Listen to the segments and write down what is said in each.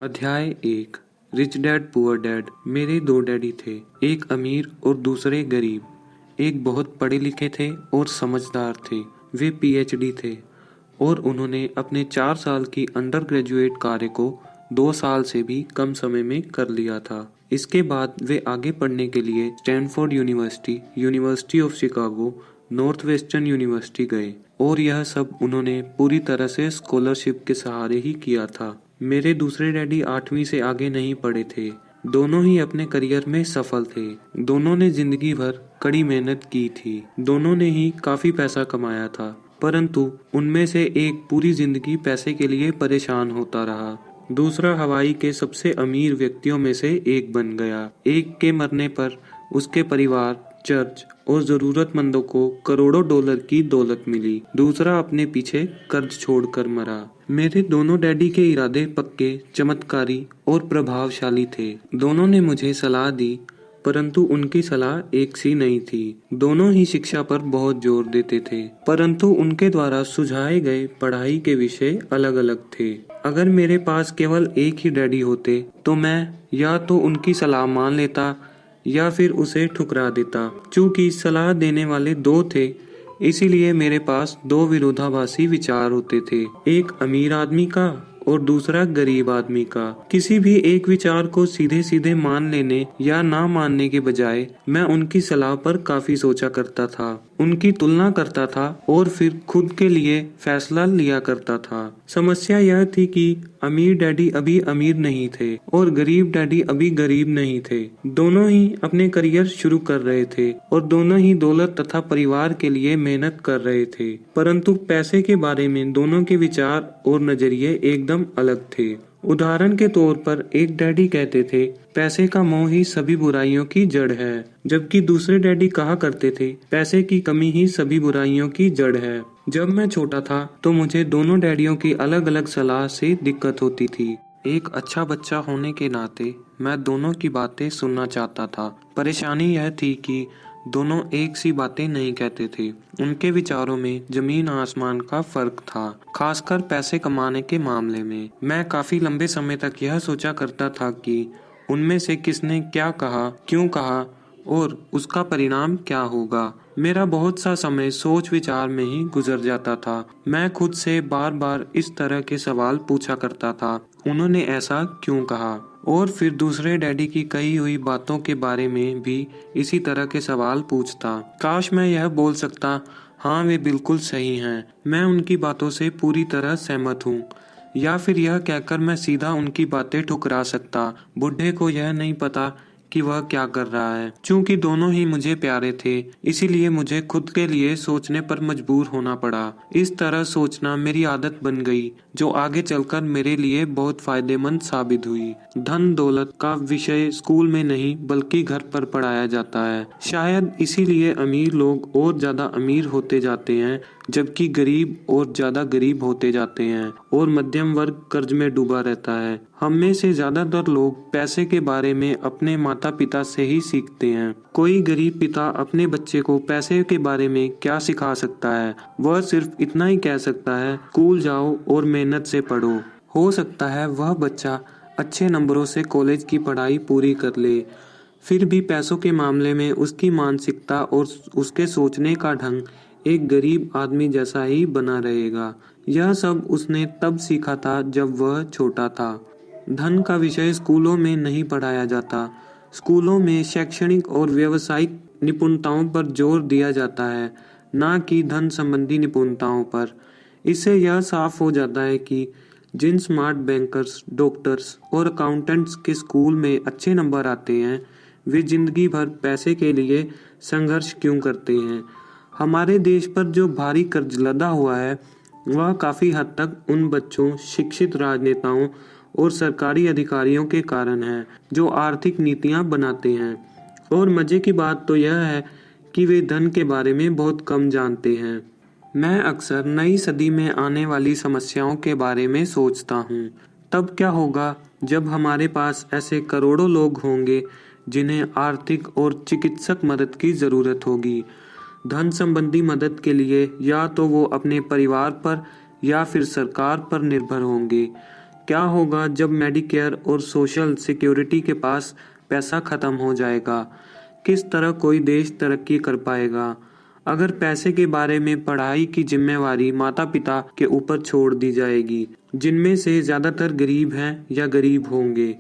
अध्याय 1। Rich dad poor dad. मेरे दो डैडी थे, एक अमीर और दूसरे गरीब। एक बहुत पढ़े लिखे थे और समझदार थे। वे पीएचडी थे और उन्होंने अपने 4 साल की अंडर ग्रेजुएट कार्य को 2 साल से भी कम समय में कर लिया था। इसके बाद वे आगे पढ़ने के लिए Stanford university, university of Chicago, north western university गए और यह सब उन्होंने पूरी तरह से स्कॉलरशिप के सहारे ही किया था। मेरे दूसरे डैडी 8वीं से आगे नहीं पढ़े थे। दोनों ही अपने करियर में सफल थे। दोनों ने जिंदगी भर कड़ी मेहनत की थी। दोनों ने ही काफी पैसा कमाया था, परंतु उनमें से एक पूरी जिंदगी पैसे के लिए परेशान होता रहा। दूसरा हवाई के सबसे अमीर व्यक्तियों में से एक बन गया। एक के मरने पर उसके परिवार, चर्च और जरूरतमंदों को करोड़ों डॉलर की दौलत मिली। दूसरा अपने पीछे कर्ज छोड़कर मरा। मेरे दोनों डैडी के इरादे पक्के, चमत्कारी और प्रभावशाली थे। दोनों ने मुझे सलाह दी, परंतु उनकी सलाह एक सी नहीं थी। दोनों ही शिक्षा पर बहुत जोर देते थे, परंतु उनके द्वारा सुझाए गए पढ़ाई के विषय अलग अलग थे। अगर मेरे पास केवल एक ही डैडी होते तो मैं या तो उनकी सलाह मान लेता या फिर उसे ठुकरा देता। चूंकि सलाह देने वाले दो थे, इसीलिए मेरे पास दो विरोधाभासी विचार होते थे, एक अमीर आदमी का और दूसरा गरीब आदमी का। किसी भी एक विचार को सीधे सीधे मान लेने या ना मानने के बजाय मैं उनकी सलाह पर काफी सोचा करता था, उनकी तुलना करता था और फिर खुद के लिए फैसला लिया करता था। समस्या यह थी कि अमीर डैडी अभी अमीर नहीं थे और गरीब डैडी अभी गरीब नहीं थे। दोनों ही अपने करियर शुरू कर रहे थे और दोनों ही दौलत तथा परिवार के लिए मेहनत कर रहे थे, परंतु पैसे के बारे में दोनों के विचार और नजरिए एकदम अलग थे। उदाहरण के तौर पर एक डैडी कहते थे, पैसे का मोह ही सभी बुराइयों की जड़ है, जबकि दूसरे डैडी कहा करते थे, पैसे की कमी ही सभी बुराइयों की जड़ है। जब मैं छोटा था तो मुझे दोनों डैडियों की अलग अलग सलाह से दिक्कत होती थी। एक अच्छा बच्चा होने के नाते मैं दोनों की बातें सुनना चाहता था। परेशानी यह थी कि दोनों एक सी बातें नहीं कहते थे। उनके विचारों में जमीन आसमान का फर्क था, खासकर पैसे कमाने के मामले में। मैं काफी लंबे समय तक यह सोचा करता था कि उनमें से किसने क्या कहा, क्यों कहा और उसका परिणाम क्या होगा। मेरा बहुत सा समय सोच विचार में ही गुजर जाता था। मैं खुद से बार बार इस तरह के सवाल पूछा करता था, उन्होंने ऐसा क्यों कहा, और फिर दूसरे डैडी की कही हुई बातों के बारे में भी इसी तरह के सवाल पूछता। काश मैं यह बोल सकता, हाँ वे बिल्कुल सही हैं, मैं उनकी बातों से पूरी तरह सहमत हूँ, या फिर यह कहकर मैं सीधा उनकी बातें ठुकरा सकता, बूढ़े को यह नहीं पता कि वह क्या कर रहा है। चूंकि दोनों ही मुझे प्यारे थे, इसीलिए मुझे खुद के लिए सोचने पर मजबूर होना पड़ा। इस तरह सोचना मेरी आदत बन गई, जो आगे चलकर मेरे लिए बहुत फायदेमंद साबित हुई। धन दौलत का विषय स्कूल में नहीं बल्कि घर पर पढ़ाया जाता है। शायद इसीलिए अमीर लोग और ज्यादा अमीर होते जाते हैं, जबकि गरीब और ज्यादा गरीब होते जाते हैं और मध्यम वर्ग कर्ज में डूबा रहता है। हम में से ज्यादातर लोग पैसे के बारे में अपने माता पिता से ही सीखते हैं। कोई गरीब पिता अपने बच्चे को पैसे के बारे में क्या सिखा सकता है? वह सिर्फ इतना ही कह सकता है, स्कूल जाओ और मेहनत से पढ़ो। हो सकता है वह बच्चा अच्छे नंबरों से कॉलेज की पढ़ाई पूरी कर ले, फिर भी पैसों के मामले में उसकी मानसिकता और उसके सोचने का ढंग एक गरीब आदमी जैसा ही बना रहेगा। यह सब उसने तब सीखा था जब वह छोटा था। धन का विषय स्कूलों में नहीं पढ़ाया जाता। स्कूलों में शैक्षणिक और व्यावसायिक निपुणताओं पर जोर दिया जाता है, ना कि धन संबंधी निपुणताओं पर। इससे यह साफ हो जाता है कि जिन स्मार्ट बैंकर्स, डॉक्टर्स और अकाउंटेंट्स के स्कूल में अच्छे नंबर आते हैं, वे जिंदगी भर पैसे के लिए संघर्ष क्यों करते हैं। हमारे देश पर जो भारी कर्ज लदा हुआ है, वह काफी हद तक उन बच्चों, शिक्षित राजनेताओं और सरकारी अधिकारियों के कारण है जो आर्थिक नीतियां बनाते हैं। और मजे की बात तो यह है कि वे धन के बारे में बहुत कम जानते हैं। मैं अक्सर नई सदी में आने वाली समस्याओं के बारे में सोचता हूँ। तब क्या होगा जब हमारे पास ऐसे करोड़ों लोग होंगे जिन्हें आर्थिक और चिकित्सक मदद की जरूरत होगी। धन संबंधी मदद के लिए या तो वो अपने परिवार पर या फिर सरकार पर निर्भर होंगे। क्या होगा जब मेडिकेयर और सोशल सिक्योरिटी के पास पैसा खत्म हो जाएगा? किस तरह कोई देश तरक्की कर पाएगा अगर पैसे के बारे में पढ़ाई की जिम्मेवारी माता पिता के ऊपर छोड़ दी जाएगी, जिनमें से ज्यादातर गरीब हैं या गरीब होंगे।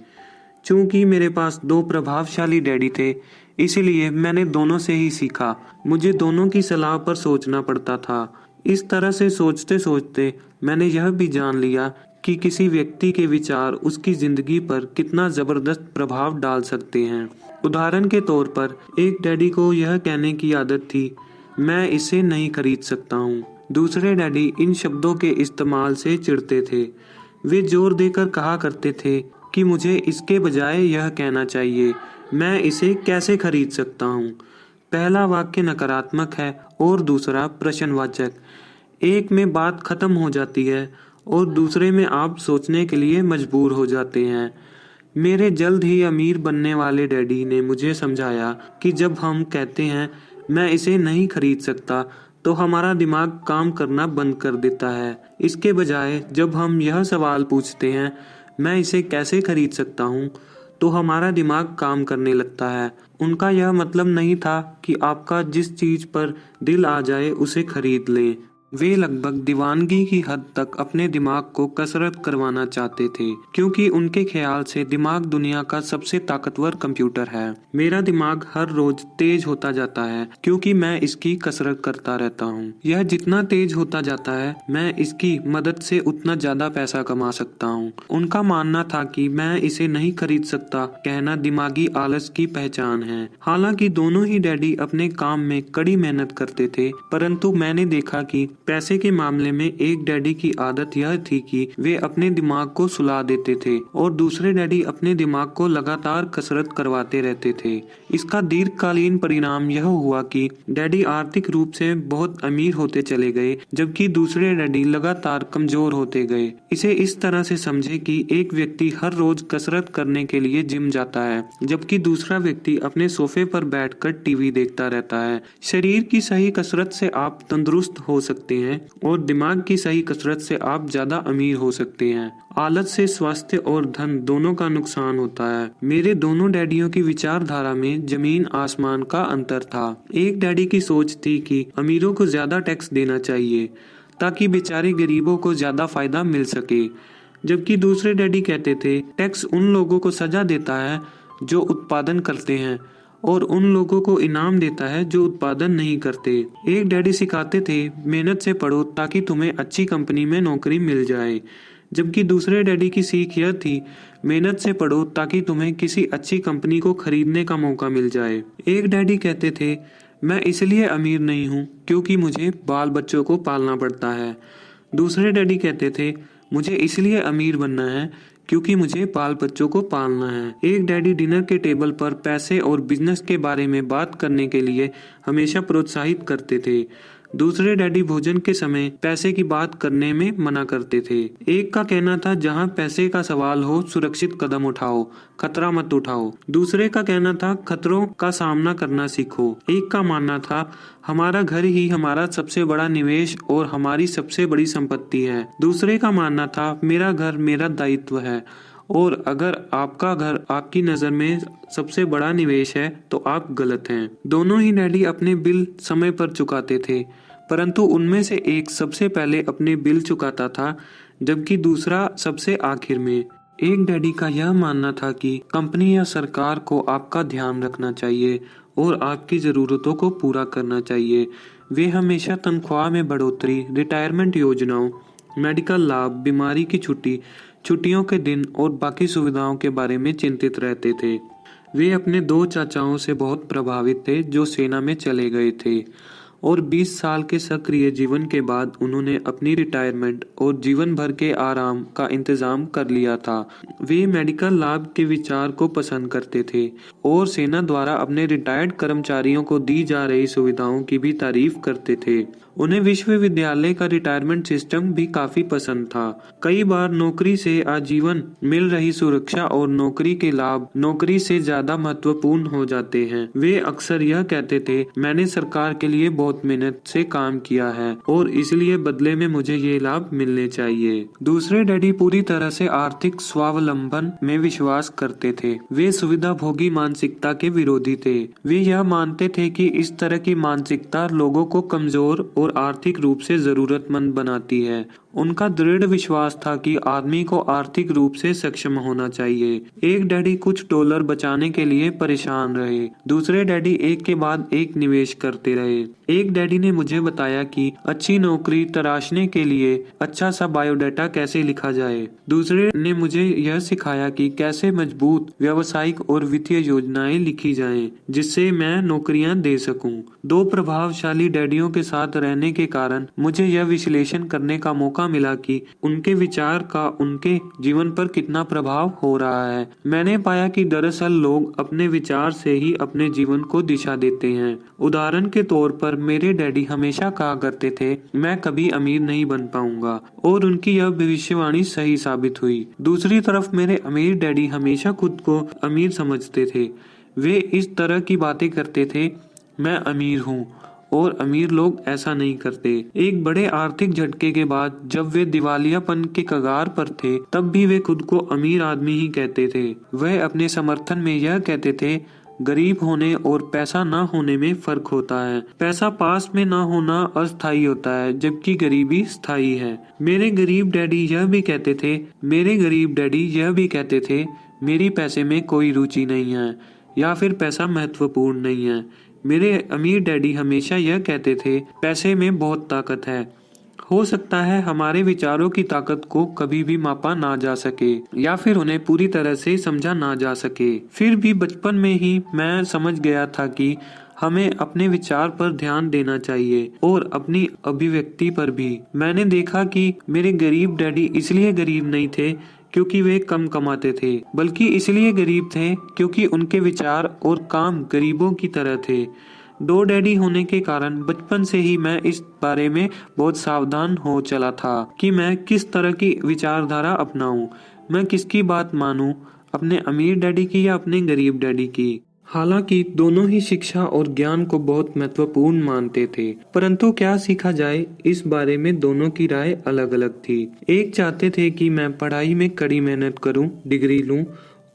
चूंकि मेरे पास दो प्रभावशाली डैडी थे, इसीलिए मैंने दोनों से ही सीखा। मुझे दोनों की सलाह पर सोचना पड़ता था। इस तरह से सोचते सोचते मैंने यह भी जान लिया कि किसी व्यक्ति के विचार उसकी जिंदगी पर कितना जबरदस्त प्रभाव डाल सकते हैं। उदाहरण के तौर पर एक डैडी को यह कहने की आदत थी, मैं इसे नहीं खरीद सकता हूँ। दूसरे डैडी इन शब्दों के इस्तेमाल से चिढ़ते थे। वे जोर देकर कहा करते थे कि मुझे इसके बजाय यह कहना चाहिए, मैं इसे कैसे खरीद सकता हूँ। पहला वाक्य नकारात्मक है और दूसरा प्रश्नवाचक। एक में बात खत्म हो जाती है और दूसरे में आप सोचने के लिए मजबूर हो जाते हैं। मेरे जल्द ही अमीर बनने वाले डैडी ने मुझे समझाया कि जब हम कहते हैं मैं इसे नहीं खरीद सकता, तो हमारा दिमाग काम करना बंद कर देता है। इसके बजाय जब हम यह सवाल पूछते हैं मैं इसे कैसे खरीद सकता हूँ, तो हमारा दिमाग काम करने लगता है। उनका यह मतलब नहीं था कि आपका जिस चीज पर दिल आ जाए उसे खरीद लें। वे लगभग दीवानगी की हद तक अपने दिमाग को कसरत करवाना चाहते थे, क्योंकि उनके ख्याल से दिमाग दुनिया का सबसे ताकतवर कंप्यूटर है। मेरा दिमाग हर रोज तेज होता जाता है क्योंकि मैं इसकी कसरत करता रहता हूँ। यह जितना तेज होता जाता है, मैं इसकी मदद से उतना ज्यादा पैसा कमा सकता हूँ। उनका मानना था कि मैं इसे नहीं खरीद सकता कहना दिमागी आलस की पहचान है। हालांकि दोनों ही डैडी अपने काम में कड़ी मेहनत करते थे, परंतु मैंने देखा कि पैसे के मामले में एक डैडी की आदत यह थी कि वे अपने दिमाग को सुला देते थे और दूसरे डैडी अपने दिमाग को लगातार कसरत करवाते रहते थे। इसका दीर्घकालीन परिणाम यह हुआ कि डैडी आर्थिक रूप से बहुत अमीर होते चले गए, जबकि दूसरे डैडी लगातार कमजोर होते गए। इसे इस तरह से समझे कि एक व्यक्ति हर रोज कसरत करने के लिए जिम जाता है, जबकि दूसरा व्यक्ति अपने सोफे पर बैठकर टीवी देखता रहता है। शरीर की सही कसरत से आप तंदुरुस्त हो सकते हैं और दिमाग की सही कसरत से आप ज्यादा अमीर हो सकते हैं। आलस से स्वास्थ्य और धन दोनों का नुकसान होता है। मेरे दोनों डैडियों की विचारधारा में जमीन आसमान का अंतर था। एक डैडी की सोच थी कि अमीरों को ज्यादा टैक्स देना चाहिए ताकि बेचारे गरीबों को ज्यादा फायदा मिल सके, जबकि दूसरे डैडी कहते थे टैक्स उन लोगों को सजा देता है जो उत्पादन करते हैं और उन लोगों को इनाम देता है जो उत्पादन नहीं करते। एक डैडी सिखाते थे मेहनत से पढ़ो ताकि तुम्हें अच्छी कंपनी में नौकरी मिल जाए, जबकि दूसरे डैडी की सीख यह थी मेहनत से पढ़ो ताकि तुम्हें किसी अच्छी कंपनी को खरीदने का मौका मिल जाए। एक डैडी कहते थे मैं इसलिए अमीर नहीं हूँ क्योंकि मुझे बाल बच्चों को पालना पड़ता है। दूसरे डैडी कहते थे मुझे इसलिए अमीर बनना है क्योंकि मुझे बाल बच्चों को पालना है। एक डैडी डिनर के टेबल पर पैसे और बिजनेस के बारे में बात करने के लिए हमेशा प्रोत्साहित करते थे। दूसरे डैडी भोजन के समय पैसे की बात करने में मना करते थे। एक का कहना था जहां पैसे का सवाल हो सुरक्षित कदम उठाओ, खतरा मत उठाओ। दूसरे का कहना था खतरों का सामना करना सीखो। एक का मानना था हमारा घर ही हमारा सबसे बड़ा निवेश और हमारी सबसे बड़ी संपत्ति है। दूसरे का मानना था मेरा घर मेरा दायित्व है और अगर आपका घर आपकी नजर में सबसे बड़ा निवेश है तो आप गलत हैं। दोनों ही डैडी अपने बिल समय पर चुकाते थे, परंतु उनमें से एक सबसे पहले अपने बिल चुकाता था जबकि दूसरा सबसे आखिर में। एक डैडी का यह मानना था कि कंपनी या सरकार को आपका ध्यान रखना चाहिए और आपकी जरूरतों को पूरा करना चाहिए। वे हमेशा तनख्वाह में बढ़ोतरी, रिटायरमेंट योजनाओं, मेडिकल लाभ, बीमारी की छुट्टी, छुट्टियों के दिन और बाकी सुविधाओं के बारे में चिंतित रहते थे। वे अपने दो चाचाओं से बहुत प्रभावित थे जो सेना में चले गए थे और 20 साल के सक्रिय जीवन के बाद उन्होंने अपनी रिटायरमेंट और जीवन भर के आराम का इंतजाम कर लिया था। वे मेडिकल लाभ के विचार को पसंद करते थे और सेना द्वारा अपने रिटायर्ड कर्मचारियों को दी जा रही सुविधाओं की भी तारीफ करते थे। उन्हें विश्वविद्यालय का रिटायरमेंट सिस्टम भी काफी पसंद था। कई बार नौकरी से आजीवन मिल रही सुरक्षा और नौकरी के लाभ नौकरी से ज्यादा महत्वपूर्ण हो जाते हैं। वे अक्सर यह कहते थे, मैंने सरकार के लिए बहुत मेहनत से काम किया है और इसलिए बदले में मुझे ये लाभ मिलने चाहिए। दूसरे डैडी पूरी तरह से आर्थिक स्वावलंबन में विश्वास करते थे। वे सुविधा भोगी मानसिकता के विरोधी थे। वे यह मानते थे कि इस तरह की मानसिकता लोगों को कमजोर और आर्थिक रूप से जरूरतमंद बनाती है। उनका दृढ़ विश्वास था कि आदमी को आर्थिक रूप से सक्षम होना चाहिए। एक डैडी कुछ डॉलर बचाने के लिए परेशान रहे। दूसरे डैडी एक के बाद एक निवेश करते रहे। एक डैडी ने मुझे बताया कि अच्छी नौकरी तराशने के लिए अच्छा सा बायोडाटा कैसे लिखा जाए। दूसरे ने मुझे यह सिखाया कि कैसे मजबूत व्यावसायिक और वित्तीय योजनाएं लिखी जाएं, जिससे मैं नौकरियां दे सकूं। दो प्रभावशाली डैडियों के साथ रहने के कारण मुझे यह विश्लेषण करने का मौका मिला कि उनके विचार का उनके जीवन पर कितना प्रभाव हो रहा है। मैंने पाया कि दरअसल लोग अपने विचार से ही अपने जीवन को दिशा देते हैं। उदाहरण के तौर पर मेरे डैडी हमेशा कहा करते थे, मैं कभी अमीर नहीं बन पाऊंगा, और उनकी यह भविष्यवाणी सही साबित हुई। दूसरी तरफ मेरे अमीर डैडी हमेशा खुद को अमीर समझते थे। वे इस तरह की बातें करते थे, मैं अमीर हूँ और अमीर लोग ऐसा नहीं करते। एक बड़े आर्थिक झटके के बाद जब वे दिवालियापन के कगार पर थे, तब भी वे खुद को अमीर आदमी ही कहते थे। वह अपने समर्थन में यह कहते थे, गरीब होने और पैसा न होने में फर्क होता है। पैसा पास में न होना अस्थायी होता है, जबकि गरीबी स्थायी है। मेरे गरीब डैडी यह भी कहते थे, मेरी पैसे में कोई रुचि नहीं है या फिर पैसा महत्वपूर्ण नहीं है। मेरे अमीर डैडी हमेशा यह कहते थे, पैसे में बहुत ताकत है। हो सकता है हमारे विचारों की ताकत को कभी भी मापा ना जा सके या फिर उन्हें पूरी तरह से समझा ना जा सके। फिर भी बचपन में ही मैं समझ गया था कि हमें अपने विचार पर ध्यान देना चाहिए और अपनी अभिव्यक्ति पर भी। मैंने देखा कि मेरे गरीब डैडी इसलिए गरीब नहीं थे क्योंकि वे कम कमाते थे, बल्कि इसलिए गरीब थे क्योंकि उनके विचार और काम गरीबों की तरह थे। दो डैडी होने के कारण बचपन से ही मैं इस बारे में बहुत सावधान हो चला था कि मैं किस तरह की विचारधारा अपनाऊं। मैं किसकी बात मानूं, अपने अमीर डैडी की या अपने गरीब डैडी की। हालांकि दोनों ही शिक्षा और ज्ञान को बहुत महत्वपूर्ण मानते थे, परंतु क्या सीखा जाए इस बारे में दोनों की राय अलग अलग थी। एक चाहते थे कि मैं पढ़ाई में कड़ी मेहनत करूं, डिग्री लूं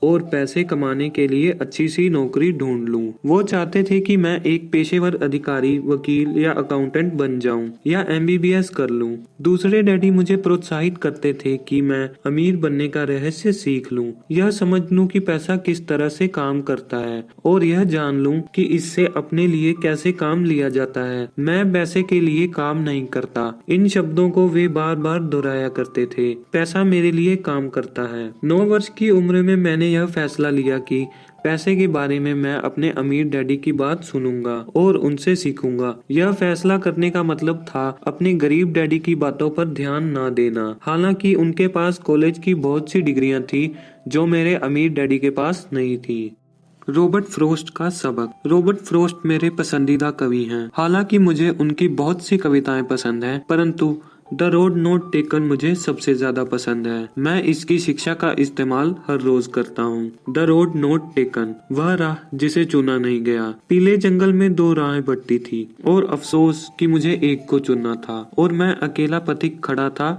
और पैसे कमाने के लिए अच्छी सी नौकरी ढूंढ लूं। वो चाहते थे कि मैं एक पेशेवर अधिकारी, वकील या अकाउंटेंट बन जाऊं या MBBS कर लूं। दूसरे डैडी मुझे प्रोत्साहित करते थे कि मैं अमीर बनने का रहस्य सीख लूं, यह समझ लूं कि पैसा किस तरह से काम करता है और यह जान लूं कि इससे अपने लिए कैसे काम लिया जाता है। मैं पैसे के लिए काम नहीं करता, इन शब्दों को वे बार बार दोहराया करते थे। पैसा मेरे लिए काम करता है। 9 वर्ष की उम्र में मैंने यह फैसला लिया कि पैसे के बारे में मैं अपने अमीर डैडी की बात सुनूंगा और उनसे सीखूंगा। यह फैसला करने का मतलब था अपने गरीब डैडी की बातों पर ध्यान न देना। हालांकि उनके पास कॉलेज की बहुत सी डिग्रियां थी जो मेरे अमीर डैडी के पास नहीं थी। रॉबर्ट फ्रॉस्ट का सबक। रॉबर्ट फ्रॉस्ट मेरे पसंदीदा कवि हैं। हालांकि मुझे उनकी बहुत सी कविताएं पसंद हैं, परंतु द रोड नॉट टेकन मुझे सबसे ज्यादा पसंद है। मैं इसकी शिक्षा का इस्तेमाल हर रोज करता हूँ। द रोड नॉट टेकन, वह राह जिसे चुना नहीं गया। पीले जंगल में 2 राहें बढ़ती थी और अफसोस कि मुझे एक को चुनना था और मैं अकेला पथिक खड़ा था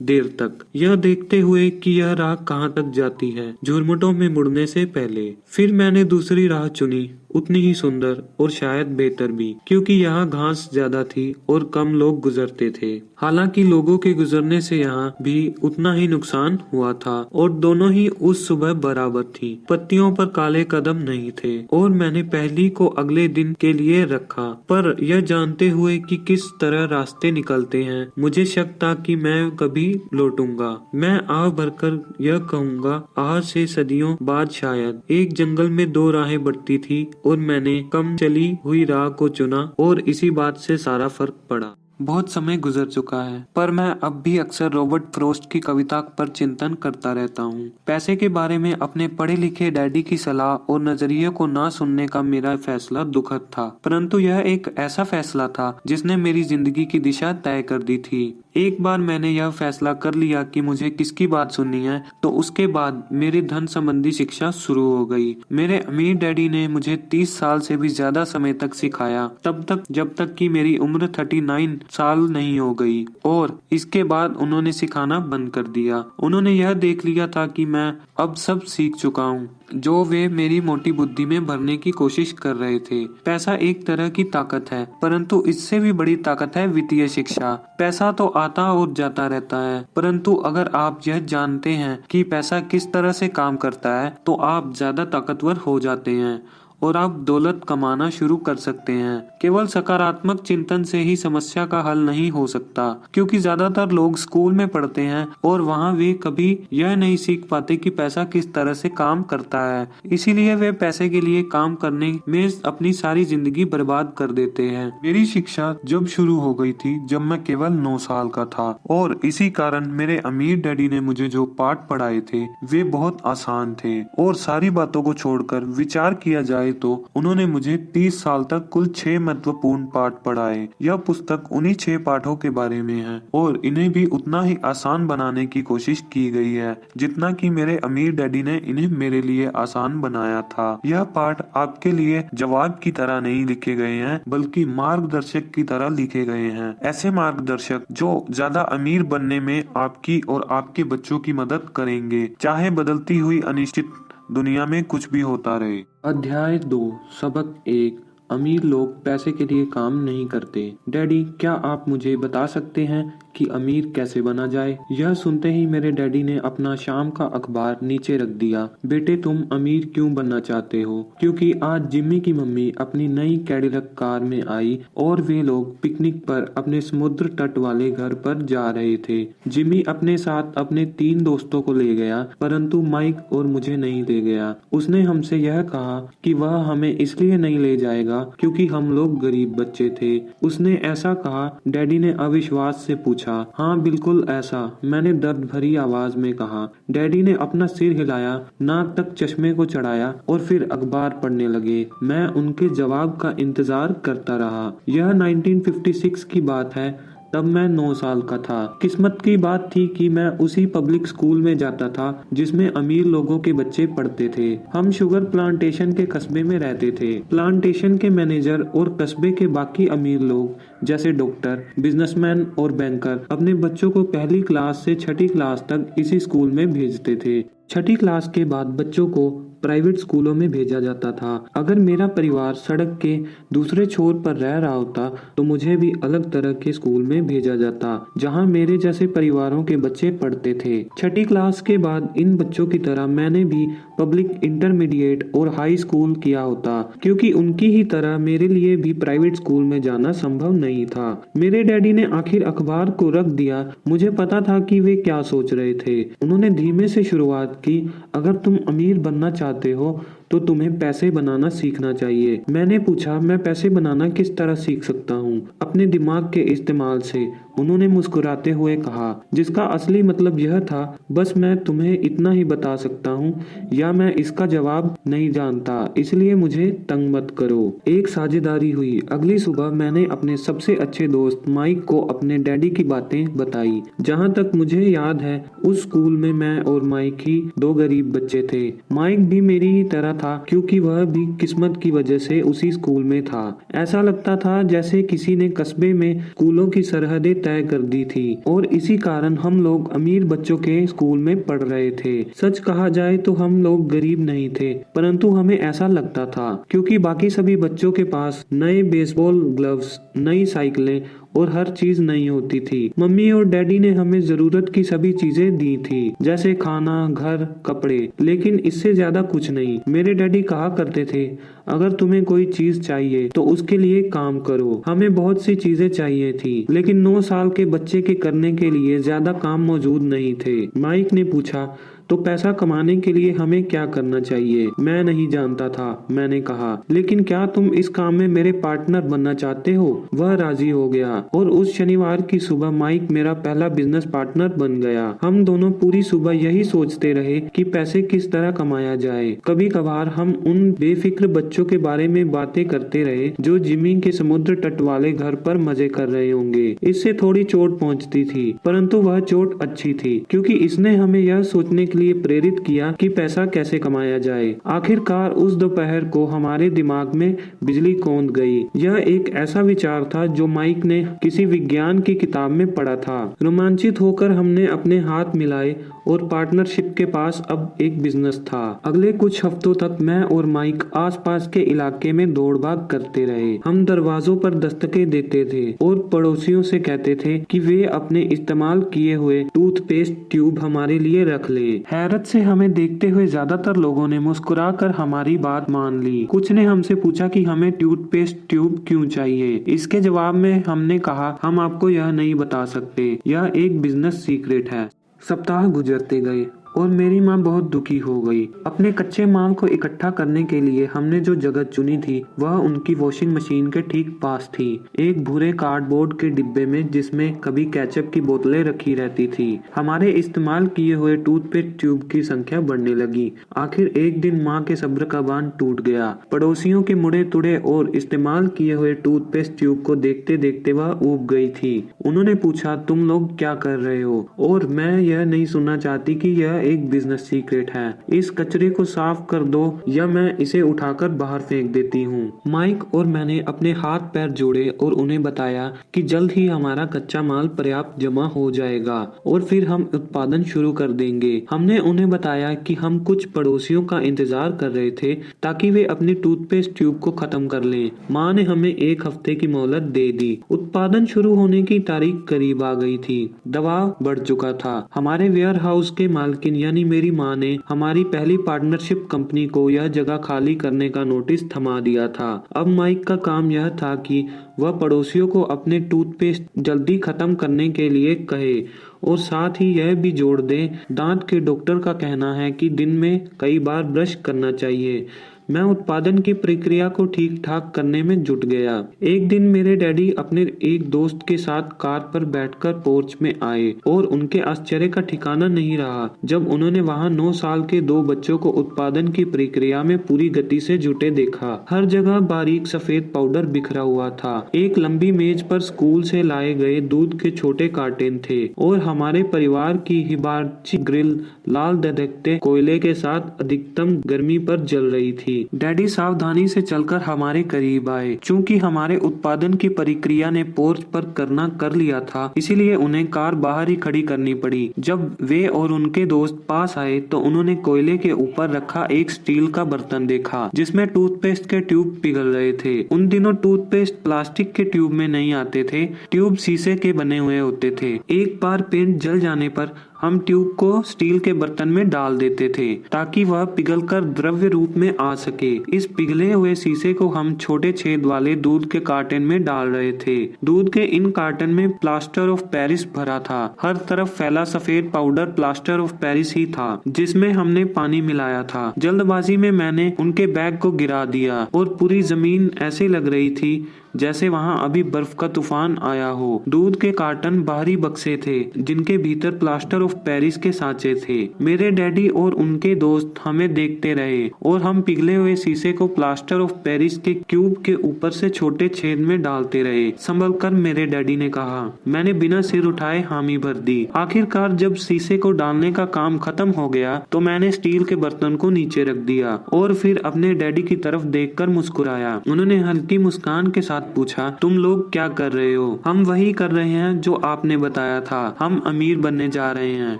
देर तक, यह देखते हुए कि यह राह कहाँ तक जाती है, झुरमुटों में मुड़ने से पहले। फिर मैंने दूसरी राह चुनी, उतनी ही सुंदर और शायद बेहतर भी, क्योंकि यहाँ घास ज्यादा थी और कम लोग गुजरते थे। हालांकि लोगों के गुजरने से यहाँ भी उतना ही नुकसान हुआ था और दोनों ही उस सुबह बराबर थी। पत्तियों पर काले कदम नहीं थे और मैंने पहली को अगले दिन के लिए रखा, पर यह जानते हुए कि किस तरह रास्ते निकलते हैं, मुझे शक था कि मैं कभी लौटूंगा। मैं आह भरकर यह कहूँगा, आज से सदियों बाद शायद। एक जंगल में 2 राहें बढ़ती थी और मैंने कम चली हुई राह को चुना और इसी बात से सारा फर्क पड़ा। बहुत समय गुजर चुका है, पर मैं अब भी अक्सर रॉबर्ट फ्रॉस्ट की कविता पर चिंतन करता रहता हूँ। पैसे के बारे में अपने पढ़े लिखे डैडी की सलाह और नजरिए को ना सुनने का मेरा फैसला दुखद था, परंतु यह एक ऐसा फैसला था जिसने मेरी जिंदगी की दिशा तय कर दी थी। एक बार मैंने यह फैसला कर लिया कि मुझे किसकी बात सुननी है, तो उसके बाद मेरी धन संबंधी शिक्षा शुरू हो गई। मेरे अमीर डैडी ने मुझे 30 साल से भी ज्यादा समय तक सिखाया, तब तक जब तक कि मेरी उम्र 39 साल नहीं हो गई, और इसके बाद उन्होंने सिखाना बंद कर दिया। उन्होंने यह देख लिया था कि मैं अब सब सीख चुका हूँ जो वे मेरी मोटी बुद्धि में भरने की कोशिश कर रहे थे। पैसा एक तरह की ताकत है, परंतु इससे भी बड़ी ताकत है वित्तीय शिक्षा। पैसा तो आता और जाता रहता है, परंतु अगर आप यह जानते हैं कि पैसा किस तरह से काम करता है, तो आप ज्यादा ताकतवर हो जाते हैं और आप दौलत कमाना शुरू कर सकते हैं। केवल सकारात्मक चिंतन से ही समस्या का हल नहीं हो सकता, क्योंकि ज्यादातर लोग स्कूल में पढ़ते हैं और वहाँ वे कभी यह नहीं सीख पाते कि पैसा किस तरह से काम करता है। इसीलिए वे पैसे के लिए काम करने में अपनी सारी जिंदगी बर्बाद कर देते हैं। मेरी शिक्षा जब शुरू हो गई थी जब मैं केवल 9 साल का था, और इसी कारण मेरे अमीर डैडी ने मुझे जो पाठ पढ़ाए थे वे बहुत आसान थे, और सारी बातों को छोड़कर विचार किया जाए तो उन्होंने मुझे 30 साल तक कुल 6 महत्वपूर्ण पाठ पढ़ाए। यह पुस्तक उन्हीं 6 पाठों के बारे में है, और इन्हें भी उतना ही आसान बनाने की कोशिश की गई है जितना कि मेरे अमीर डैडी ने इन्हें मेरे लिए आसान बनाया था। यह पाठ आपके लिए जवाब की तरह नहीं लिखे गए हैं, बल्कि मार्गदर्शक की तरह लिखे गए हैं। ऐसे मार्गदर्शक जो ज्यादा अमीर बनने में आपकी और आपके बच्चों की मदद करेंगे, चाहे बदलती हुई अनिश्चित दुनिया में कुछ भी होता रहे। अध्याय 2 सबक 1 अमीर लोग पैसे के लिए काम नहीं करते। डैडी, क्या आप मुझे बता सकते हैं कि अमीर कैसे बना जाए? यह सुनते ही मेरे डैडी ने अपना शाम का अखबार नीचे रख दिया। बेटे, तुम अमीर क्यों बनना चाहते हो? क्योंकि आज जिम्मी की मम्मी अपनी नई कैडिलक कार में आई और वे लोग पिकनिक पर अपने समुद्र तट वाले घर पर जा रहे थे। जिम्मी अपने साथ अपने 3 दोस्तों को ले गया, परंतु माइक और मुझे नहीं ले गया। उसने हमसे यह कहा कि वह हमें इसलिए नहीं ले जाएगा क्योंकि हम लोग गरीब बच्चे थे। उसने ऐसा कहा। डैडी ने अविश्वास से पूछा। हाँ, बिल्कुल ऐसा, मैंने दर्द भरी आवाज में कहा। डैडी ने अपना सिर हिलाया, नाक तक चश्मे को चढ़ाया और फिर अखबार पढ़ने लगे। मैं उनके जवाब का इंतजार करता रहा। यह 1956 की बात है। तब मैं 9 साल का था। किस्मत की बात थी कि मैं उसी पब्लिक स्कूल में जाता था जिसमें अमीर लोगों के बच्चे पढ़ते थे। हम शुगर प्लांटेशन के कस्बे में रहते थे। प्लांटेशन के मैनेजर और कस्बे के बाकी अमीर लोग जैसे डॉक्टर, बिजनेसमैन और बैंकर अपने बच्चों को पहली क्लास से 6ठी क्लास तक इसी स्कूल में भेजते थे। 6ठी क्लास के बाद बच्चों को प्राइवेट स्कूलों में भेजा जाता था। अगर मेरा परिवार सड़क के दूसरे छोर पर रह रहा होता तो मुझे भी अलग तरह के स्कूल में भेजा जाता जहां मेरे जैसे परिवारों के बच्चे पढ़ते थे। 6ठी क्लास के बाद इन बच्चों की तरह मैंने भी पब्लिक इंटरमीडिएट और हाई स्कूल किया होता, क्योंकि उनकी ही तरह मेरे लिए भी प्राइवेट स्कूल में जाना संभव नहीं था। मेरे डैडी ने आखिर अखबार को रख दिया। मुझे पता था कि वे क्या सोच रहे थे। उन्होंने धीमे से शुरुआत की। अगर तुम अमीर बनना चाहते हो तो तुम्हें पैसे बनाना सीखना चाहिए। मैंने पूछा, मैं पैसे बनाना किस तरह सीख सकता हूँ? अपने दिमाग के इस्तेमाल से, उन्होंने मुस्कुराते हुए कहा, जिसका असली मतलब यह था, बस मैं तुम्हें इतना ही बता सकता हूँ, या मैं इसका जवाब नहीं जानता, इसलिए मुझे तंग मत करो। एक साझेदारी हुई। अगली सुबह मैंने अपने सबसे अच्छे दोस्त माइक को अपने डैडी की बातें बताई। जहाँ तक मुझे याद है, उस स्कूल में मैं और माइक ही 2 गरीब बच्चे थे। माइक भी मेरी ही तरह था, क्योंकि वह भी किस्मत की वजह से उसी स्कूल में था। ऐसा लगता था जैसे किसी ने कस्बे में स्कूलों की सरहदें तय कर दी थी, और इसी कारण हम लोग अमीर बच्चों के स्कूल में पढ़ रहे थे। सच कहा जाए तो हम लोग गरीब नहीं थे, परंतु हमें ऐसा लगता था, क्योंकि बाकी सभी बच्चों के पास नए बेसबॉल ग्लव्स, नई साइकिलें और हर चीज नहीं होती थी। मम्मी और डैडी ने हमें जरूरत की सभी चीजें दी थी, जैसे खाना, घर, कपड़े, लेकिन इससे ज्यादा कुछ नहीं। मेरे डैडी कहा करते थे, अगर तुम्हें कोई चीज चाहिए तो उसके लिए काम करो। हमें बहुत सी चीजें चाहिए थी, लेकिन 9 साल के बच्चे के करने के लिए ज्यादा काम मौजूद नहीं थे। माइक ने पूछा, तो पैसा कमाने के लिए हमें क्या करना चाहिए? मैं नहीं जानता था, मैंने कहा। लेकिन क्या तुम इस काम में मेरे पार्टनर बनना चाहते हो? वह राजी हो गया और उस शनिवार की सुबह माइक मेरा पहला बिजनेस पार्टनर बन गया। हम दोनों पूरी सुबह यही सोचते रहे कि पैसे किस तरह कमाया जाए। कभी कभार हम उन बेफिक्र बच्चों के बारे में बातें करते रहे जो जिमी के समुद्र तट वाले घर पर मजे कर रहे होंगे। इससे थोड़ी चोट पहुंचती थी, परंतु वह चोट अच्छी थी क्योंकि इसने हमें यह सोचने के लिए प्रेरित किया कि पैसा कैसे कमाया जाए। आखिरकार उस दोपहर को हमारे दिमाग में बिजली कौंध गई। यह एक ऐसा विचार था जो माइक ने किसी विज्ञान की किताब में पढ़ा था। रोमांचित होकर हमने अपने हाथ मिलाए और पार्टनरशिप के पास अब एक बिजनेस था। अगले कुछ हफ्तों तक मैं और माइक आसपास के इलाके में दौड़ भाग करते रहे। हम दरवाजों पर दस्तकें देते थे और पड़ोसियों से कहते थे कि वे अपने इस्तेमाल किए हुए टूथपेस्ट ट्यूब हमारे लिए रख ले। हैरत से हमें देखते हुए ज्यादातर लोगों ने मुस्कुराकर हमारी बात मान ली। कुछ ने हमसे पूछा कि हमें टूथपेस्ट ट्यूब क्यों चाहिए। इसके जवाब में हमने कहा, हम आपको यह नहीं बता सकते, यह एक बिजनेस सीक्रेट है। सप्ताह गुजरते गए और मेरी माँ बहुत दुखी हो गई। अपने कच्चे माल को इकट्ठा करने के लिए हमने जो जगह चुनी थी वह उनकी वॉशिंग मशीन के ठीक पास थी, एक भूरे कार्डबोर्ड के डिब्बे में जिसमें कभी केचप की बोतलें रखी रहती थी। हमारे इस्तेमाल किए हुए टूथपेस्ट ट्यूब की संख्या बढ़ने लगी। आखिर एक दिन माँ के सब्र का बांध टूट गया। पड़ोसियों के मुड़े तुड़े और इस्तेमाल किए हुए टूथपेस्ट ट्यूब को देखते देखते वह ऊब गई थी। उन्होंने पूछा, तुम लोग क्या कर रहे हो? और मैं यह नहीं सुनना चाहती कि यह एक बिजनेस सीक्रेट है। इस कचरे को साफ कर दो या मैं इसे उठाकर बाहर फेंक देती हूँ। माइक और मैंने अपने हाथ पैर जोड़े और उन्हें बताया कि जल्द ही हमारा कच्चा माल पर्याप्त जमा हो जाएगा और फिर हम उत्पादन शुरू कर देंगे। हमने उन्हें बताया कि हम कुछ पड़ोसियों का इंतजार कर रहे थे ताकि वे अपनी टूथपेस्ट ट्यूब को खत्म कर लें। माँ ने हमें एक हफ्ते की मोहलत दे दी। उत्पादन शुरू होने की तारीख करीब आ गई थी। दबाव बढ़ चुका था। हमारे वेयर हाउस के मालकिन यानी मेरी माँ ने हमारी पहली पार्टनरशिप कंपनी को यह जगह खाली करने का नोटिस थमा दिया था। अब माइक का काम यह था कि वह पड़ोसियों को अपने टूथपेस्ट जल्दी खत्म करने के लिए कहे और साथ ही यह भी जोड़ दे, दांत के डॉक्टर का कहना है कि दिन में कई बार ब्रश करना चाहिए। मैं उत्पादन की प्रक्रिया को ठीक ठाक करने में जुट गया। एक दिन मेरे डैडी अपने एक दोस्त के साथ कार पर बैठकर पोर्च में आए और उनके आश्चर्य का ठिकाना नहीं रहा जब उन्होंने वहां 9 साल के 2 बच्चों को उत्पादन की प्रक्रिया में पूरी गति से जुटे देखा। हर जगह बारीक सफेद पाउडर बिखरा हुआ था। एक लंबी मेज पर स्कूल से लाए गए दूध के छोटे कार्टन थे और हमारे परिवार की हिबाची ग्रिल लाल धधकते कोयले के साथ अधिकतम गर्मी पर जल रही थी। डैडी सावधानी से चलकर हमारे करीब आए। चूंकि हमारे उत्पादन की प्रक्रिया ने पोर्च पर करना कर लिया था, इसीलिए उन्हें कार बाहर ही खड़ी करनी पड़ी। जब वे और उनके दोस्त पास आए तो उन्होंने कोयले के ऊपर रखा एक स्टील का बर्तन देखा जिसमें टूथपेस्ट के ट्यूब पिघल रहे थे। उन दिनों टूथपेस्ट प्लास्टिक के ट्यूब में नहीं आते थे, ट्यूब शीशे के बने हुए होते थे। एक बार पेंट जल जाने पर हम ट्यूब को स्टील के बर्तन में डाल देते थे ताकि वह पिघलकर द्रव्य रूप में आ सके। इस पिघले हुए शीशे को हम छोटे छेद वाले दूध के कार्टन में डाल रहे थे। दूध के इन कार्टन में प्लास्टर ऑफ पेरिस भरा था। हर तरफ फैला सफेद पाउडर प्लास्टर ऑफ पेरिस ही था जिसमें हमने पानी मिलाया था। जल्दबाजी में मैंने उनके बैग को गिरा दिया और पूरी जमीन ऐसे लग रही थी जैसे वहां अभी बर्फ का तूफान आया हो। दूध के कार्टन बाहरी बक्से थे जिनके भीतर प्लास्टर ऑफ पेरिस के सांचे थे। मेरे डैडी और उनके दोस्त हमें देखते रहे और हम पिघले हुए शीशे को प्लास्टर ऑफ पेरिस के क्यूब के ऊपर से छोटे छेद में डालते रहे। संभल कर मेरे डैडी ने कहा। मैंने बिना सिर उठाए हामी भर दी। आखिरकार जब शीशे को डालने का काम खत्म हो गया तो मैंने स्टील के बर्तन को नीचे रख दिया और फिर अपने डैडी की तरफ देखकर मुस्कुराया। उन्होंने हल्की मुस्कान के साथ पूछा, तुम लोग क्या कर रहे हो? हम वही कर रहे हैं जो आपने बताया था, हम अमीर बनने जा रहे हैं,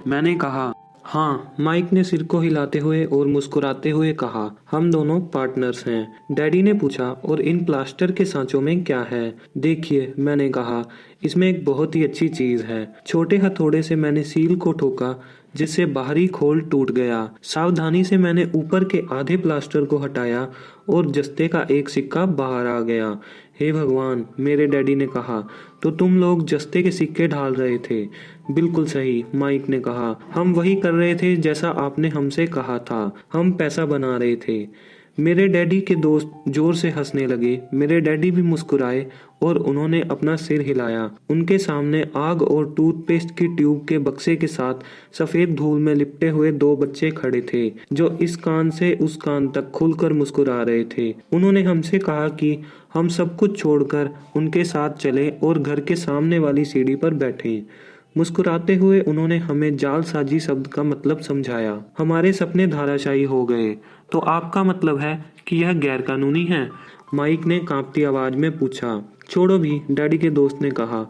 मैंने कहा। हाँ, माइक ने सिर को हिलाते हुए और मुस्कुराते हुए कहा, हम दोनों पार्टनर्स हैं। डैडी ने पूछा, और इन प्लास्टर के सांचों में क्या है? देखिए, मैंने कहा, इसमें एक बहुत ही अच्छी चीज है। छोटे हथौड़े से मैंने सील को ठोका जिससे बाहरी खोल टूट गया। सावधानी से मैंने ऊपर के आधे प्लास्टर को हटाया और जस्ते का एक सिक्का बाहर आ गया। हे भगवान, मेरे डैडी ने कहा, तो तुम लोग जस्ते के सिक्के ढाल रहे थे? बिल्कुल सही, माइक ने कहा। हम वही कर रहे थे जैसा आपने हमसे कहा था। हम पैसा बना रहे थे। मेरे डैडी के दोस्त जोर से हंसने लगे। मेरे डैडी भी मुस्कुराए और उन्होंने अपना सिर हिलाया। उनके सामने आग और टूथपेस्ट की ट्यूब के बक्से के साथ सफेद धूल में लिपटे हुए दो बच्चे खड़े थे, जो इस कान से उस कान तक खुलकर मुस्कुरा रहे थे। उन्होंने हमसे कहा कि हम सब कुछ छोड़कर उनके साथ चले और घर के सामने वाली सीढ़ी पर बैठे। मुस्कुराते हुए उन्होंने हमें जालसाजी शब्द का मतलब समझाया। हमारे सपने धाराशायी हो गए। तो आपका मतलब है कि यह गैर कानूनी है? माइक ने कांपती आवाज में पूछा। छोड़ो भी, डैडी के दोस्त ने कहा।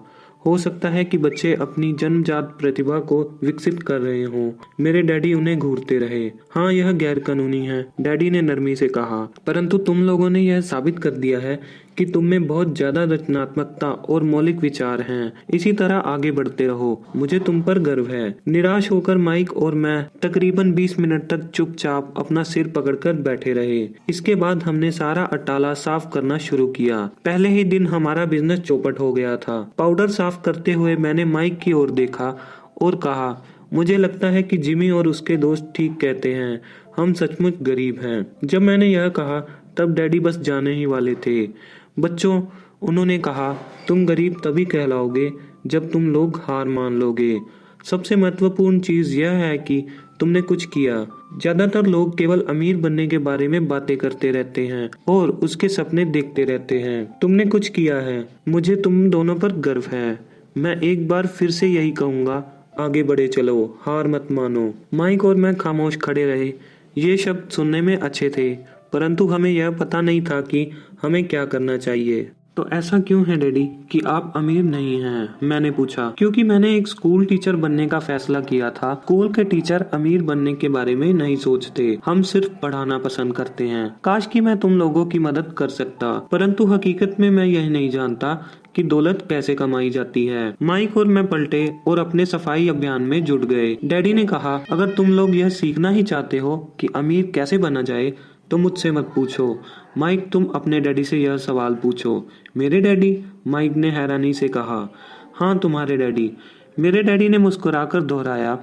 हो सकता है कि बच्चे अपनी जन्मजात प्रतिभा को विकसित कर रहे हों। मेरे डैडी उन्हें घूरते रहे। हाँ, यह गैर कानूनी है, डैडी ने नरमी से कहा। परंतु तुम लोगों ने यह साबित कर दिया है कि तुम में बहुत ज्यादा रचनात्मकता और मौलिक विचार हैं। इसी तरह आगे बढ़ते रहो। मुझे तुम पर गर्व है। निराश होकर माइक और मैं तकरीबन 20 मिनट तक चुपचाप अपना सिर पकड़कर बैठे रहे। इसके बाद हमने सारा अटाला साफ करना शुरू किया। पहले ही दिन हमारा बिजनेस चौपट हो गया था। पाउडर साफ करते हुए मैंने माइक की ओर देखा और कहा, मुझे लगता है कि जिमी और उसके दोस्त ठीक कहते हैं। हम सचमुच गरीब हैं। जब मैंने यह कहा तब डैडी बस जाने ही वाले थे। बच्चों, उन्होंने कहा, तुम गरीब तभी कहलाओगे जब तुम लोग हार मान लोगे। सबसे महत्वपूर्ण चीज यह है कि तुमने कुछ किया। ज्यादातर लोग केवल अमीर बनने के बारे में बातें करते रहते हैं और उसके सपने देखते रहते हैं। तुमने कुछ किया है। मुझे तुम दोनों पर गर्व है। मैं एक बार फिर से यही कहूंगा, आगे बढ़े चलो, हार मत मानो। माइक और मैं खामोश खड़े रहे। ये शब्द सुनने में अच्छे थे, परंतु हमें यह पता नहीं था कि हमें क्या करना चाहिए। तो ऐसा क्यों है डैडी कि आप अमीर नहीं हैं? मैंने पूछा। क्योंकि मैंने एक स्कूल टीचर बनने का फैसला किया था। स्कूल के टीचर अमीर बनने के बारे में नहीं सोचते, हम सिर्फ पढ़ाना पसंद करते हैं। काश कि मैं तुम लोगों की मदद कर सकता, परंतु हकीकत में मैं यह नहीं जानता कि दौलत कैसे कमाई जाती है। माइक और मैं पलटे और अपने सफाई अभियान में जुट गए। डैडी ने कहा, अगर तुम लोग यह सीखना ही चाहते हो कि अमीर कैसे बना जाए तो मुझसे मत पूछो। माइक, तुम अपने डैडी से यह सवाल पूछो। मेरे डैडी? माइक ने हैरानी से कहा। हाँ, तुम्हारे डैडी। मेरे डैडी ने मुस्कुराकर दोहराया।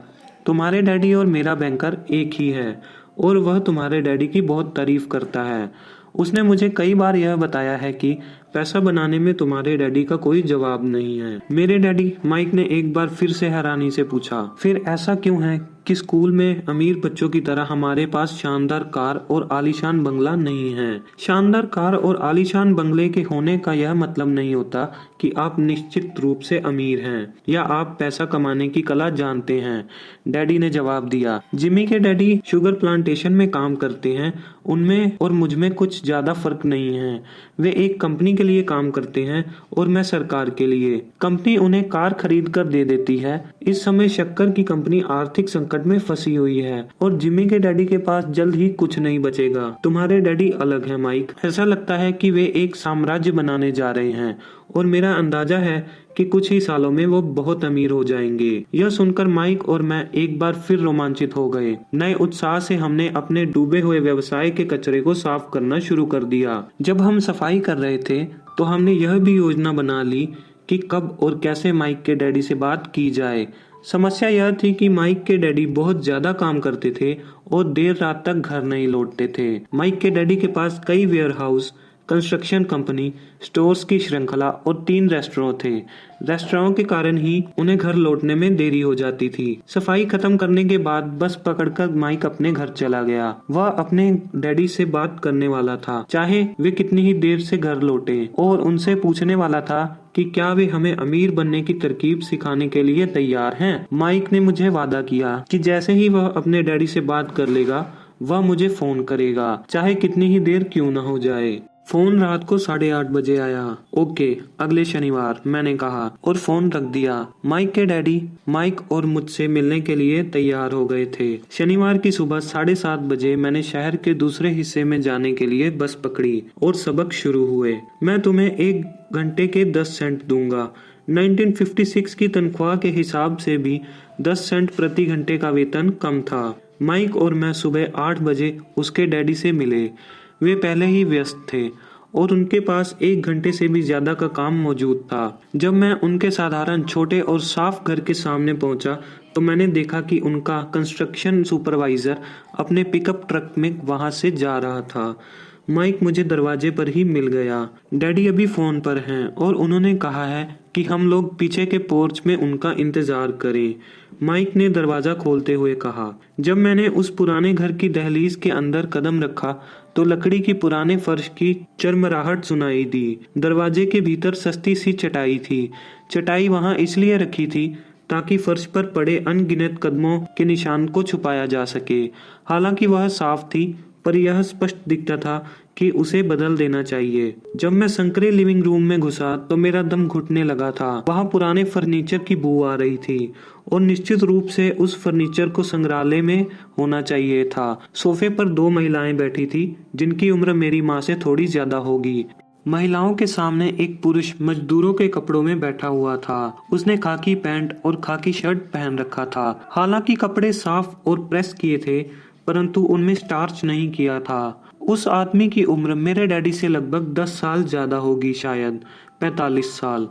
तुम्हारे डैडी और मेरा बैंकर एक ही है और वह तुम्हारे डैडी की बहुत तारीफ करता है। उसने मुझे कई बार यह बताया है कि पैसा बनाने में तुम्हारे डैडी का कोई जवाब नहीं है। मेरे डैडी? माइक ने एक बार फिर से हैरानी से पूछा। फिर ऐसा क्यों है कि स्कूल में अमीर बच्चों की तरह हमारे पास शानदार कार और आलीशान बंगला नहीं है? शानदार कार और आलीशान बंगले के होने का यह मतलब नहीं होता कि आप निश्चित रूप से अमीर हैं या आप पैसा कमाने की कला जानते हैं, डैडी ने जवाब दिया। जिमी के डैडी शुगर प्लांटेशन में काम करते हैं। उनमें और मुझ में कुछ ज्यादा फर्क नहीं है। वे एक कंपनी के लिए काम करते हैं और मैं सरकार के लिए। कंपनी उन्हें कार खरीद कर दे देती है। इस समय शक्कर की कंपनी आर्थिक संकट में फंसी हुई है और जिमी के डैडी के पास जल्द ही कुछ नहीं बचेगा। तुम्हारे डैडी अलग है माइक। ऐसा लगता है कि वे एक साम्राज्य बनाने जा रहे हैं और मेरा अंदाजा है कि कुछ ही सालों में वो बहुत अमीर हो जाएंगे। यह सुनकर माइक और मैं एक बार फिर रोमांचित हो गए। नए उत्साह से हमने अपने डूबे हुए व्यवसाय के कचरे को साफ करना शुरू कर दिया। जब हम सफाई कर रहे थे तो हमने यह भी योजना बना ली कि कब और कैसे माइक के डैडी से बात की जाए। समस्या यह थी कि माइक के डैडी बहुत ज्यादा काम करते थे और देर रात तक घर नहीं लौटते थे। माइक के डैडी के पास कई वेयरहाउस, कंस्ट्रक्शन कंपनी, स्टोर्स की श्रृंखला और 3 रेस्टोरेंट थे। रेस्टोरेंट के कारण ही उन्हें घर लौटने में देरी हो जाती थी। सफाई खत्म करने के बाद बस पकड़कर माइक अपने घर चला गया। वह अपने डैडी से बात करने वाला था, चाहे वे कितनी ही देर से घर लौटे, और उनसे पूछने वाला था कि क्या वे हमें अमीर बनने की तरकीब सिखाने के लिए तैयार हैं। माइक ने मुझे वादा किया कि जैसे ही वह अपने डैडी से बात कर लेगा वह मुझे फोन करेगा, चाहे कितनी ही देर क्यों न हो जाए। फोन रात को 8:30 बजे आया। ओके, अगले शनिवार, मैंने कहा और फोन रख दिया। माइक के डैडी माइक और मुझसे मिलने के लिए तैयार हो गए थे। शनिवार की सुबह 7:30 बजे मैंने शहर के दूसरे हिस्से में जाने के लिए बस पकड़ी और सबक शुरू हुए। मैं तुम्हें 1 घंटे के 10 सेंट दूंगा। 1956 की तनख्वाह के हिसाब से भी 10 सेंट प्रति घंटे का वेतन कम था। माइक और मैं सुबह 8 बजे उसके डैडी से मिले। वे पहले ही व्यस्त थे और उनके पास 1 घंटे से भी ज्यादा का काम मौजूद था। जब मैं उनके साधारण छोटे और साफ घर के सामने पहुंचा तो मैंने देखा कि उनका कंस्ट्रक्शन सुपरवाइजर अपने पिकअप ट्रक में वहां से जा रहा था। माइक मुझे दरवाजे पर ही मिल गया। डैडी अभी फोन पर हैं और उन्होंने कहा है कि हम लोग पीछे के पोर्च में उनका इंतजार करें, माइक ने दरवाजा खोलते हुए कहा। जब मैंने उस पुराने घर की दहलीज के अंदर कदम रखा तो लकड़ी की पुराने फर्श की चरमराहट सुनाई दी। दरवाजे के भीतर सस्ती सी चटाई थी। चटाई वहां इसलिए रखी थी ताकि फर्श पर पड़े अनगिनत कदमों के निशान को छुपाया जा सके। हालांकि वह साफ थी, पर यह स्पष्ट दिखता था कि उसे बदल देना चाहिए। जब मैं संकरे लिविंग रूम में घुसा तो मेरा दम घुटने लगा था। वहां पुराने फर्नीचर की बू आ रही थी और निश्चित रूप से उस फर्नीचर को संग्रहालय में होना चाहिए था। सोफे पर 2 महिलाएं बैठी थी जिनकी उम्र मेरी माँ से थोड़ी ज्यादा होगी। महिलाओं के सामने एक पुरुष मजदूरों के कपड़ों में बैठा हुआ था। उसने खाकी पैंट और खाकी शर्ट पहन रखा था। हालांकि कपड़े साफ और प्रेस किए थे, परंतु उनमें स्टार्च नहीं किया था। उस आदमी की उम्र मेरे डैडी से लगभग 10 साल ज्यादा होगी, शायद 45 साल।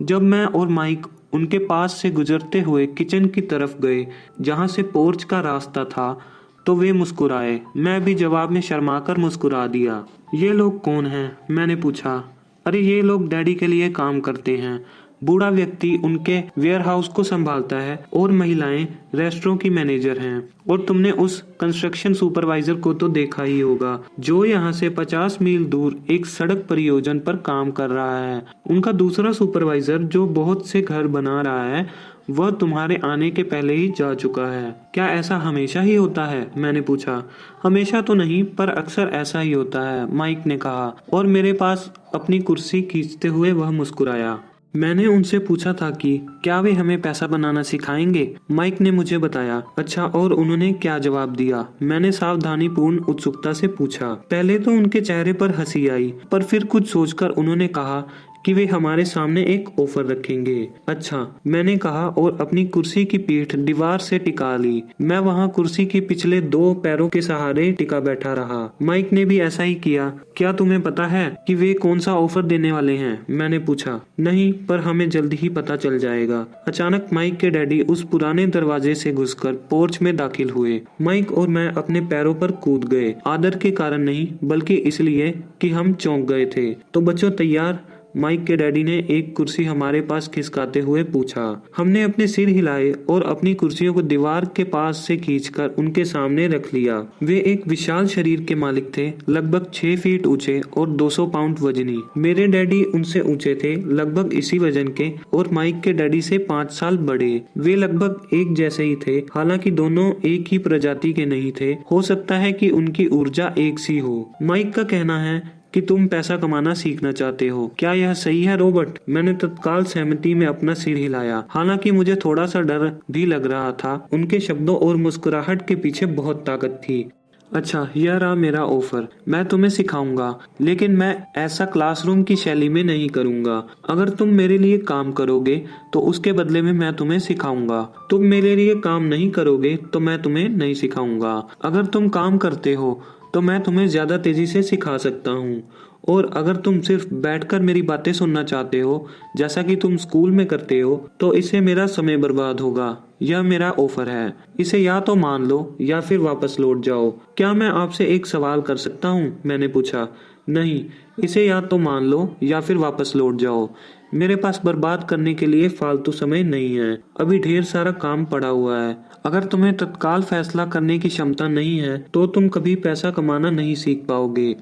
जब मैं और माइक उनके पास से गुजरते हुए किचन की तरफ गए जहां से पोर्च का रास्ता था तो वे मुस्कुराए। मैं भी जवाब में शर्माकर मुस्कुरा दिया। ये लोग कौन हैं? मैंने पूछा। अरे ये लोग डैडी के लिए काम करते हैं। बूढ़ा व्यक्ति उनके वेयरहाउस को संभालता है और महिलाएं रेस्टोरेंट की मैनेजर हैं। और तुमने उस कंस्ट्रक्शन सुपरवाइजर को तो देखा ही होगा जो यहाँ से 50 मील दूर एक सड़क परियोजना पर काम कर रहा है। उनका दूसरा सुपरवाइजर जो बहुत से घर बना रहा है वह तुम्हारे आने के पहले ही जा चुका है। क्या ऐसा हमेशा ही होता है? मैंने पूछा। हमेशा तो नहीं, पर अक्सर ऐसा ही होता है, माइक ने कहा और मेरे पास अपनी कुर्सी खींचते हुए वह मुस्कुराया। मैंने उनसे पूछा था कि क्या वे हमें पैसा बनाना सिखाएंगे। माइक ने मुझे बताया। अच्छा, और उन्होंने क्या जवाब दिया? मैंने सावधानीपूर्ण उत्सुकता से पूछा। पहले तो उनके चेहरे पर हंसी आई, पर फिर कुछ सोचकर उन्होंने कहा कि वे हमारे सामने एक ऑफर रखेंगे। अच्छा, मैंने कहा और अपनी कुर्सी की पीठ दीवार से टिका ली। मैं वहां कुर्सी के पिछले 2 पैरों के सहारे टिका बैठा रहा। माइक ने भी ऐसा ही किया। क्या तुम्हें पता है कि वे कौन सा ऑफर देने वाले हैं? मैंने पूछा। नहीं, पर हमें जल्दी ही पता चल जाएगा। अचानक माइक के डैडी उस पुराने दरवाजे से घुसकर पोर्च में दाखिल हुए। माइक और मैं अपने पैरों पर कूद गए, आदर के कारण नहीं बल्कि इसलिए कि हम चौंक गए थे। तो बच्चों तैयार? माइक के डैडी ने एक कुर्सी हमारे पास खिसकाते हुए पूछा। हमने अपने सिर हिलाए और अपनी कुर्सियों को दीवार के पास से खींचकर उनके सामने रख लिया। वे एक विशाल शरीर के मालिक थे, लगभग 6 फीट ऊंचे और 200 पाउंड वजनी। मेरे डैडी उनसे ऊंचे थे, लगभग इसी वजन के, और माइक के डैडी से 5 साल बड़े। वे लगभग एक जैसे ही थे, हालांकि दोनों एक ही प्रजाति के नहीं थे। हो सकता है कि उनकी ऊर्जा एक सी हो। माइक का कहना है कि तुम पैसा कमाना सीखना चाहते हो। क्या यह सही है रॉबर्ट? मैंने तत्काल सहमति में अपना सिर हिलाया। हालांकि मुझे थोड़ा सा डर भी लग रहा था। उनके शब्दों और मुस्कुराहट के पीछे बहुत ताकत थी। अच्छा, यह रहा मेरा ऑफर। मैं तुम्हें सिखाऊंगा, लेकिन मैं ऐसा क्लासरूम की शैली में नहीं करूंगा। अगर तुम मेरे लिए काम करोगे तो उसके बदले में मैं तुम्हें सिखाऊंगा। तुम मेरे लिए काम नहीं करोगे तो मैं तुम्हें नहीं सिखाऊंगा। अगर तुम काम करते हो तो मैं तुम्हें ज्यादा तेजी से सिखा सकता हूँ, और अगर तुम सिर्फ बैठकर मेरी बातें सुनना चाहते हो जैसा कि तुम स्कूल में करते हो तो इससे मेरा समय बर्बाद होगा। यह मेरा ऑफर है। इसे या तो मान लो या फिर वापस लौट जाओ। क्या मैं आपसे एक सवाल कर सकता हूँ? मैंने पूछा। नहीं, इसे या तो मान लो या फिर वापस लौट जाओ। मेरे पास बर्बाद करने के लिए फालतू समय नहीं है। अभी ढेर सारा काम पड़ा हुआ है। अगर तुम्हें तत्काल फैसला करने की क्षमता नहीं है तो तुम कभी पैसा कमाना नहीं सीख पाओगे।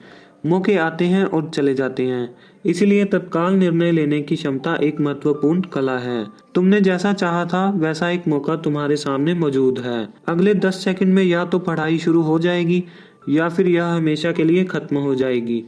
मौके आते हैं और चले जाते हैं, इसलिए तत्काल निर्णय लेने की क्षमता एक महत्वपूर्ण कला है। तुमने जैसा चाहा था वैसा एक मौका तुम्हारे सामने मौजूद है। अगले 10 सेकंड में या तो पढ़ाई शुरू हो जाएगी या फिर यह हमेशा के लिए खत्म हो जाएगी।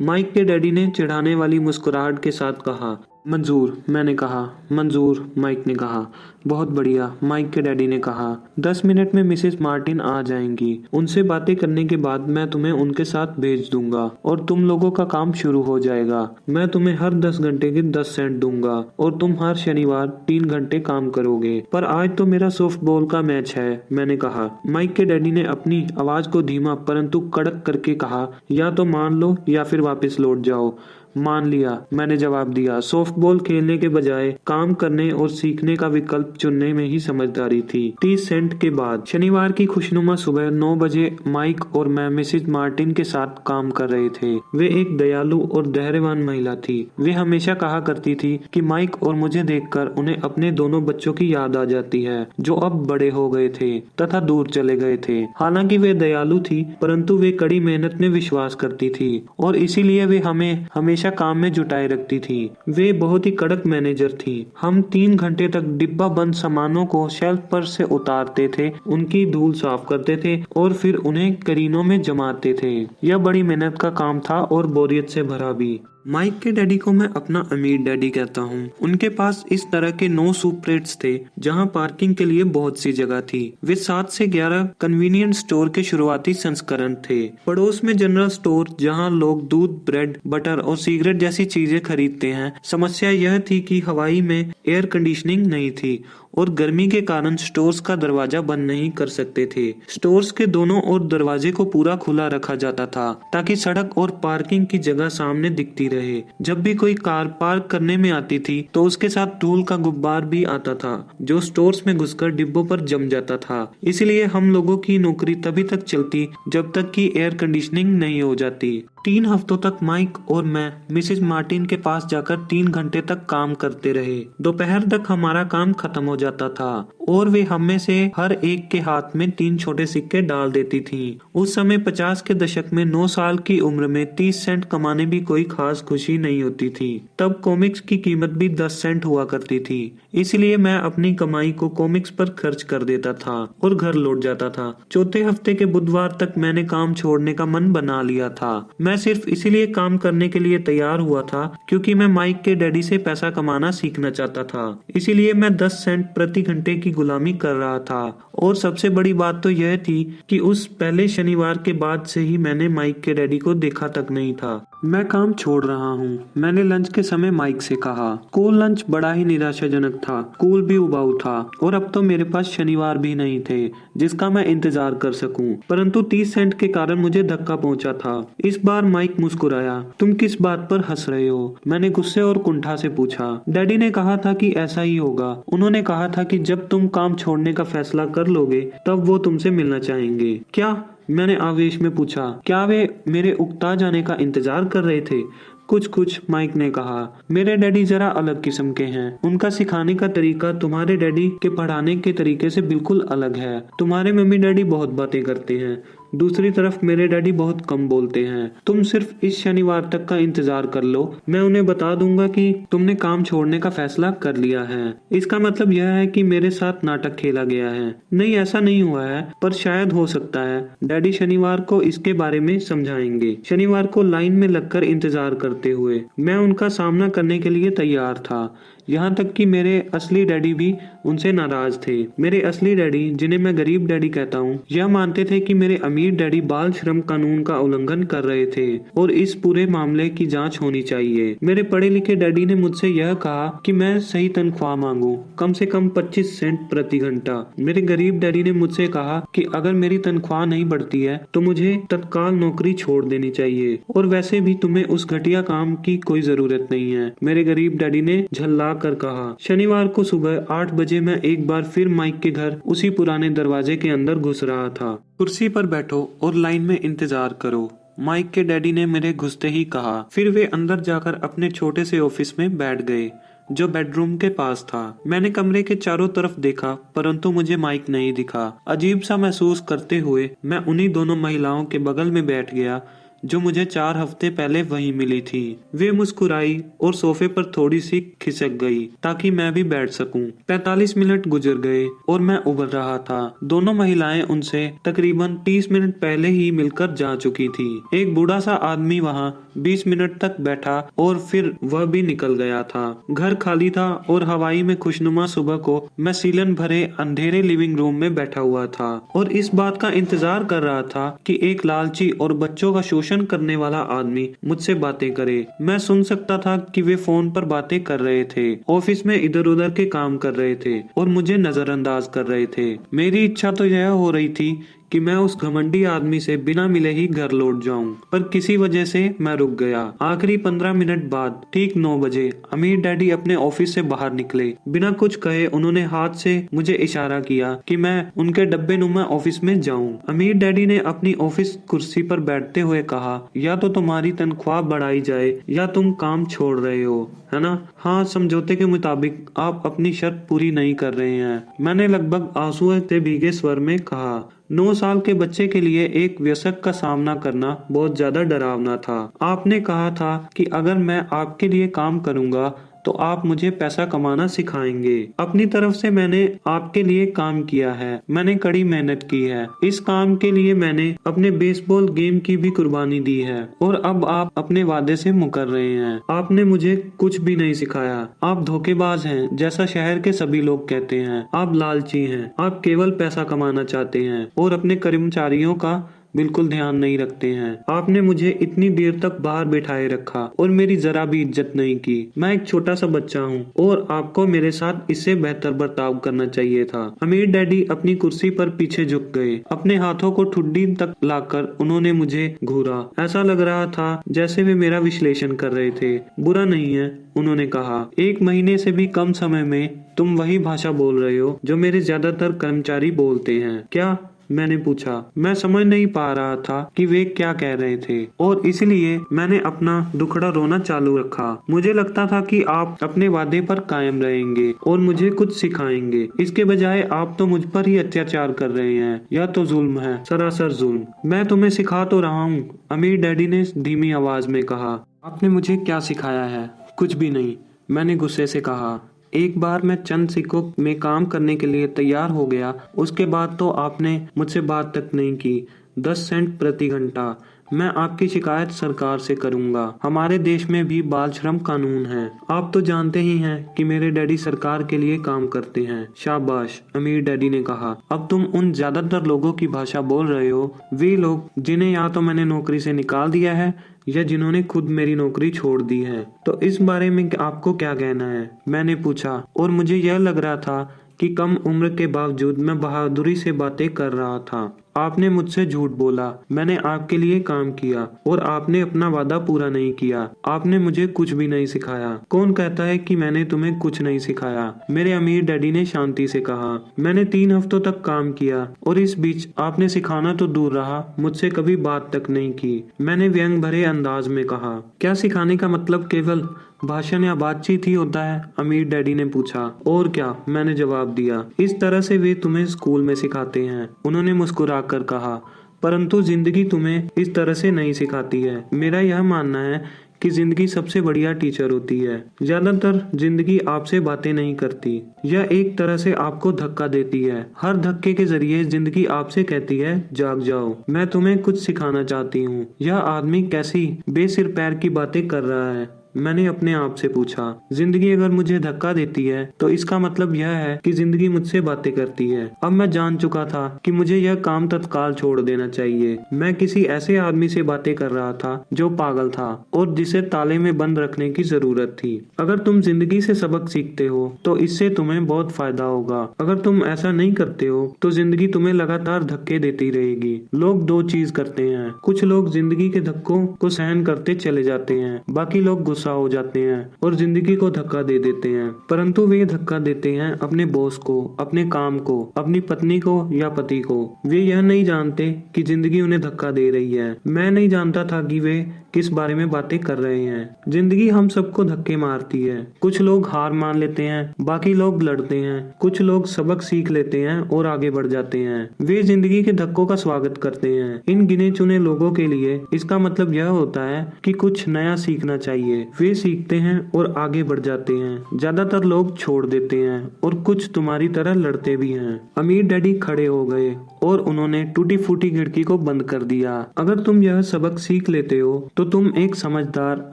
माइक के डैडी ने चिढ़ाने वाली मुस्कुराहट के साथ कहा। मंजूर, मैंने कहा। मंजूर, माइक ने कहा। बहुत बढ़िया, माइक के डैडी ने कहा। 10 मिनट में मिसेस मार्टिन आ जाएंगी। उनसे बातें करने के बाद मैं तुम्हें उनके साथ भेज दूंगा और तुम लोगों का काम शुरू हो जाएगा। मैं तुम्हें हर 10 घंटे के 10 सेंट दूंगा और तुम हर शनिवार 3 घंटे काम करोगे। पर आज तो मेरा सॉफ्टबॉल का मैच है, मैंने कहा। माइक के डैडी ने अपनी आवाज को धीमा परंतु कड़क करके कहा, या तो मान लो या फिर वापस लौट जाओ। मान लिया, मैंने जवाब दिया। सॉफ्टबॉल खेलने के बजाय काम करने और सीखने का विकल्प चुनने में ही समझदारी थी। 30 सेंट के बाद शनिवार की खुशनुमा सुबह 9 बजे माइक और मैं मिसेज मार्टिन के साथ काम कर रहे थे। वे एक दयालु और धैर्यवान महिला थी। वे हमेशा कहा करती थी कि माइक और मुझे देखकर उन्हें अपने दोनों बच्चों की याद आ जाती है, जो अब बड़े हो गए थे तथा दूर चले गए थे। हालांकि वे दयालु थी, परंतु वे कड़ी मेहनत में विश्वास करती थी और इसीलिए वे हमें हमेशा काम में जुटाए रखती थी। वे बहुत ही कड़क मैनेजर थी। हम 3 घंटे तक डिब्बा बंद सामानों को शेल्फ पर से उतारते थे, उनकी धूल साफ करते थे और फिर उन्हें करीनों में जमाते थे। यह बड़ी मेहनत का काम था और बोरियत से भरा भी। माइक के डैडी को मैं अपना अमीर डैडी कहता हूँ। उनके पास इस तरह के 9 सुपरेट्स थे जहाँ पार्किंग के लिए बहुत सी जगह थी। वे 7 से 11 कन्वीनियंट स्टोर के शुरुआती संस्करण थे। पड़ोस में जनरल स्टोर जहाँ लोग दूध, ब्रेड, बटर और सिगरेट जैसी चीजें खरीदते हैं। समस्या यह थी कि हवाई में एयर कंडीशनिंग नहीं थी और गर्मी के कारण स्टोर्स का दरवाजा बंद नहीं कर सकते थे। स्टोर्स के दोनों ओर दरवाजे को पूरा खुला रखा जाता था ताकि सड़क और पार्किंग की जगह सामने दिखती रहे। जब भी कोई कार पार्क करने में आती थी तो उसके साथ धूल का गुब्बार भी आता था जो स्टोर्स में घुसकर डिब्बों पर जम जाता था। इसलिए हम लोगों की नौकरी तभी तक चलती जब तक कि एयर कंडीशनिंग नहीं हो जाती। 3 हफ्तों तक माइक और मैं मिसेज मार्टिन के पास जाकर 3 घंटे तक काम करते रहे। दोपहर तक हमारा काम खत्म हो जाता था और वे हम में से हर एक के हाथ में 3 छोटे सिक्के डाल देती थी। उस समय 50 के दशक में 9 साल की उम्र में 30 सेंट कमाने भी कोई खास खुशी नहीं होती थी। तब कॉमिक्स की कीमत भी 10 सेंट हुआ करती थी। इसलिए मैं अपनी कमाई को कॉमिक्स पर खर्च कर देता था और घर लौट जाता था। चौथे हफ्ते के बुधवार तक मैंने काम छोड़ने का मन बना लिया था। मैं सिर्फ इसीलिए काम करने के लिए तैयार हुआ था क्योंकि मैं माइक के डैडी से पैसा कमाना सीखना चाहता था। इसीलिए मैं 10 सेंट प्रति घंटे की गुलामी कर रहा था। और सबसे बड़ी बात तो यह थी कि उस पहले शनिवार के बाद से ही मैंने माइक के डैडी को देखा तक नहीं था। मैं काम छोड़ रहा हूँ, मैंने लंच के समय माइक से कहा। स्कूल लंच बड़ा ही निराशाजनक था। स्कूल भी उबाऊ था और अब तो मेरे पास शनिवार भी नहीं थे जिसका मैं इंतजार कर सकूं। परंतु 30 सेंट के कारण मुझे धक्का पहुंचा था। इस बार माइक मुस्कुराया। तुम किस बात पर हंस रहे हो? मैंने गुस्से और कुंठा से पूछा। डैडी ने कहा था कि ऐसा ही होगा। उन्होंने कहा था कि जब तुम काम छोड़ने का फैसला कर लोगे तब वो तुमसे मिलना चाहेंगे। क्या? मैंने आवेश में पूछा। क्या वे मेरे उकता जाने का इंतजार कर रहे थे? कुछ, माइक ने कहा। मेरे डैडी जरा अलग किस्म के हैं। उनका सिखाने का तरीका तुम्हारे डैडी के पढ़ाने के तरीके से बिल्कुल अलग है। तुम्हारे मम्मी डैडी बहुत बातें करते हैं, दूसरी तरफ मेरे डैडी बहुत कम बोलते हैं। तुम सिर्फ इस शनिवार तक का इंतजार कर लो। मैं उन्हें बता दूंगा कि तुमने काम छोड़ने का फैसला कर लिया है। इसका मतलब यह है कि मेरे साथ नाटक खेला गया है। नहीं, ऐसा नहीं हुआ है, पर शायद हो सकता है। डैडी शनिवार को इसके बारे में समझाएंगे। शनिवार को लाइन में लगकर इंतजार करते हुए मैं उनका सामना करने के लिए तैयार था। यहाँ तक कि मेरे असली डैडी भी उनसे नाराज थे। मेरे असली डैडी, जिन्हें मैं गरीब डैडी कहता हूँ, यह मानते थे कि मेरे अमीर डैडी बाल श्रम कानून का उल्लंघन कर रहे थे और इस पूरे मामले की जांच होनी चाहिए। मेरे पढ़े लिखे डैडी ने मुझसे यह कहा कि मैं सही तनख्वाह मांगू, कम से कम 25 सेंट प्रति घंटा। मेरे गरीब डैडी ने मुझसे कहा कि अगर मेरी तनख्वाह नहीं बढ़ती है तो मुझे तत्काल नौकरी छोड़ देनी चाहिए और वैसे भी तुम्हें उस घटिया काम की कोई जरूरत नहीं है। मेरे गरीब डैडी ने झल्ला कर कहा। शनिवार को सुबह 8 बजे मैं एक बार फिर माइक के घर उसी पुराने दरवाजे के अंदर घुस रहा था। कुर्सी पर बैठो और लाइन में इंतजार करो, माइक के डैडी ने मेरे घुसते ही कहा। फिर वे अंदर जाकर अपने छोटे से ऑफिस में बैठ गए जो बेडरूम के पास था। मैंने कमरे के चारों तरफ देखा परंतु मुझे माइक नहीं दिखा। अजीब सा महसूस करते हुए मैं उन्हीं दोनों महिलाओं के बगल में बैठ गया जो मुझे 4 हफ्ते पहले वहीं मिली थी। वे मुस्कुराई और सोफे पर थोड़ी सी खिसक गई ताकि मैं भी बैठ सकूं। 45 मिनट गुजर गए और मैं उबर रहा था। दोनों महिलाएं उनसे तकरीबन 30 मिनट पहले ही मिलकर जा चुकी थी। एक बूढ़ा सा आदमी वहां 20 मिनट तक बैठा और फिर वह भी निकल गया था। घर खाली था और हवाई में खुशनुमा सुबह को मैं सीलन भरे अंधेरे लिविंग रूम में बैठा हुआ था और इस बात का इंतजार कर रहा था कि एक लालची और बच्चों का शोषण करने वाला आदमी मुझसे बातें करे। मैं सुन सकता था कि वे फोन पर बातें कर रहे थे, ऑफिस में इधर उधर के काम कर रहे थे और मुझे नजरअंदाज कर रहे थे। मेरी इच्छा तो यह हो रही थी कि मैं उस घमंडी आदमी से बिना मिले ही घर लौट जाऊं, पर किसी वजह से मैं रुक गया। आखिरी 15 मिनट बाद ठीक 9 बजे अमीर डैडी अपने ऑफिस से बाहर निकले। बिना कुछ कहे उन्होंने हाथ से मुझे इशारा किया कि मैं उनके डब्बे नुमा ऑफिस में जाऊं। अमीर डैडी ने अपनी ऑफिस कुर्सी पर बैठते हुए कहा, या तो तुम्हारी तनख्वाह बढ़ाई जाए या तुम काम छोड़ रहे हो, है ना? हाँ, समझौते के मुताबिक आप अपनी शर्त पूरी नहीं कर रहे हैं, मैंने लगभग आंसुओं से भीगे स्वर में कहा। 9 साल के बच्चे के लिए एक वयस्क का सामना करना बहुत ज्यादा डरावना था। आपने कहा था कि अगर मैं आपके लिए काम करूंगा तो आप मुझे पैसा कमाना सिखाएंगे। अपनी तरफ से मैंने आपके लिए काम किया है, मैंने कड़ी मेहनत की है। इस काम के लिए मैंने अपने बेसबॉल गेम की भी कुर्बानी दी है और अब आप अपने वादे से मुकर रहे हैं। आपने मुझे कुछ भी नहीं सिखाया। आप धोखेबाज हैं, जैसा शहर के सभी लोग कहते हैं। आप लालची हैं, आप केवल पैसा कमाना चाहते हैं और अपने कर्मचारियों का बिल्कुल ध्यान नहीं रखते हैं। आपने मुझे इतनी देर तक बाहर बिठाए रखा और मेरी जरा भी इज्जत नहीं की। मैं एक छोटा सा बच्चा हूँ और आपको मेरे साथ इससे बेहतर बर्ताव करना चाहिए था। अमीर डैडी अपनी कुर्सी पर पीछे झुक गए। अपने हाथों को ठुड्डी तक लाकर उन्होंने मुझे घूरा। ऐसा लग रहा था जैसे वे मेरा विश्लेषण कर रहे थे। बुरा नहीं है, उन्होंने कहा। 1 महीने से भी कम समय में तुम वही भाषा बोल रहे हो जो मेरे ज्यादातर कर्मचारी बोलते हैं। क्या? मैंने पूछा। मैं समझ नहीं पा रहा था कि वे क्या कह रहे थे और इसलिए मैंने अपना दुखड़ा रोना चालू रखा। मुझे लगता था कि आप अपने वादे पर कायम रहेंगे और मुझे कुछ सिखाएंगे। इसके बजाय आप तो मुझ पर ही अत्याचार कर रहे हैं। यह तो जुल्म है, सरासर जुल्म। मैं तुम्हें सिखा तो रहा हूँ, अमीर डैडी ने धीमी आवाज में कहा। आपने मुझे क्या सिखाया है? कुछ भी नहीं, मैंने गुस्से से कहा। एक बार मैं चंद सिक्कों में काम करने के लिए तैयार हो गया, उसके बाद तो आपने मुझसे बात तक नहीं की। 10 सेंट प्रति घंटा। मैं आपकी शिकायत सरकार से करूंगा। हमारे देश में भी बाल श्रम कानून है। आप तो जानते ही हैं कि मेरे डैडी सरकार के लिए काम करते हैं। शाबाश, अमीर डैडी ने कहा। अब तुम उन ज्यादातर लोगों की भाषा बोल रहे हो, वे लोग जिन्हें या तो मैंने नौकरी से निकाल दिया है या जिन्होंने खुद मेरी नौकरी छोड़ दी है। तो इस बारे में आपको क्या कहना है? मैंने पूछा और मुझे यह लग रहा था कि कम उम्र के बावजूद मैं बहादुरी से बातें कर रहा था। आपने मुझसे झूठ बोला, मैंने आपके लिए काम किया और आपने अपना वादा पूरा नहीं किया। आपने मुझे कुछ भी नहीं सिखाया। कौन कहता है कि मैंने तुम्हें कुछ नहीं सिखाया? मेरे अमीर डैडी ने शांति से कहा। मैंने 3 हफ्तों तक काम किया और इस बीच आपने सिखाना तो दूर रहा, मुझसे कभी बात तक नहीं की। मैंने व्यंग भरे अंदाज में कहा। क्या सिखाने का मतलब केवल भाषण या बातचीत ही होता है? अमीर डैडी ने पूछा। और क्या, मैंने जवाब दिया। इस तरह से वे तुम्हें स्कूल में सिखाते हैं, उन्होंने मुस्कुराकर कहा। परंतु जिंदगी तुम्हें इस तरह से नहीं सिखाती है। मेरा यह मानना है कि जिंदगी सबसे बढ़िया टीचर होती है। ज्यादातर जिंदगी आपसे बातें नहीं करती, यह एक तरह से आपको धक्का देती है। हर धक्के के जरिए जिंदगी आपसे कहती है, जाग जाओ, मैं तुम्हें कुछ सिखाना चाहती हूँ। यह आदमी कैसी बेसिर पैर की बातें कर रहा है? मैंने अपने आप से पूछा। जिंदगी अगर मुझे धक्का देती है तो इसका मतलब यह है कि जिंदगी मुझसे बातें करती है। अब मैं जान चुका था कि मुझे यह काम तत्काल छोड़ देना चाहिए। मैं किसी ऐसे आदमी से बातें कर रहा था जो पागल था और जिसे ताले में बंद रखने की जरूरत थी। अगर तुम जिंदगी से सबक सीखते हो तो इससे तुम्हें बहुत फायदा होगा। अगर तुम ऐसा नहीं करते हो तो जिंदगी तुम्हें लगातार धक्के देती रहेगी। लोग 2 चीज करते हैं, कुछ लोग जिंदगी के धक्कों को सहन करते चले जाते हैं, बाकी लोग गुस्सा गुस्सा हो जाते हैं और जिंदगी को धक्का दे देते हैं, परंतु वे धक्का देते हैं अपने बॉस को, अपने काम को, अपनी पत्नी को या पति को। वे यह नहीं जानते कि जिंदगी उन्हें धक्का दे रही है। मैं नहीं जानता था कि वे किस बारे में बातें कर रहे हैं। जिंदगी हम सबको धक्के मारती है। कुछ लोग हार मान लेते हैं, बाकी लोग लड़ते हैं, कुछ लोग सबक सीख लेते हैं और आगे बढ़ जाते हैं। वे जिंदगी के धक्कों का स्वागत करते हैं। इन गिने चुने लोगों के लिए इसका मतलब यह होता है कि कुछ नया सीखना चाहिए। वे सीखते हैं और आगे बढ़ जाते हैं। ज्यादातर लोग छोड़ देते हैं और कुछ तुम्हारी तरह लड़ते भी हैं। अमीर डैडी खड़े हो गए और उन्होंने टूटी फूटी खिड़की को बंद कर दिया। अगर तुम यह सबक सीख लेते हो तो तुम एक समझदार,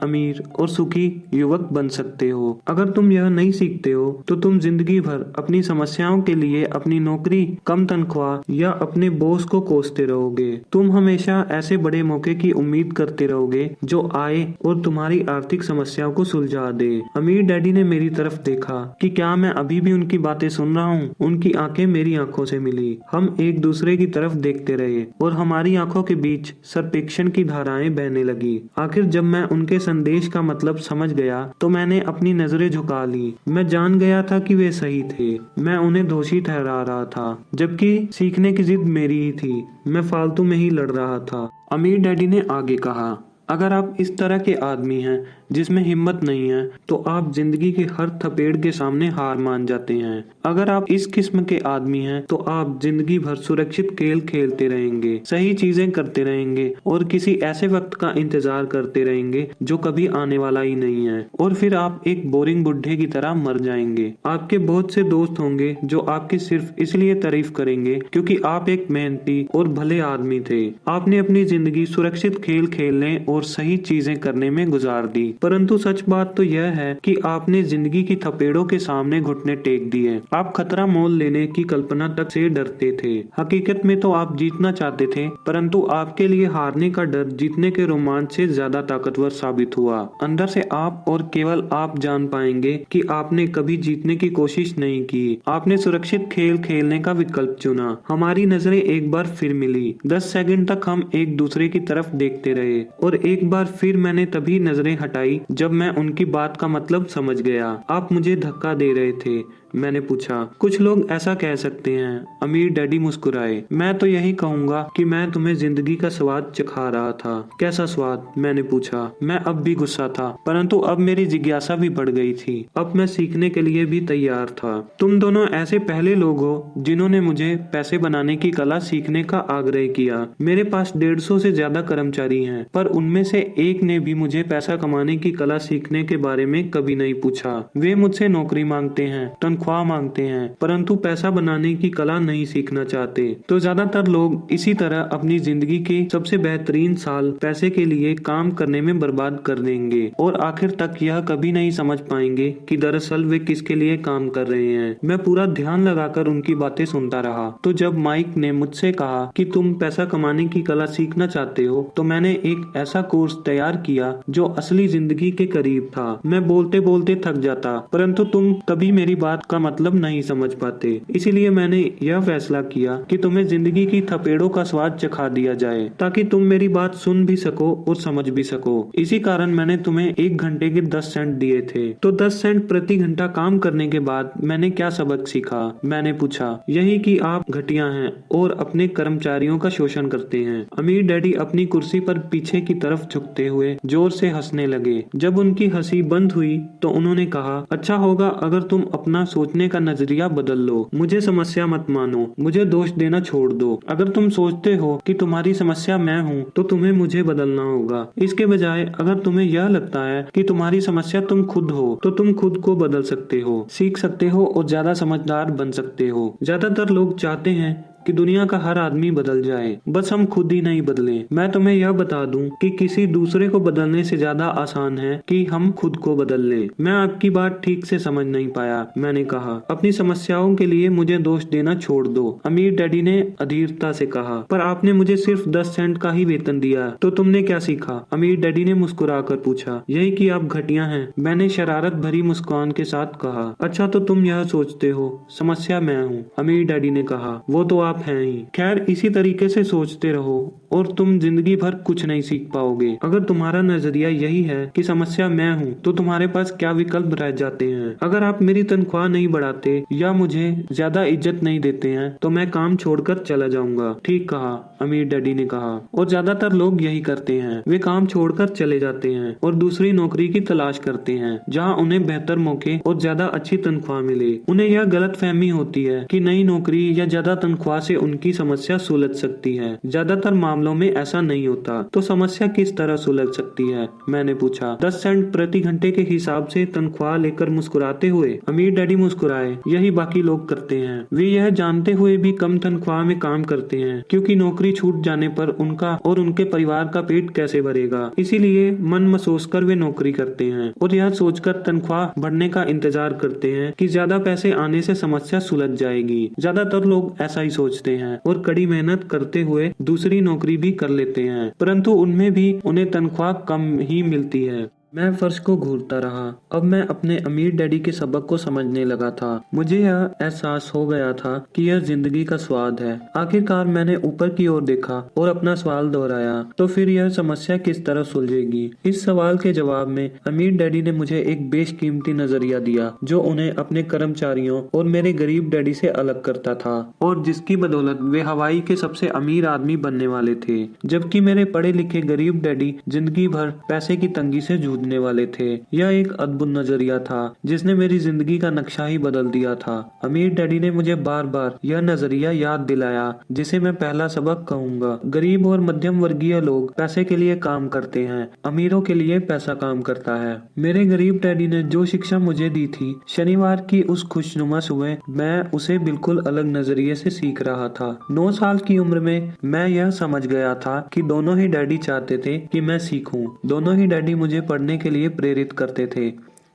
अमीर और सुखी युवक बन सकते हो। अगर तुम यह नहीं सीखते हो तो तुम जिंदगी भर अपनी समस्याओं के लिए अपनी नौकरी, कम तनख्वाह या अपने बॉस को कोसते रहोगे। तुम हमेशा ऐसे बड़े मौके की उम्मीद करते रहोगे जो आए और तुम्हारी आर्थिक समस्याओं को सुलझा दे। अमीर डैडी ने मेरी तरफ देखा कि क्या मैं अभी भी उनकी बातें सुन रहा हूँ। उनकी आंखें मेरी आंखों से मिली। हम एक दूसरे की तरफ देखते रहे और हमारी आंखों के बीच सर्वेक्षण की धाराएं बहने लगी। आखिर जब मैं उनके संदेश का मतलब समझ गया तो मैंने अपनी नजरें झुका ली। मैं जान गया था कि वे सही थे। मैं उन्हें दोषी ठहरा रहा था, जबकि सीखने की जिद मेरी ही थी। मैं फालतू में ही लड़ रहा था। अमीर डैडी ने आगे कहा, अगर आप इस तरह के आदमी हैं जिसमें हिम्मत नहीं है तो आप जिंदगी के हर थपेड़ के सामने हार मान जाते हैं। अगर आप इस किस्म के आदमी हैं तो आप जिंदगी भर सुरक्षित खेल खेलते रहेंगे, सही चीजें करते रहेंगे और किसी ऐसे वक्त का इंतजार करते रहेंगे जो कभी आने वाला ही नहीं है, और फिर आप एक बोरिंग बुढ़े की तरह मर जाएंगे। आपके बहुत से दोस्त होंगे जो आपकी सिर्फ इसलिए तारीफ करेंगे क्योंकि आप एक मेहनती और भले आदमी थे। आपने अपनी जिंदगी सुरक्षित खेल खेलने और सही चीजें करने में गुजार दी, परंतु सच बात तो यह है कि आपने जिंदगी की थपेड़ों के सामने घुटने टेक दिए। आप खतरा मोल लेने की कल्पना तक से डरते थे। हकीकत में तो आप जीतना चाहते थे, परंतु आपके लिए हारने का डर जीतने के रोमांच से ज्यादा ताकतवर साबित हुआ। अंदर से आप और केवल आप जान पाएंगे कि आपने कभी जीतने की कोशिश नहीं की। आपने सुरक्षित खेल खेलने का विकल्प चुना। हमारी नजरें एक बार फिर मिली। 10 सेकंड तक हम एक दूसरे की तरफ देखते रहे और एक बार फिर मैंने तभी नजरें हटाई जब मैं उनकी बात का मतलब समझ गया। आप मुझे धक्का दे रहे थे, मैंने पूछा। कुछ लोग ऐसा कह सकते हैं। अमीर डैडी मुस्कुराए। मैं तो यही कहूँगा कि मैं तुम्हें जिंदगी का स्वाद चखा रहा था। कैसा स्वाद? मैंने पूछा। मैं अब भी गुस्सा था, परंतु अब मेरी जिज्ञासा भी बढ़ गई थी। अब मैं सीखने के लिए भी तैयार था। तुम दोनों ऐसे पहले लोग हो जिन्होंने मुझे पैसे बनाने की कला सीखने का आग्रह किया। मेरे पास 150 से ज्यादा कर्मचारी हैं, पर उनमें से एक ने भी मुझे पैसा कमाने की कला सीखने के बारे में कभी नहीं पूछा। वे मुझसे नौकरी मांगते हैं, तनख्वाह मांगते हैं, परंतु पैसा बनाने की कला नहीं सीखना चाहते। तो ज्यादातर लोग इसी तरह अपनी जिंदगी के सबसे बेहतरीन साल पैसे के लिए काम करने में बर्बाद कर देंगे और आखिर तक यह कभी नहीं समझ पाएंगे कि दरअसल वे किसके लिए काम कर रहे हैं। मैं पूरा ध्यान लगाकर उनकी बातें सुनता रहा। तो जब माइक ने मुझसे कहा कि तुम पैसा कमाने की कला सीखना चाहते हो, तो मैंने एक ऐसा कोर्स तैयार किया जो असली जिंदगी के करीब था। मैं बोलते बोलते थक जाता, परंतु तुम कभी मेरी बात का मतलब नहीं समझ पाते। इसीलिए मैंने यह फैसला किया कि तुम्हें जिंदगी की थपेड़ों का स्वाद चखा दिया जाए, ताकि तुम मेरी बात सुन भी सको और समझ भी सको। इसी कारण मैंने तुम्हें 1 घंटे के 10 सेंट दिए थे। तो 10 सेंट प्रति घंटा काम करने के बाद मैंने क्या सबक सीखा? मैंने पूछा। यही कि आप घटिया हैं और अपने कर्मचारियों का शोषण करते हैं। अमीर डैडी अपनी कुर्सी पर पीछे की तरफ झुकते हुए जोर से हंसने लगे। जब उनकी हंसी बंद हुई तो उन्होंने कहा, अच्छा होगा अगर तुम अपना सोचने का नजरिया बदल लो। मुझे समस्या मत मानो, मुझे दोष देना छोड़ दो। अगर तुम सोचते हो कि तुम्हारी समस्या मैं हूँ तो तुम्हें मुझे बदलना होगा। इसके बजाय अगर तुम्हें यह लगता है कि तुम्हारी समस्या तुम खुद हो तो तुम खुद को बदल सकते हो, सीख सकते हो और ज्यादा समझदार बन सकते हो। ज्यादातर लोग चाहते हैं कि दुनिया का हर आदमी बदल जाए, बस हम खुद ही नहीं बदलें। मैं तुम्हें यह बता दूं कि किसी दूसरे को बदलने से ज्यादा आसान है कि हम खुद को बदल लें। मैं आपकी बात ठीक से समझ नहीं पाया, मैंने कहा। अपनी समस्याओं के लिए मुझे दोष देना छोड़ दो, अमीर डैडी ने अधीरता से कहा। पर आपने मुझे सिर्फ 10 सेंट का ही वेतन दिया, तो तुमने क्या सीखा? अमीर डैडी ने मुस्कुराकर पूछा। यही कि आप घटिया हैं, मैंने शरारत भरी मुस्कान के साथ कहा। अच्छा तो तुम यह सोचते हो समस्या मैं हूँ, अमीर डैडी ने कहा। वो तो आप हैं ही। खैर इसी तरीके से सोचते रहो और तुम जिंदगी भर कुछ नहीं सीख पाओगे। अगर तुम्हारा नजरिया यही है कि समस्या मैं हूँ, तो तुम्हारे पास क्या विकल्प रह जाते हैं। अगर आप मेरी तनख्वाह नहीं बढ़ाते या मुझे ज्यादा इज्जत नहीं देते हैं तो मैं काम छोड़कर चला जाऊंगा। ठीक कहा, अमीर डैडी ने कहा। और ज्यादातर लोग यही करते हैं, वे काम छोड़कर चले जाते हैं और दूसरी नौकरी की तलाश करते हैं जहां उन्हें बेहतर मौके और ज्यादा अच्छी तनख्वाह मिले। उन्हें यह गलतफहमी होती है कि नई नौकरी या ज्यादा तनख्वाह से उनकी समस्या सुलझ सकती है। ज्यादातर मामलों में ऐसा नहीं होता। तो समस्या किस तरह सुलझ सकती है, मैंने पूछा। 10 सेंट प्रति घंटे के हिसाब से तनख्वाह लेकर मुस्कुराते हुए अमीर डैडी मुस्कुराए। यही बाकी लोग करते हैं। वे यह जानते हुए भी कम तनख्वाह में काम करते हैं क्योंकि नौकरी छूट जाने पर उनका और उनके परिवार का पेट कैसे भरेगा। इसीलिए मन महसूस कर वे नौकरी करते हैं और यह सोचकर तनख्वाह बढ़ने का इंतजार करते हैं कि ज्यादा पैसे आने से समस्या सुलझ जाएगी। ज्यादातर लोग ऐसा ही सोचते हैं और कड़ी मेहनत करते हुए दूसरी नौकरी भी कर लेते हैं, परंतु उनमें भी उन्हें तनख्वाह कम ही मिलती है। मैं फर्श को घूरता रहा। अब मैं अपने अमीर डैडी के सबक को समझने लगा था। मुझे यह एहसास हो गया था कि यह जिंदगी का स्वाद है। आखिरकार मैंने ऊपर की ओर देखा और अपना सवाल दोहराया, तो फिर यह समस्या किस तरह सुलझेगी। इस सवाल के जवाब में अमीर डैडी ने मुझे एक बेशकीमती नजरिया दिया जो उन्हें अपने कर्मचारियों और मेरे गरीब डैडी से अलग करता था और जिसकी बदौलत वे हवाई के सबसे अमीर आदमी बनने वाले थे, जबकि मेरे पढ़े लिखे गरीब डैडी जिंदगी भर पैसे की तंगी से जूझने वाले थे। यह एक अद्भुत नजरिया था जिसने मेरी जिंदगी का नक्शा ही बदल दिया था। अमीर डैडी ने मुझे बार बार यह नजरिया याद दिलाया जिसे मैं पहला सबक कहूंगा। गरीब और मध्यम वर्गीय लोग पैसे के लिए काम करते हैं, अमीरों के लिए पैसा काम करता है। मेरे गरीब डैडी ने जो शिक्षा मुझे दी थी, शनिवार की उस खुशनुमा सुबह मैं उसे बिल्कुल अलग नजरिए से सीख रहा था। 9 साल की उम्र में मैं यह समझ गया था कि दोनों ही डैडी चाहते थे कि मैं सीखूं। दोनों ही डैडी मुझे पढ़ने के लिए प्रेरित करते थे।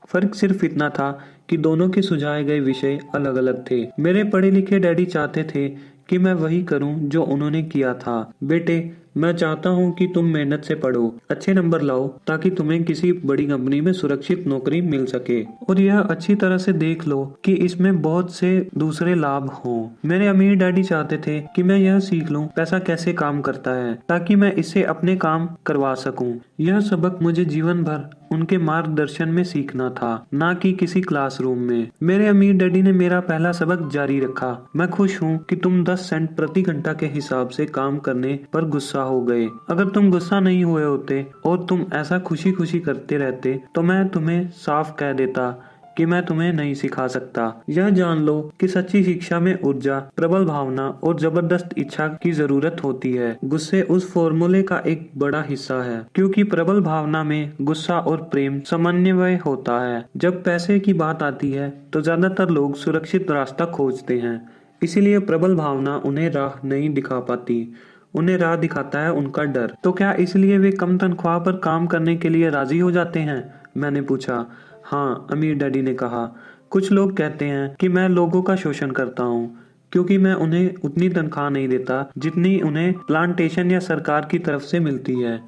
फर्क सिर्फ इतना था कि दोनों के सुझाए गए विषय अलग अलग थे। मेरे पढ़े लिखे डैडी चाहते थे कि मैं वही करूं जो उन्होंने किया था। बेटे, मैं चाहता हूं कि तुम मेहनत से पढ़ो, अच्छे नंबर लाओ ताकि तुम्हें किसी बड़ी कंपनी में सुरक्षित नौकरी मिल सके और यह अच्छी तरह से देख लो कि इसमें बहुत से दूसरे लाभ हों। मेरे अमीर डैडी चाहते थे कि मैं यह सीख लूं पैसा कैसे काम करता है ताकि मैं इससे अपने काम करवा सकूं। यह सबक मुझे जीवन भर उनके मार्गदर्शन में सीखना था, ना कि किसी क्लासरूम में। मेरे अमीर डैडी ने मेरा पहला सबक जारी रखा। मैं खुश हूँ कि तुम 10 सेंट प्रति घंटा के हिसाब से काम करने पर गुस्सा हो गए। अगर तुम गुस्सा नहीं हुए होते और तुम ऐसा खुशी खुशी करते रहते तो मैं तुम्हें साफ कह देता कि मैं तुम्हें नहीं सिखा सकता। यह जान लो कि सच्ची शिक्षा में ऊर्जा, प्रबल भावना और जबरदस्त इच्छा की जरूरत होती है। गुस्से उस फॉर्मूले का एक बड़ा हिस्सा है क्योंकि प्रबल भावना में गुस्सा और प्रेम समन्वय होता है। जब पैसे की बात आती है तो ज्यादातर लोग सुरक्षित रास्ता खोजते हैं, इसीलिए प्रबल भावना उन्हें राह नहीं दिखा पाती। उन्हें राह दिखाता है उनका डर। तो क्या इसलिए वे कम तनख्वाह पर काम करने के लिए राजी हो जाते हैं, मैंने पूछा। हाँ, अमीर डैडी ने कहा। कुछ लोग कहते हैं कि मैं लोगों का शोषण करता हूँ क्योंकि मैं उन्हें उतनी तनख्वाह नहीं देता जितनी उन्हें प्लांटेशन या सरकार की तरफ से मिलती है।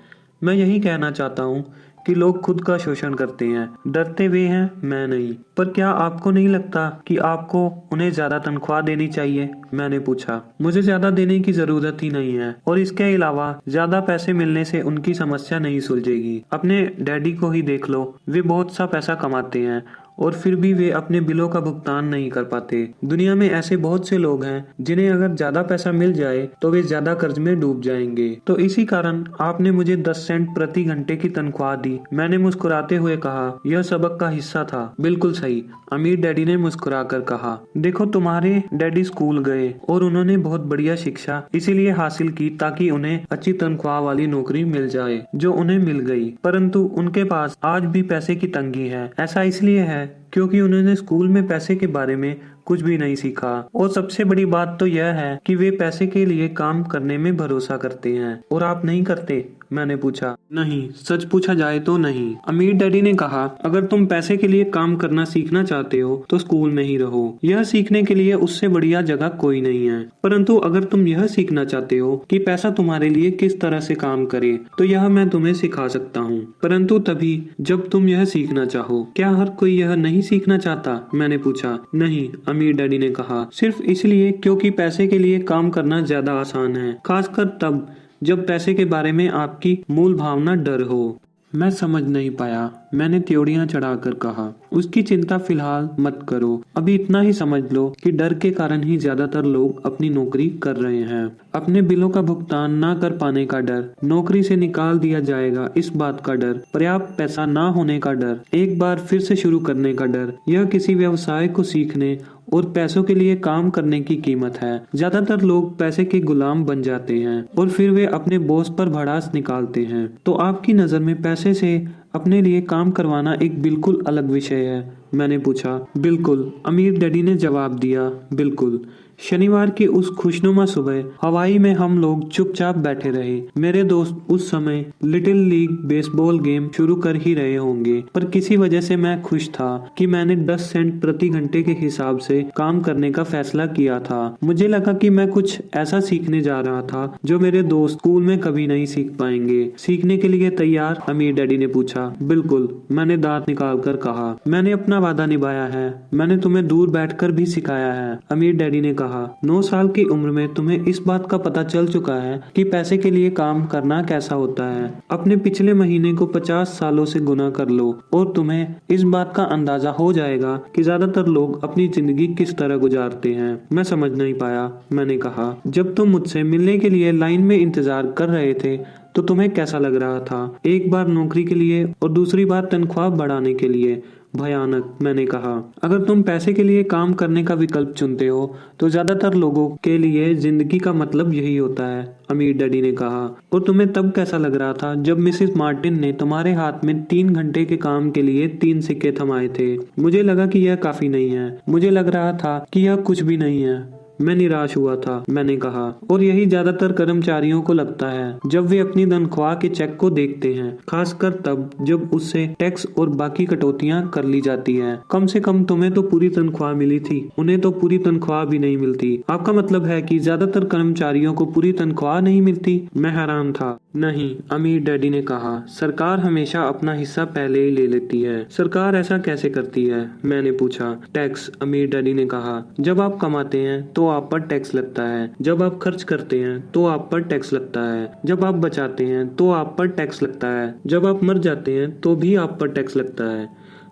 मैं यही कहना चाहता हूँ कि लोग खुद का शोषण करते हैं, डरते वे हैं, मैं नहीं। पर क्या आपको नहीं लगता कि आपको उन्हें ज्यादा तनख्वाह देनी चाहिए, मैंने पूछा। मुझे ज्यादा देने की जरूरत ही नहीं है और इसके अलावा ज्यादा पैसे मिलने से उनकी समस्या नहीं सुलझेगी। अपने डैडी को ही देख लो, वे बहुत सा पैसा कमाते हैं और फिर भी वे अपने बिलों का भुगतान नहीं कर पाते। दुनिया में ऐसे बहुत से लोग हैं जिन्हें अगर ज्यादा पैसा मिल जाए तो वे ज्यादा कर्ज में डूब जाएंगे। तो इसी कारण आपने मुझे 10 सेंट प्रति घंटे की तनख्वाह दी, मैंने मुस्कुराते हुए कहा। यह सबक का हिस्सा था। बिल्कुल सही, अमीर डैडी ने मुस्कुराकर कहा। देखो, तुम्हारे डैडी स्कूल गए और उन्होंने बहुत बढ़िया शिक्षा इसीलिए हासिल की ताकि उन्हें अच्छी तनख्वाह वाली नौकरी मिल जाए, जो उन्हें मिल गई। परंतु उनके पास आज भी पैसे की तंगी है। ऐसा इसलिए है क्योंकि उन्होंने स्कूल में पैसे के बारे में कुछ भी नहीं सीखा और सबसे बड़ी बात तो यह है कि वे पैसे के लिए काम करने में भरोसा करते हैं। और आप नहीं करते, मैंने पूछा। नहीं, सच पूछा जाए तो नहीं, अमीर डैडी ने कहा। अगर तुम पैसे के लिए काम करना सीखना चाहते हो तो स्कूल में ही रहो। यह सीखने के लिए उससे बढ़िया जगह कोई नहीं है। परंतु अगर तुम यह सीखना चाहते हो कि पैसा तुम्हारे लिए किस तरह से काम करे तो यह मैं तुम्हें सिखा सकता हूँ, परंतु तभी जब तुम यह सीखना चाहो। क्या हर कोई यह नहीं सीखना चाहता, मैंने पूछा। नहीं, अमीर डैडी ने कहा, सिर्फ इसलिए क्योंकि पैसे के लिए काम करना ज्यादा आसान है, खासकर तब जब पैसे के बारे में आपकी मूल भावना डर हो। मैं समझ नहीं पाया। मैंने त्योड़ियां चढ़ाकर कहा, उसकी चिंता फिलहाल मत करो। अभी इतना ही समझ लो कि डर के कारण ही ज्यादातर लोग अपनी नौकरी कर रहे हैं। अपने बिलों का भुगतान ना कर पाने का डर, नौकरी से निकाल दिया जाएगा इस बात का डर, पर्याप्त पैसा ना होने का डर, एक बार फिर से शुरू करने का डर, यह किसी व्यवसाय को सीखने और पैसों के लिए काम करने की कीमत है। ज्यादातर लोग पैसे के गुलाम बन जाते हैं और फिर वे अपने बॉस पर भड़ास निकालते हैं। तो आपकी नजर में पैसे से अपने लिए काम करवाना एक बिल्कुल अलग विषय है? मैंने पूछा। बिल्कुल, अमीर डैडी ने जवाब दिया, बिल्कुल। शनिवार की उस खुशनुमा सुबह हवाई में हम लोग चुपचाप बैठे रहे। मेरे दोस्त उस समय लिटिल लीग बेसबॉल गेम शुरू कर ही रहे होंगे, पर किसी वजह से मैं खुश था कि मैंने 10 सेंट प्रति घंटे के हिसाब से काम करने का फैसला किया था। मुझे लगा कि मैं कुछ ऐसा सीखने जा रहा था जो मेरे दोस्त स्कूल में कभी नहीं सीख पाएंगे। सीखने के लिए तैयार? अमीर डैडी ने पूछा। बिल्कुल, मैंने दांत निकाल कर कहा। मैंने अपना वादा निभाया है। मैंने तुम्हें दूर बैठकर भी सिखाया है, अमीर डैडी ने कहा। 9 साल की उम्र में तुम्हें इस बात का पता चल चुका है कि पैसे के लिए काम करना कैसा होता है। अपने पिछले महीने को 50 सालों से गुना कर लो और तुम्हें इस बात का अंदाजा हो जाएगा कि ज्यादातर लोग अपनी जिंदगी किस तरह गुजारते हैं। मैं समझ नहीं पाया। मैंने कहा, जब तुम मुझसे मिलने के लिए लाइन में इंतजार कर रहे थे तो तुम्हें कैसा लग रहा था? एक बार नौकरी के लिए और दूसरी बार तनख्वाह बढ़ाने के लिए। भयानक, मैंने कहा। अगर तुम पैसे के लिए काम करने का विकल्प चुनते हो तो ज्यादातर लोगों के लिए जिंदगी का मतलब यही होता है, अमीर डैडी ने कहा। और तुम्हें तब कैसा लग रहा था जब मिसेस मार्टिन ने तुम्हारे हाथ में 3 घंटे के काम के लिए 3 सिक्के थमाए थे? मुझे लगा कि यह काफी नहीं है। मुझे लग रहा था कि यह कुछ भी नहीं है। मैं निराश हुआ था, मैंने कहा। और यही ज्यादातर कर्मचारियों को लगता है जब वे अपनी तनख्वाह के चेक को देखते हैं, खासकर तब जब उससे टैक्स और बाकी कटौतियां कर ली जाती हैं। कम से कम तुम्हें तो पूरी तनख्वाह मिली थी, उन्हें तो पूरी तनख्वाह भी नहीं मिलती। आपका मतलब है कि ज्यादातर कर्मचारियों को पूरी तनख्वाह नहीं मिलती? मैं हैरान था। नहीं, अमीर डैडी ने कहा, सरकार हमेशा अपना हिस्सा पहले ही ले लेती है। सरकार ऐसा कैसे करती है? मैंने पूछा। टैक्स, अमीर डैडी ने कहा। जब आप कमाते हैं तो आप पर टैक्स लगता है, जब आप खर्च करते हैं तो आप पर टैक्स लगता है, जब आप बचाते हैं तो आप पर टैक्स लगता है, जब आप मर जाते हैं तो भी आप पर टैक्स लगता है।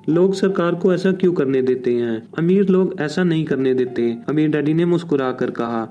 लोग सरकार को ऐसा क्यों करने देते हैं? अमीर लोग ऐसा नहीं करने देते, अमीर डैडी ने मुस्कुरा कर कहा,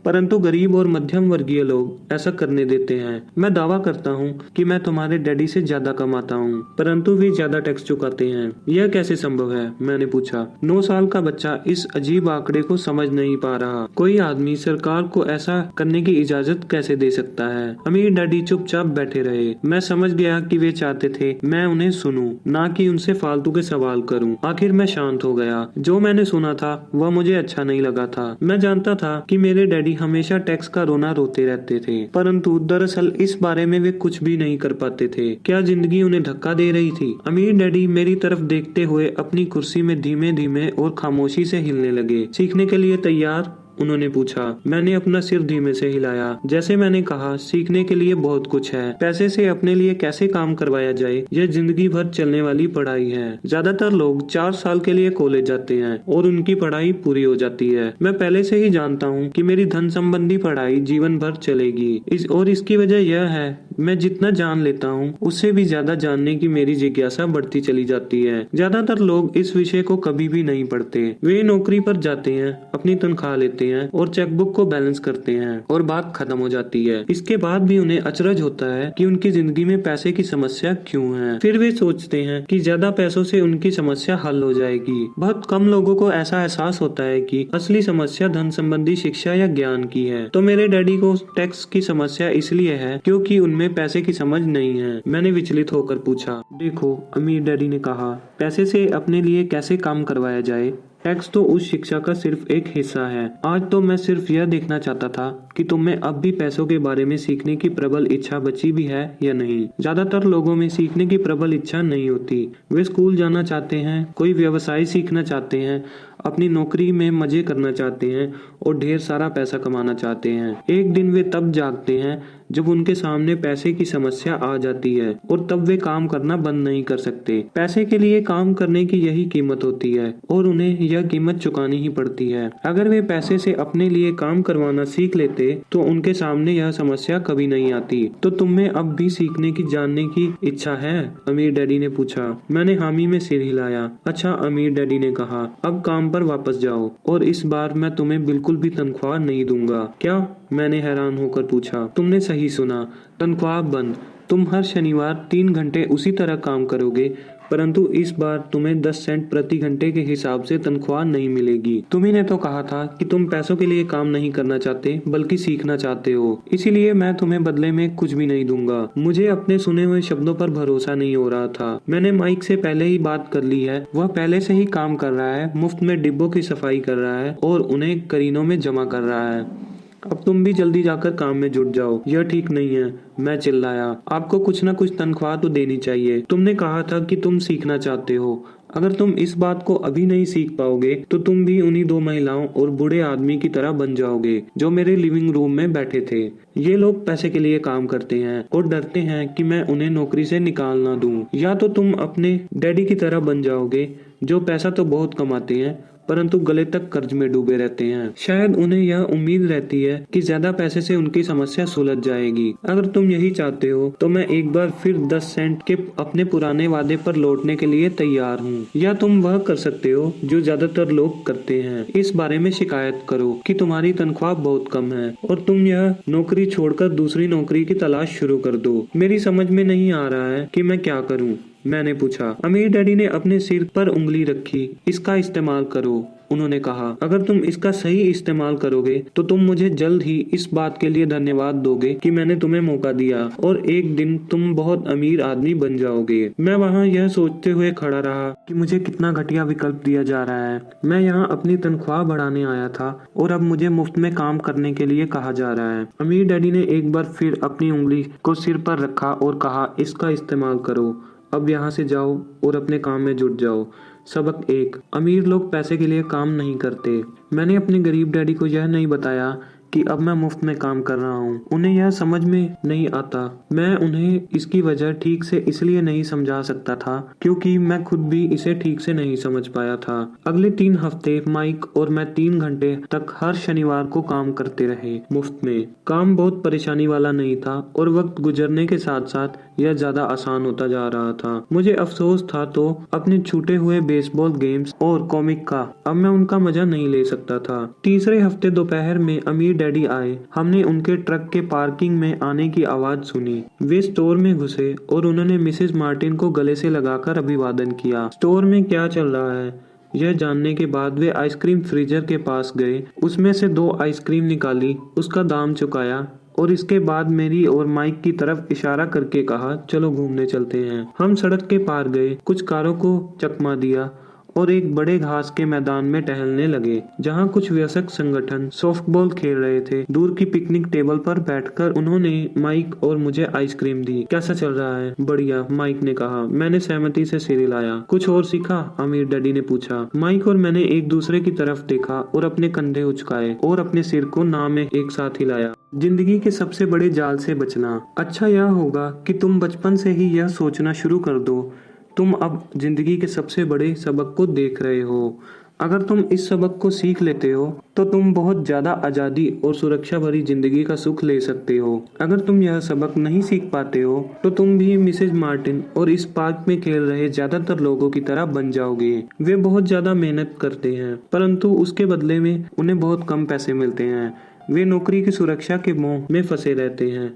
परंतु गरीब और मध्यम वर्गीय लोग ऐसा करने देते हैं। मैं दावा करता हूँ कि मैं तुम्हारे डैडी से ज्यादा कमाता हूँ, परंतु वे ज्यादा टैक्स चुकाते हैं। यह कैसे संभव है? मैंने पूछा। 9 साल का बच्चा इस अजीब आंकड़े को समझ नहीं पा रहा। कोई आदमी सरकार को ऐसा करने की इजाजत कैसे दे सकता है? अमीर डैडी चुपचाप बैठे रहे। मैं समझ गया कि वे चाहते थे मैं उन्हें सुनूं, ना कि उनसे फालतू के सवाल करूं। आखिर मैं शांत हो गया। जो मैंने सुना था वह मुझे अच्छा नहीं लगा था। मैं जानता था कि मेरे डैडी हमेशा टैक्स का रोना रोते रहते थे, परंतु दरअसल इस बारे में वे कुछ भी नहीं कर पाते थे। क्या जिंदगी उन्हें धक्का दे रही थी? अमीर डैडी मेरी तरफ देखते हुए अपनी कुर्सी में धीमे धीमे और खामोशी से हिलने लगे। सीखने के लिए तैयार? उन्होंने पूछा। मैंने अपना सिर धीमे से हिलाया। जैसे मैंने कहा, सीखने के लिए बहुत कुछ है। पैसे से अपने लिए कैसे काम करवाया जाए, यह जिंदगी भर चलने वाली पढ़ाई है। ज्यादातर लोग 4 साल के लिए कॉलेज जाते हैं और उनकी पढ़ाई पूरी हो जाती है। मैं पहले से ही जानता हूँ कि मेरी धन संबंधी पढ़ाई जीवन भर चलेगी। इसकी वजह यह है, मैं जितना जान लेता हूँ उससे भी ज्यादा जानने की मेरी जिज्ञासा बढ़ती चली जाती है। ज्यादातर लोग इस विषय को कभी भी नहीं पढ़ते। वे नौकरी पर जाते हैं, अपनी तनख्वाह लेते हैं और चेकबुक को बैलेंस करते हैं और बात खत्म हो जाती है। इसके बाद भी उन्हें अचरज होता है कि उनकी जिंदगी में पैसे की समस्या क्यों है। फिर वे सोचते हैं कि ज्यादा पैसों से उनकी समस्या हल हो जाएगी। बहुत कम लोगों को ऐसा एहसास होता है कि असली समस्या धन संबंधी शिक्षा या ज्ञान की है। तो मेरे डैडी को टैक्स की समस्या इसलिए है क्योंकि उनमें पैसे की समझ नहीं है। मैंने विचलित होकर पूछा। देखो, अमीर डैडी ने कहा, पैसे से अपने लिए कैसे काम करवाया जाए, टैक्स तो उस शिक्षा का सिर्फ एक हिस्सा है। आज तो मैं सिर्फ यह देखना चाहता था कि तुम में अब भी पैसों के बारे में सीखने की प्रबल इच्छा बची भी है या नहीं। ज्यादातर लोगों में सीखने की प्रबल इच्छा नहीं होती। वे स्कूल जाना चाहते हैं, कोई व्यवसाय सीखना चाहते हैं, अपनी नौकरी में मजे करना चाहते हैं और ढेर सारा पैसा कमाना चाहते हैं। एक दिन वे तब जागते हैं जब उनके सामने पैसे की समस्या आ जाती है और तब वे काम करना बंद नहीं कर सकते। पैसे के लिए काम करने की यही कीमत होती है और उन्हें यह कीमत चुकानी ही पड़ती है। अगर वे पैसे से अपने लिए काम करवाना सीख लेते तो उनके सामने यह समस्या कभी नहीं आती। तो तुम्हें अब भी सीखने की, जानने की इच्छा है? अमीर डैडी ने पूछा। मैंने हामी में सिर हिलाया। अच्छा, अमीर डैडी ने कहा, अब काम पर वापस जाओ और इस बार मैं तुम्हें बिल्कुल भी तनख्वाह नहीं दूंगा। क्या? मैंने हैरान होकर पूछा। तुमने सही सुना, तनख्वाह बंद। तुम हर शनिवार 3 घंटे उसी तरह काम करोगे, परंतु इस बार तुम्हें 10 सेंट प्रति घंटे के हिसाब से तनख्वाह नहीं मिलेगी। तुम्ही ने तो कहा था कि तुम पैसों के लिए काम नहीं करना चाहते बल्कि सीखना चाहते हो, इसीलिए मैं तुम्हें बदले में कुछ भी नहीं दूंगा। मुझे अपने सुने हुए शब्दों पर भरोसा नहीं हो रहा था। मैंने माइक से पहले ही बात कर ली है, वह पहले से ही काम कर रहा है, मुफ्त में डिब्बों की सफाई कर रहा है और उन्हें करीनों में जमा कर रहा है। अब तुम भी जल्दी जाकर काम में जुट जाओ। यह ठीक नहीं है, मैं चिल्लाया। आपको कुछ न कुछ तनख्वाह तो देनी चाहिए। तुमने कहा था कि तुम सीखना चाहते हो। अगर तुम इस बात को अभी नहीं सीख पाओगे तो तुम भी उन्हीं 2 महिलाओं और बूढ़े आदमी की तरह बन जाओगे जो मेरे लिविंग रूम में बैठे थे। ये लोग पैसे के लिए काम करते हैं और डरते हैं कि मैं उन्हें नौकरी से निकाल ना दूं। या तो तुम अपने डैडी की तरह बन जाओगे जो पैसा तो बहुत कमाते हैं परंतु गले तक कर्ज में डूबे रहते हैं। शायद उन्हें यह उम्मीद रहती है कि ज्यादा पैसे से उनकी समस्या सुलझ जाएगी। अगर तुम यही चाहते हो तो मैं एक बार फिर 10 सेंट के अपने पुराने वादे पर लौटने के लिए तैयार हूँ। या तुम वह कर सकते हो जो ज्यादातर लोग करते हैं, इस बारे में शिकायत करो कि तुम्हारी तनख्वाह बहुत कम है और तुम यह नौकरी छोड़कर दूसरी नौकरी की तलाश शुरू कर दो। मेरी समझ में नहीं आ रहा है कि मैं क्या करूँ, मैंने पूछा। अमीर डैडी ने अपने सिर पर उंगली रखी। इसका इस्तेमाल करो, उन्होंने कहा। अगर तुम इसका सही इस्तेमाल करोगे तो तुम मुझे जल्द ही इस बात के लिए धन्यवाद दोगे कि मैंने तुम्हें मौका दिया और एक दिन तुम बहुत अमीर आदमी बन जाओगे। मैं वहाँ यह सोचते हुए खड़ा रहा कि मुझे कितना घटिया विकल्प दिया जा रहा है। मैं यहाँ अपनी तनख्वाह बढ़ाने आया था और अब मुझे मुफ्त में काम करने के लिए कहा जा रहा है। अमीर डैडी ने एक बार फिर अपनी उंगली को सिर पर रखा और कहा, इसका इस्तेमाल करो। अब यहाँ से जाओ और अपने काम में जुट जाओ। सबक 1, अमीर लोग पैसे के लिए काम नहीं करते। मैंने अपने गरीब डैडी को यह नहीं बताया कि अब मैं मुफ्त में काम कर रहा हूँ। उन्हें यह समझ में नहीं आता। मैं उन्हें इसकी वजह ठीक से इसलिए नहीं समझा सकता था क्योंकि मैं खुद भी इसे ठीक से नहीं समझ पाया था। अगले 3 हफ्ते माइक और मैं 3 घंटे तक हर शनिवार को काम करते रहे, मुफ्त में। काम बहुत परेशानी वाला नहीं था और वक्त गुजरने के साथ साथ यह ज्यादा आसान होता जा रहा था। मुझे अफसोस था तो अपने छूटे हुए बेसबॉल गेम्स और कॉमिक का। अब मैं उनका मजा नहीं ले सकता था। तीसरे हफ्ते दोपहर में अमीर डैडी आए। हमने उनके ट्रक के पार्किंग में आने की आवाज सुनी। वे स्टोर में घुसे और उन्होंने मिसेस मार्टिन को गले से लगाकर अभिवादन किया। स्टोर में क्या चल रहा है यह जानने के बाद वे आइसक्रीम फ्रीजर के पास गए, उसमें से 2 आइसक्रीम निकाली, उसका दाम चुकाया और इसके बाद मेरी और माइक की तरफ इशारा करके कहा, चलो घूमने चलते हैं। हम सड़क के पार गए, कुछ कारों को चकमा दिया और एक बड़े घास के मैदान में टहलने लगे जहां कुछ वयस्क संगठन सॉफ्टबॉल खेल रहे थे। दूर की पिकनिक टेबल पर बैठकर उन्होंने माइक और मुझे आइसक्रीम दी। कैसा चल रहा है? बढ़िया, माइक ने कहा। मैंने सहमति से सिर हिलाया। कुछ और सीखा? अमीर डैडी ने पूछा। माइक और मैंने एक दूसरे की तरफ देखा और अपने कंधे उचकाए और अपने सिर को ना में एक साथ हिलाया। जिंदगी के सबसे बड़े जाल से बचना। अच्छा यह होगा कि तुम बचपन से ही यह सोचना शुरू कर दो। तुम अब जिंदगी के सबसे बड़े सबक को देख रहे हो। अगर तुम इस सबक को सीख लेते हो तो तुम बहुत ज्यादा आजादी और सुरक्षा भरी जिंदगी का सुख ले सकते हो। अगर तुम यह सबक नहीं सीख पाते हो तो तुम भी मिसेज मार्टिन और इस पार्क में खेल रहे ज्यादातर लोगों की तरह बन जाओगे। वे बहुत ज्यादा मेहनत करते हैं परंतु उसके बदले में उन्हें बहुत कम पैसे मिलते हैं। वे नौकरी की सुरक्षा के मोह में फंसे रहते हैं।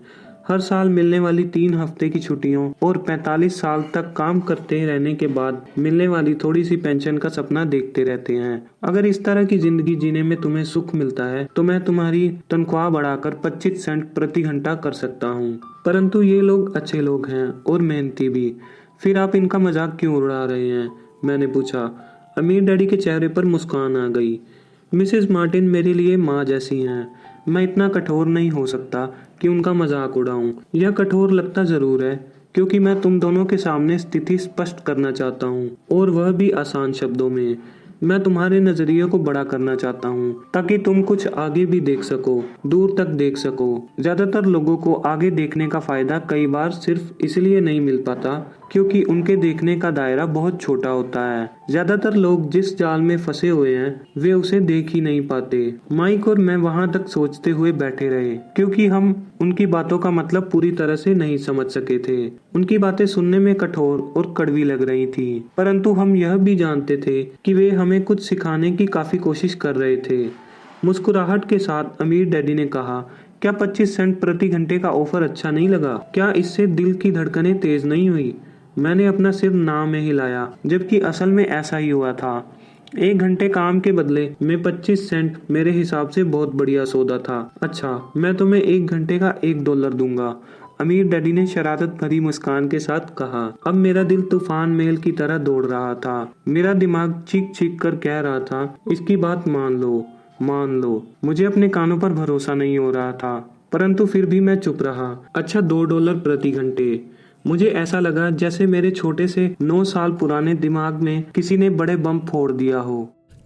हर साल मिलने वाली 3 हफ्ते की छुट्टियों और 45 साल तक काम करते रहने के बाद मिलने वाली थोड़ी सी पेंशन का सपना देखते रहते हैं। अगर इस तरह की जिंदगी जीने में तुम्हें सुख मिलता है तो मैं तुम्हारी तनख्वाह बढ़ाकर 25 सेंट प्रति घंटा कर सकता हूँ। परंतु ये लोग अच्छे लोग हैं और मेहनती भी। फिर आप इनका मजाक क्यों उड़ा रहे हैं? मैंने पूछा। अमीर डैडी के चेहरे पर मुस्कान आ गई। मिसेस मार्टिन मेरे लिए माँ जैसी हैं। मैं इतना कठोर नहीं हो सकता कि उनका मजाक उड़ाऊं। यह कठोर लगता जरूर है क्योंकि मैं तुम दोनों के सामने स्थिति स्पष्ट करना चाहता हूँ और वह भी आसान शब्दों में। मैं तुम्हारे नजरिए को बड़ा करना चाहता हूँ ताकि तुम कुछ आगे भी देख सको, दूर तक देख सको। ज्यादातर लोगों को आगे देखने का फायदा कई बार सिर्फ इसलिए नहीं मिल पाता क्योंकि उनके देखने का दायरा बहुत छोटा होता है। ज्यादातर लोग जिस जाल में फंसे हुए हैं वे उसे देख ही नहीं पाते। माइक और मैं वहां तक सोचते हुए बैठे रहे क्योंकि हम उनकी बातों का मतलब पूरी तरह से नहीं समझ सके थे। उनकी बातें सुनने में कठोर और कड़वी लग रही थी, परंतु हम यह भी जानते थे कि वे हमें कुछ सिखाने की काफी कोशिश कर रहे थे। मुस्कुराहट के साथ अमीर डैडी ने कहा, क्या 25 सेंट प्रति घंटे का ऑफर अच्छा नहीं लगा? क्या इससे दिल की धड़कनें तेज नहीं हुई? मैंने अपना सिर ना में हिलाया, जबकि असल में ऐसा ही हुआ था। 1 घंटे काम के बदले में 25 सेंट मेरे हिसाब से बहुत बढ़िया सौदा था। अच्छा, मैं तुम्हें 1 घंटे का $1 दूंगा, अमीर डैडी ने शरारत भरी मुस्कान के साथ कहा। अब मेरा दिल तूफान मेल की तरह दौड़ रहा था। मेरा दिमाग चीख चीख कर कह रहा था, इसकी बात मान लो, मान लो। मुझे अपने कानों पर भरोसा नहीं हो रहा था, परंतु फिर भी मैं चुप रहा। अच्छा, $2 प्रति घंटे। मुझे ऐसा लगा जैसे मेरे छोटे से 9 साल पुराने दिमाग में किसी ने बड़े बम फोड़ दिया हो।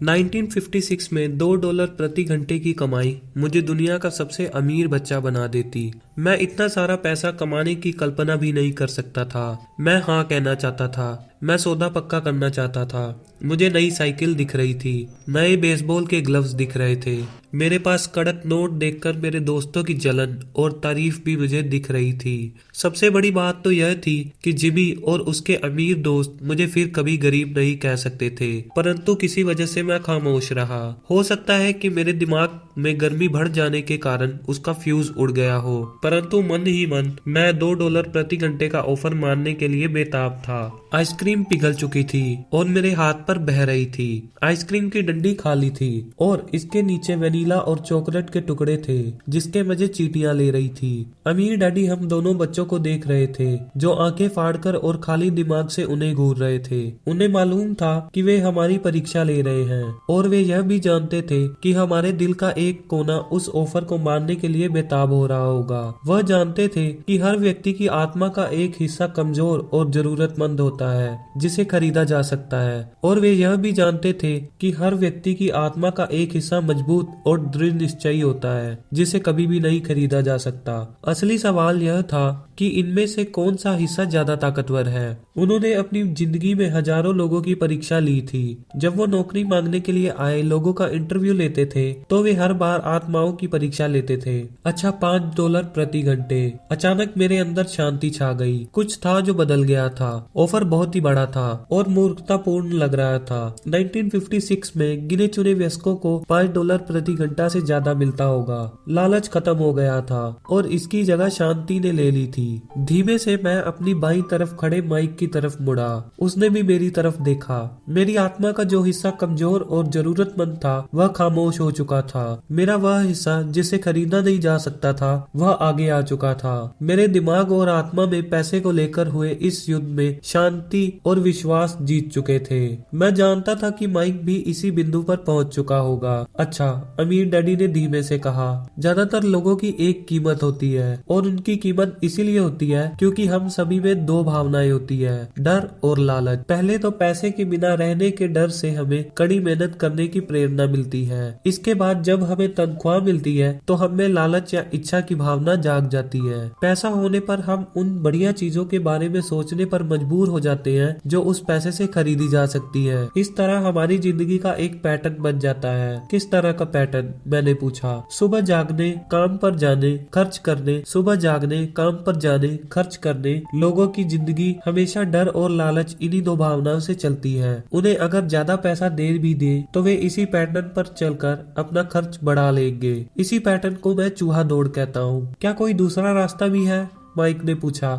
1956 में $2 प्रति घंटे की कमाई मुझे दुनिया का सबसे अमीर बच्चा बना देती। मैं इतना सारा पैसा कमाने की कल्पना भी नहीं कर सकता था। मैं हाँ कहना चाहता था। मैं सौदा पक्का करना चाहता था। मुझे नई साइकिल दिख रही थी, नए बेसबॉल के ग्लव्स दिख रहे थे। मेरे पास कड़क नोट देखकर मेरे दोस्तों की जलन और तारीफ भी मुझे दिख रही थी। सबसे बड़ी बात तो यह थी कि जिमी और उसके अमीर दोस्त मुझे फिर कभी गरीब नहीं कह सकते थे, परंतु किसी वजह से मैं खामोश रहा। हो सकता है कि मेरे दिमाग में गर्मी बढ़ जाने के कारण उसका फ्यूज उड़ गया हो, परंतु मन ही मन मैं $2 प्रति घंटे का ऑफर मानने के लिए बेताब था। आइसक्रीम पिघल चुकी थी और मेरे हाथ पर बह रही थी। आइसक्रीम की डंडी खाली थी और इसके नीचे वेनिला और चॉकलेट के टुकड़े थे जिसके मजे चींटियां ले रही थी। अमीर डैडी हम दोनों बच्चों को देख रहे थे जो आंखें फाड़कर और खाली दिमाग से उन्हें घूर रहे थे। उन्हें मालूम था कि वे हमारी परीक्षा ले रहे हैं और वे यह भी जानते थे कि हमारे दिल का एक कोना उस ऑफर को मानने के लिए बेताब हो रहा होगा। वह जानते थे कि हर व्यक्ति की आत्मा का एक हिस्सा कमजोर और जरूरतमंद होता है जिसे खरीदा जा सकता है, और वे यह भी जानते थे कि हर व्यक्ति की आत्मा का एक हिस्सा मजबूत और दृढ़ निश्चयी होता है जिसे कभी भी नहीं खरीदा जा सकता। असली सवाल यह था कि इनमें से कौन सा हिस्सा ज्यादा ताकतवर है। उन्होंने अपनी जिंदगी में हजारों लोगों की परीक्षा ली थी। जब वो नौकरी मांगने के लिए आए लोगों का इंटरव्यू लेते थे तो वे हर बार आत्माओं की परीक्षा लेते थे। अच्छा, $5 प्रति घंटे। अचानक मेरे अंदर शांति छा गई। कुछ था जो बदल गया था। ऑफर बहुत ही बड़ा था और मूर्खतापूर्ण लग रहा था। 1956 में गिने चुने वयस्कों को $5 प्रति घंटा से ज्यादा मिलता होगा। लालच खत्म हो गया था और इसकी जगह शांति ने ले ली थी। धीमे से मैं अपनी बाईं तरफ खड़े माइक की तरफ मुड़ा। उसने भी मेरी तरफ देखा। मेरी आत्मा का जो हिस्सा कमजोर और जरूरतमंद था वह खामोश हो चुका था। मेरा वह हिस्सा जिसे खरीदा नहीं जा सकता था वह आगे आ चुका था। मेरे दिमाग और आत्मा में पैसे को लेकर हुए इस युद्ध में शांति और विश्वास जीत चुके थे। मैं जानता था कि माइक भी इसी बिंदु पर पहुंच चुका होगा। अच्छा, अमीर डैडी ने धीमे से कहा, ज्यादातर लोगों की एक कीमत होती है और उनकी कीमत इसीलिए होती है क्योंकि हम सभी में 2 भावनाएं होती है, डर और लालच। पहले तो पैसे के बिना रहने के डर से हमें कड़ी मेहनत करने की प्रेरणा मिलती है। इसके बाद जब हमें तनख्वाह मिलती है तो हमें लालच या इच्छा की भावना जाग जाती है। पैसा होने पर हम उन बढ़िया चीजों के बारे में सोचने पर मजबूर हो जाते हैं जो उस पैसे से खरीदी जा सकती है। इस तरह हमारी जिंदगी का एक पैटर्न बन जाता है। किस तरह का पैटर्न? मैंने पूछा। सुबह जागने, काम पर जाने, खर्च करने, सुबह जागने, काम पर जाने, खर्च करने। लोगों की जिंदगी हमेशा डर और लालच इन्हीं 2 भावनाओं से चलती है। उन्हें अगर ज्यादा पैसा दे भी दे तो वे इसी पैटर्न पर चलकर अपना खर्च बढ़ा लेंगे। इसी पैटर्न को मैं चूहा दौड़ कहता हूँ। क्या कोई दूसरा रास्ता भी है? माइक ने पूछा।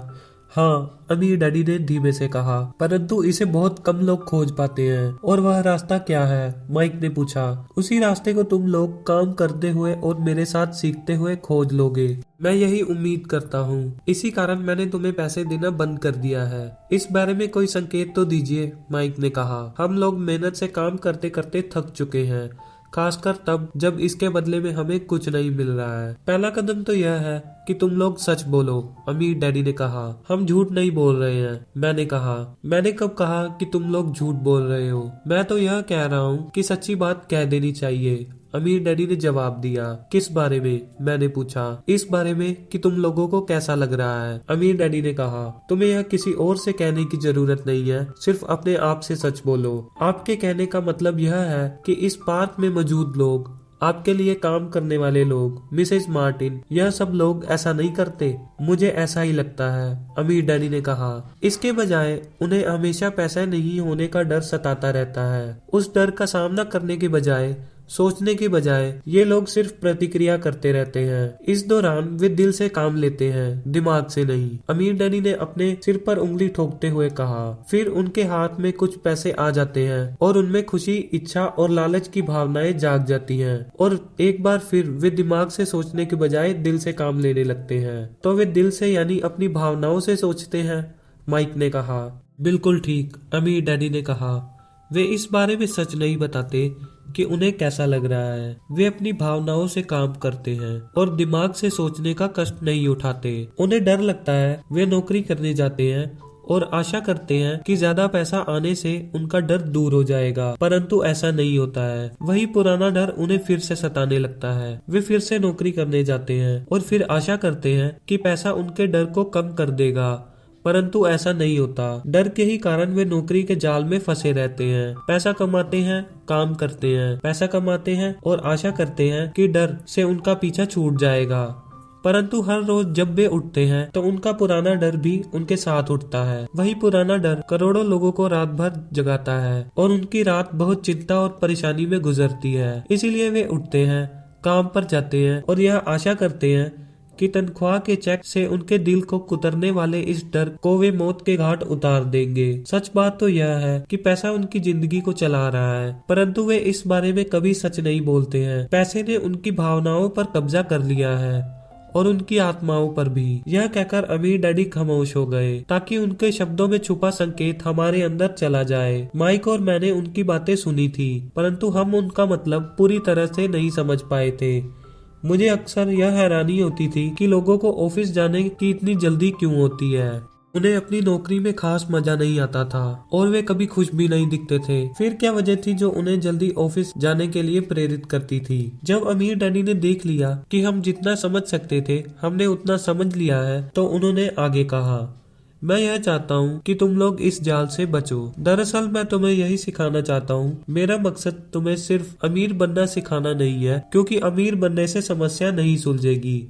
हाँ, अमीर डैडी ने धीमे से कहा, परंतु इसे बहुत कम लोग खोज पाते हैं। और वह रास्ता क्या है? माइक ने पूछा। उसी रास्ते को तुम लोग काम करते हुए और मेरे साथ सीखते हुए खोज लोगे। मैं यही उम्मीद करता हूँ। इसी कारण मैंने तुम्हें पैसे देना बंद कर दिया है। इस बारे में कोई संकेत तो दीजिए, माइक ने कहा। हम लोग मेहनत से काम करते करते थक चुके हैं। खासकर तब जब इसके बदले में हमें कुछ नहीं मिल रहा है। पहला कदम तो यह है कि तुम लोग सच बोलो, अमीर डैडी ने कहा। हम झूठ नहीं बोल रहे हैं, मैंने कहा। मैंने कब कहा कि तुम लोग झूठ बोल रहे हो? मैं तो यह कह रहा हूँ कि सच्ची बात कह देनी चाहिए, अमीर डैडी ने जवाब दिया। किस बारे में? मैंने पूछा। इस बारे में कि तुम लोगों को कैसा लग रहा है, अमीर डैडी ने कहा। तुम्हें यह किसी और से कहने की जरूरत नहीं है, सिर्फ अपने आप से सच बोलो। आपके कहने का मतलब यह है कि इस पार्क में मौजूद लोग, आपके लिए काम करने वाले लोग, मिसेस मार्टिन, यह सब लोग ऐसा नहीं करते। मुझे ऐसा ही लगता है, अमीर डैडी ने कहा। इसके बजाय उन्हें हमेशा पैसा नहीं होने का डर सताता रहता है। उस डर का सामना करने के बजाय, सोचने के बजाय ये लोग सिर्फ प्रतिक्रिया करते रहते हैं। इस दौरान वे दिल से काम लेते हैं, दिमाग से नहीं, अमीर डैडी ने अपने सिर पर उंगली ठोकते हुए कहा। फिर उनके हाथ में कुछ पैसे आ जाते हैं और उनमें खुशी, इच्छा और लालच की भावनाएं जाग जाती हैं और एक बार फिर वे दिमाग से सोचने के बजाय दिल से काम लेने लगते हैं। तो वे दिल से यानी अपनी भावनाओं से सोचते हैं, माइक ने कहा। बिल्कुल ठीक, अमीर डैडी ने कहा। वे इस बारे में सच नहीं बताते कि उन्हें कैसा लग रहा है। वे अपनी भावनाओं से काम करते हैं और दिमाग से सोचने का कष्ट नहीं उठाते। उन्हें डर लगता है, वे नौकरी करने जाते हैं और आशा करते हैं कि ज्यादा पैसा आने से उनका डर दूर हो जाएगा, परंतु ऐसा नहीं होता है। वही पुराना डर उन्हें फिर से सताने लगता है। वे फिर से नौकरी करने जाते हैं और फिर आशा करते हैं कि पैसा उनके डर को कम कर देगा, परंतु ऐसा नहीं होता। डर के ही कारण वे नौकरी के जाल में फंसे रहते हैं। पैसा कमाते हैं, काम करते हैं, पैसा कमाते हैं और आशा करते हैं कि डर से उनका पीछा छूट जाएगा, परंतु हर रोज जब वे उठते हैं तो उनका पुराना डर भी उनके साथ उठता है। वही पुराना डर करोड़ों लोगों को रात भर जगाता है और उनकी रात बहुत चिंता और परेशानी में गुजरती है। इसीलिए वे उठते हैं, काम पर जाते हैं और यह आशा करते हैं कि तनख्वाह के चेक से उनके दिल को कुतरने वाले इस डर को वे मौत के घाट उतार देंगे। सच बात तो यह है कि पैसा उनकी जिंदगी को चला रहा है, परंतु वे इस बारे में कभी सच नहीं बोलते हैं। पैसे ने उनकी भावनाओं पर कब्जा कर लिया है और उनकी आत्माओं पर भी। यह कहकर अमीर डैडी खामोश हो गए ताकि उनके शब्दों में छुपा संकेत हमारे अंदर चला जाए। माइक और मैंने उनकी बातें सुनी थी, परंतु हम उनका मतलब पूरी तरह से नहीं समझ पाए थे। मुझे अक्सर यह हैरानी होती थी कि लोगों को ऑफिस जाने की इतनी जल्दी क्यों होती है। उन्हें अपनी नौकरी में खास मजा नहीं आता था और वे कभी खुश भी नहीं दिखते थे। फिर क्या वजह थी जो उन्हें जल्दी ऑफिस जाने के लिए प्रेरित करती थी? जब अमीर डैडी ने देख लिया कि हम जितना समझ सकते थे हमने उतना समझ लिया है, तो उन्होंने आगे कहा, मैं यह चाहता हूँ कि तुम लोग इस जाल से बचो। दरअसल मैं तुम्हें यही सिखाना चाहता हूँ। मेरा मकसद तुम्हें सिर्फ अमीर बनना सिखाना नहीं है, क्योंकि अमीर बनने से समस्या नहीं सुलझेगी।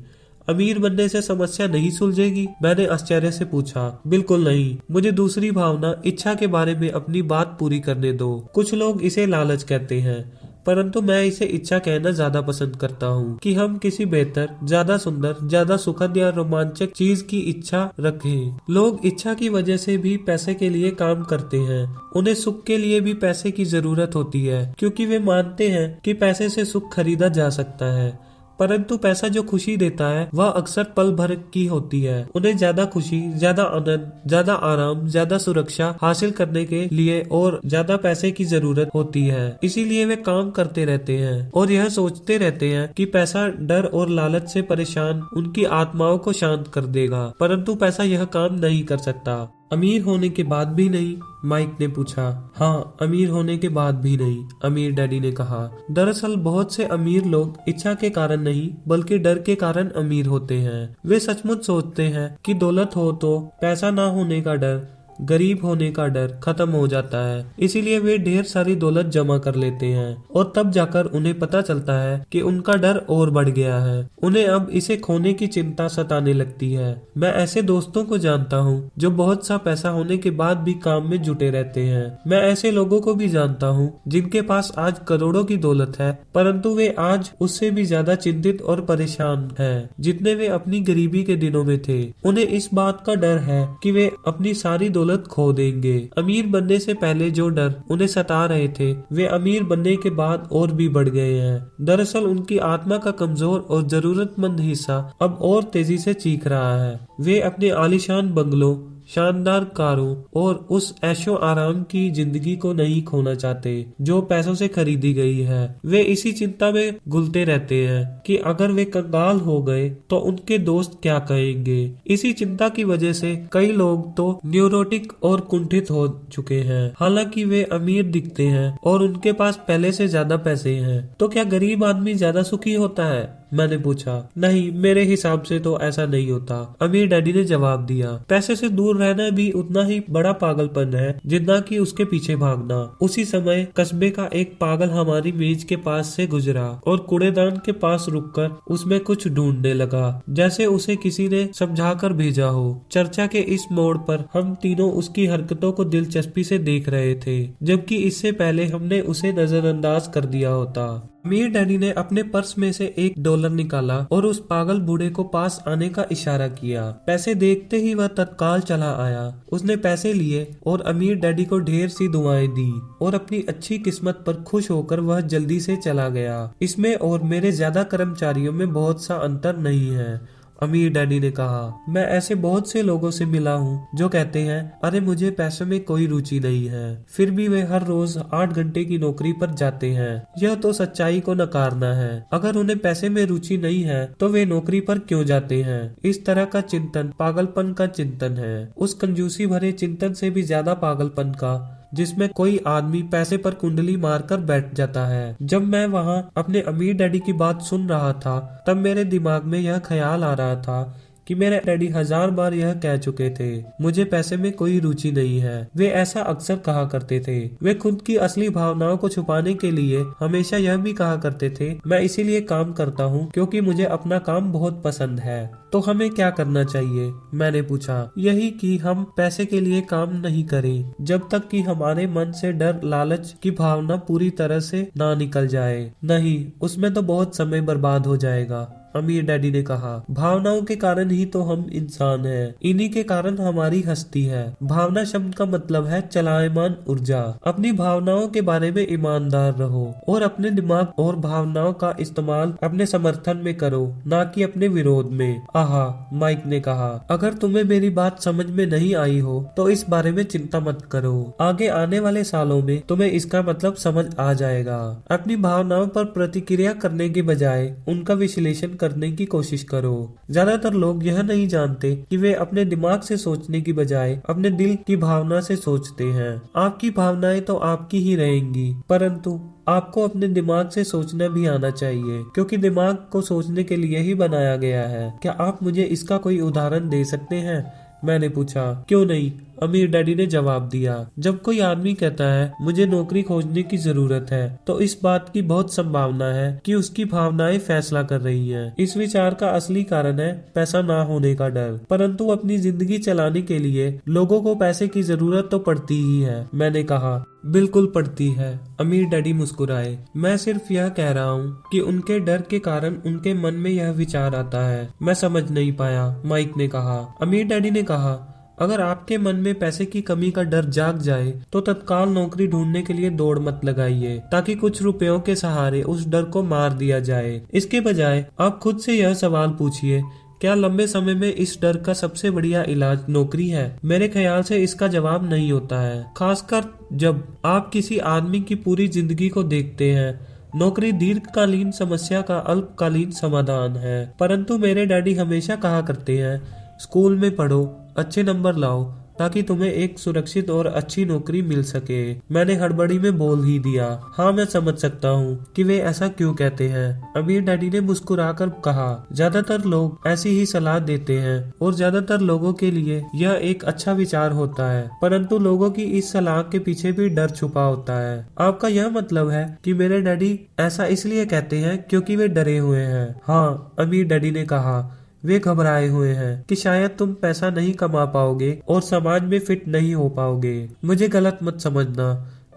अमीर बनने से समस्या नहीं सुलझेगी? मैंने आश्चर्य से पूछा। बिल्कुल नहीं, मुझे दूसरी भावना, इच्छा के बारे में अपनी बात पूरी करने दो। कुछ लोग इसे लालच कहते हैं, परंतु मैं इसे इच्छा कहना ज्यादा पसंद करता हूँ कि हम किसी बेहतर, ज्यादा सुंदर, ज्यादा सुखद या रोमांचक चीज की इच्छा रखें। लोग इच्छा की वजह से भी पैसे के लिए काम करते हैं। उन्हें सुख के लिए भी पैसे की जरूरत होती है, क्योंकि वे मानते हैं कि पैसे से सुख खरीदा जा सकता है। परंतु पैसा जो खुशी देता है वह अक्सर पल भर की होती है। उन्हें ज्यादा खुशी, ज्यादा आनंद, ज्यादा आराम, ज्यादा सुरक्षा हासिल करने के लिए और ज्यादा पैसे की जरूरत होती है। इसीलिए वे काम करते रहते हैं और यह सोचते रहते हैं कि पैसा डर और लालच से परेशान उनकी आत्माओं को शांत कर देगा, परंतु पैसा यह काम नहीं कर सकता। अमीर होने के बाद भी नहीं? माइक ने पूछा। हाँ, अमीर होने के बाद भी नहीं, अमीर डैडी ने कहा। दरअसल बहुत से अमीर लोग इच्छा के कारण नहीं बल्कि डर के कारण अमीर होते हैं। वे सचमुच सोचते हैं कि दौलत हो तो पैसा ना होने का डर, गरीब होने का डर खत्म हो जाता है। इसीलिए वे ढेर सारी दौलत जमा कर लेते हैं और तब जाकर उन्हें पता चलता है कि उनका डर और बढ़ गया है। उन्हें अब इसे खोने की चिंता सताने लगती है। मैं ऐसे दोस्तों को जानता हूँ जो बहुत सा पैसा होने के बाद भी काम में जुटे रहते हैं। मैं ऐसे लोगों को भी जानता हूँ जिनके पास आज करोड़ों की दौलत है, परंतु वे आज उससे भी ज्यादा चिंतित और परेशान हैं जितने वे अपनी गरीबी के दिनों में थे। उन्हें इस बात का डर है कि वे अपनी सारी दौलत खो देंगे। अमीर बनने से पहले जो डर उन्हें सता रहे थे वे अमीर बनने के बाद और भी बढ़ गए हैं। दरअसल उनकी आत्मा का कमजोर और जरूरतमंद हिस्सा अब और तेजी से चीख रहा है। वे अपने आलीशान बंगलों, शानदार कारों और उस ऐशो आराम की जिंदगी को नहीं खोना चाहते जो पैसों से खरीदी गई है। वे इसी चिंता में घुलते रहते हैं कि अगर वे कंगाल हो गए तो उनके दोस्त क्या कहेंगे। इसी चिंता की वजह से कई लोग तो न्यूरोटिक और कुंठित हो चुके हैं। हालांकि वे अमीर दिखते हैं और उनके पास पहले से ज्यादा पैसे हैं। तो क्या गरीब आदमी ज्यादा सुखी होता है? मैंने पूछा। नहीं, मेरे हिसाब से तो ऐसा नहीं होता, अमीर डैडी ने जवाब दिया। पैसे से दूर रहना भी उतना ही बड़ा पागलपन है जितना कि उसके पीछे भागना। उसी समय कस्बे का एक पागल हमारी मेज के पास से गुजरा और कूड़ेदान के पास रुककर उसमें कुछ ढूंढने लगा, जैसे उसे किसी ने समझाकर भेजा हो। चर्चा के इस मोड़ पर हम तीनों उसकी हरकतों को दिलचस्पी से देख रहे थे, जबकि इससे पहले हमने उसे नजरअंदाज कर दिया होता। अमीर डैडी ने अपने पर्स में से $1 निकाला और उस पागल बूढ़े को पास आने का इशारा किया। पैसे देखते ही वह तत्काल चला आया। उसने पैसे लिए और अमीर डैडी को ढेर सी दुआएं दी और अपनी अच्छी किस्मत पर खुश होकर वह जल्दी से चला गया। इसमें और मेरे ज्यादा कर्मचारियों में बहुत सा अंतर नहीं है, अमीर डैडी ने कहा। मैं ऐसे बहुत से लोगों से मिला हूँ जो कहते हैं अरे मुझे पैसों में कोई रुचि नहीं है, फिर भी वे हर रोज 8 घंटे की नौकरी पर जाते हैं। यह तो सच्चाई को नकारना है। अगर उन्हें पैसे में रुचि नहीं है तो वे नौकरी पर क्यों जाते हैं? इस तरह का चिंतन पागलपन का चिंतन है। उस कंजूसी भरे चिंतन से भी ज्यादा पागलपन का जिसमें कोई आदमी पैसे पर कुंडली मारकर बैठ जाता है। जब मैं वहाँ अपने अमीर डैडी की बात सुन रहा था तब मेरे दिमाग में यह ख्याल आ रहा था कि मेरे डैडी 1000 बार यह कह चुके थे, मुझे पैसे में कोई रुचि नहीं है। वे ऐसा अक्सर कहा करते थे। वे खुद की असली भावनाओं को छुपाने के लिए हमेशा यह भी कहा करते थे, मैं इसीलिए काम करता हूँ क्योंकि मुझे अपना काम बहुत पसंद है। तो हमें क्या करना चाहिए? मैंने पूछा। यही कि हम पैसे के लिए काम नहीं करें जब तक कि हमारे मन से डर लालच की भावना पूरी तरह से ना निकल जाए। नहीं, उसमें तो बहुत समय बर्बाद हो जाएगा, अमीर डैडी ने कहा। भावनाओं के कारण ही तो हम इंसान हैं, इन्हीं के कारण हमारी हस्ती है। भावना शब्द का मतलब है चलायमान ऊर्जा। अपनी भावनाओं के बारे में ईमानदार रहो और अपने दिमाग और भावनाओं का इस्तेमाल अपने समर्थन में करो, ना कि अपने विरोध में। आहा, माइक ने कहा। अगर तुम्हें मेरी बात समझ में नहीं आई हो तो इस बारे में चिंता मत करो, आगे आने वाले सालों में तुम्हें इसका मतलब समझ आ जाएगा। अपनी भावनाओं पर प्रतिक्रिया करने के बजाय उनका विश्लेषण करने की कोशिश करो। ज्यादातर लोग यह नहीं जानते कि वे अपने दिमाग से सोचने की बजाय अपने दिल की भावना से सोचते हैं। आपकी भावनाएं तो आपकी ही रहेंगी, परंतु आपको अपने दिमाग से सोचना भी आना चाहिए, क्योंकि दिमाग को सोचने के लिए ही बनाया गया है। क्या आप मुझे इसका कोई उदाहरण दे सकते हैं? मैंने पूछा। क्यों नहीं, अमीर डैडी ने जवाब दिया। जब कोई आदमी कहता है मुझे नौकरी खोजने की जरूरत है तो इस बात की बहुत संभावना है कि उसकी भावनाएं फैसला कर रही हैं। इस विचार का असली कारण है पैसा ना होने का डर, परंतु अपनी जिंदगी चलाने के लिए लोगों को पैसे की जरूरत तो पड़ती ही है। मैंने कहा, बिल्कुल पड़ती है, अमीर डैडी मुस्कुराए। मैं सिर्फ यह कह रहा हूँ कि उनके डर के कारण उनके मन में यह विचार आता है। मैं समझ नहीं पाया, माइक ने कहा। अमीर डैडी ने कहा, अगर आपके मन में पैसे की कमी का डर जाग जाए तो तत्काल नौकरी ढूंढने के लिए दौड़ मत लगाइए ताकि कुछ रुपयों के सहारे उस डर को मार दिया जाए। इसके बजाय आप खुद से यह सवाल पूछिए, क्या लंबे समय में इस डर का सबसे बढ़िया इलाज नौकरी है? मेरे ख्याल से इसका जवाब नहीं होता है, खासकर जब आप किसी आदमी की पूरी जिंदगी को देखते हैं। नौकरी दीर्घकालीन समस्या का अल्पकालीन समाधान है। परंतु मेरे डैडी हमेशा कहा करते हैं, स्कूल में पढ़ो, अच्छे नंबर लाओ ताकि तुम्हें एक सुरक्षित और अच्छी नौकरी मिल सके। मैंने हड़बड़ी में बोल ही दिया, हाँ मैं समझ सकता हूँ कि वे ऐसा क्यों कहते हैं। अमीर डैडी ने मुस्कुराकर कहा, ज्यादातर लोग ऐसी ही सलाह देते हैं और ज्यादातर लोगों के लिए यह एक अच्छा विचार होता है, परंतु लोगों की इस सलाह के पीछे भी डर छुपा होता है। आपका यह मतलब है कि मेरे डैडी ऐसा इसलिए कहते हैं क्योंकि वे डरे हुए हैं? हाँ, अमीर डैडी ने कहा, वे घबराए हुए हैं कि शायद तुम पैसा नहीं कमा पाओगे और समाज में फिट नहीं हो पाओगे। मुझे गलत मत समझना,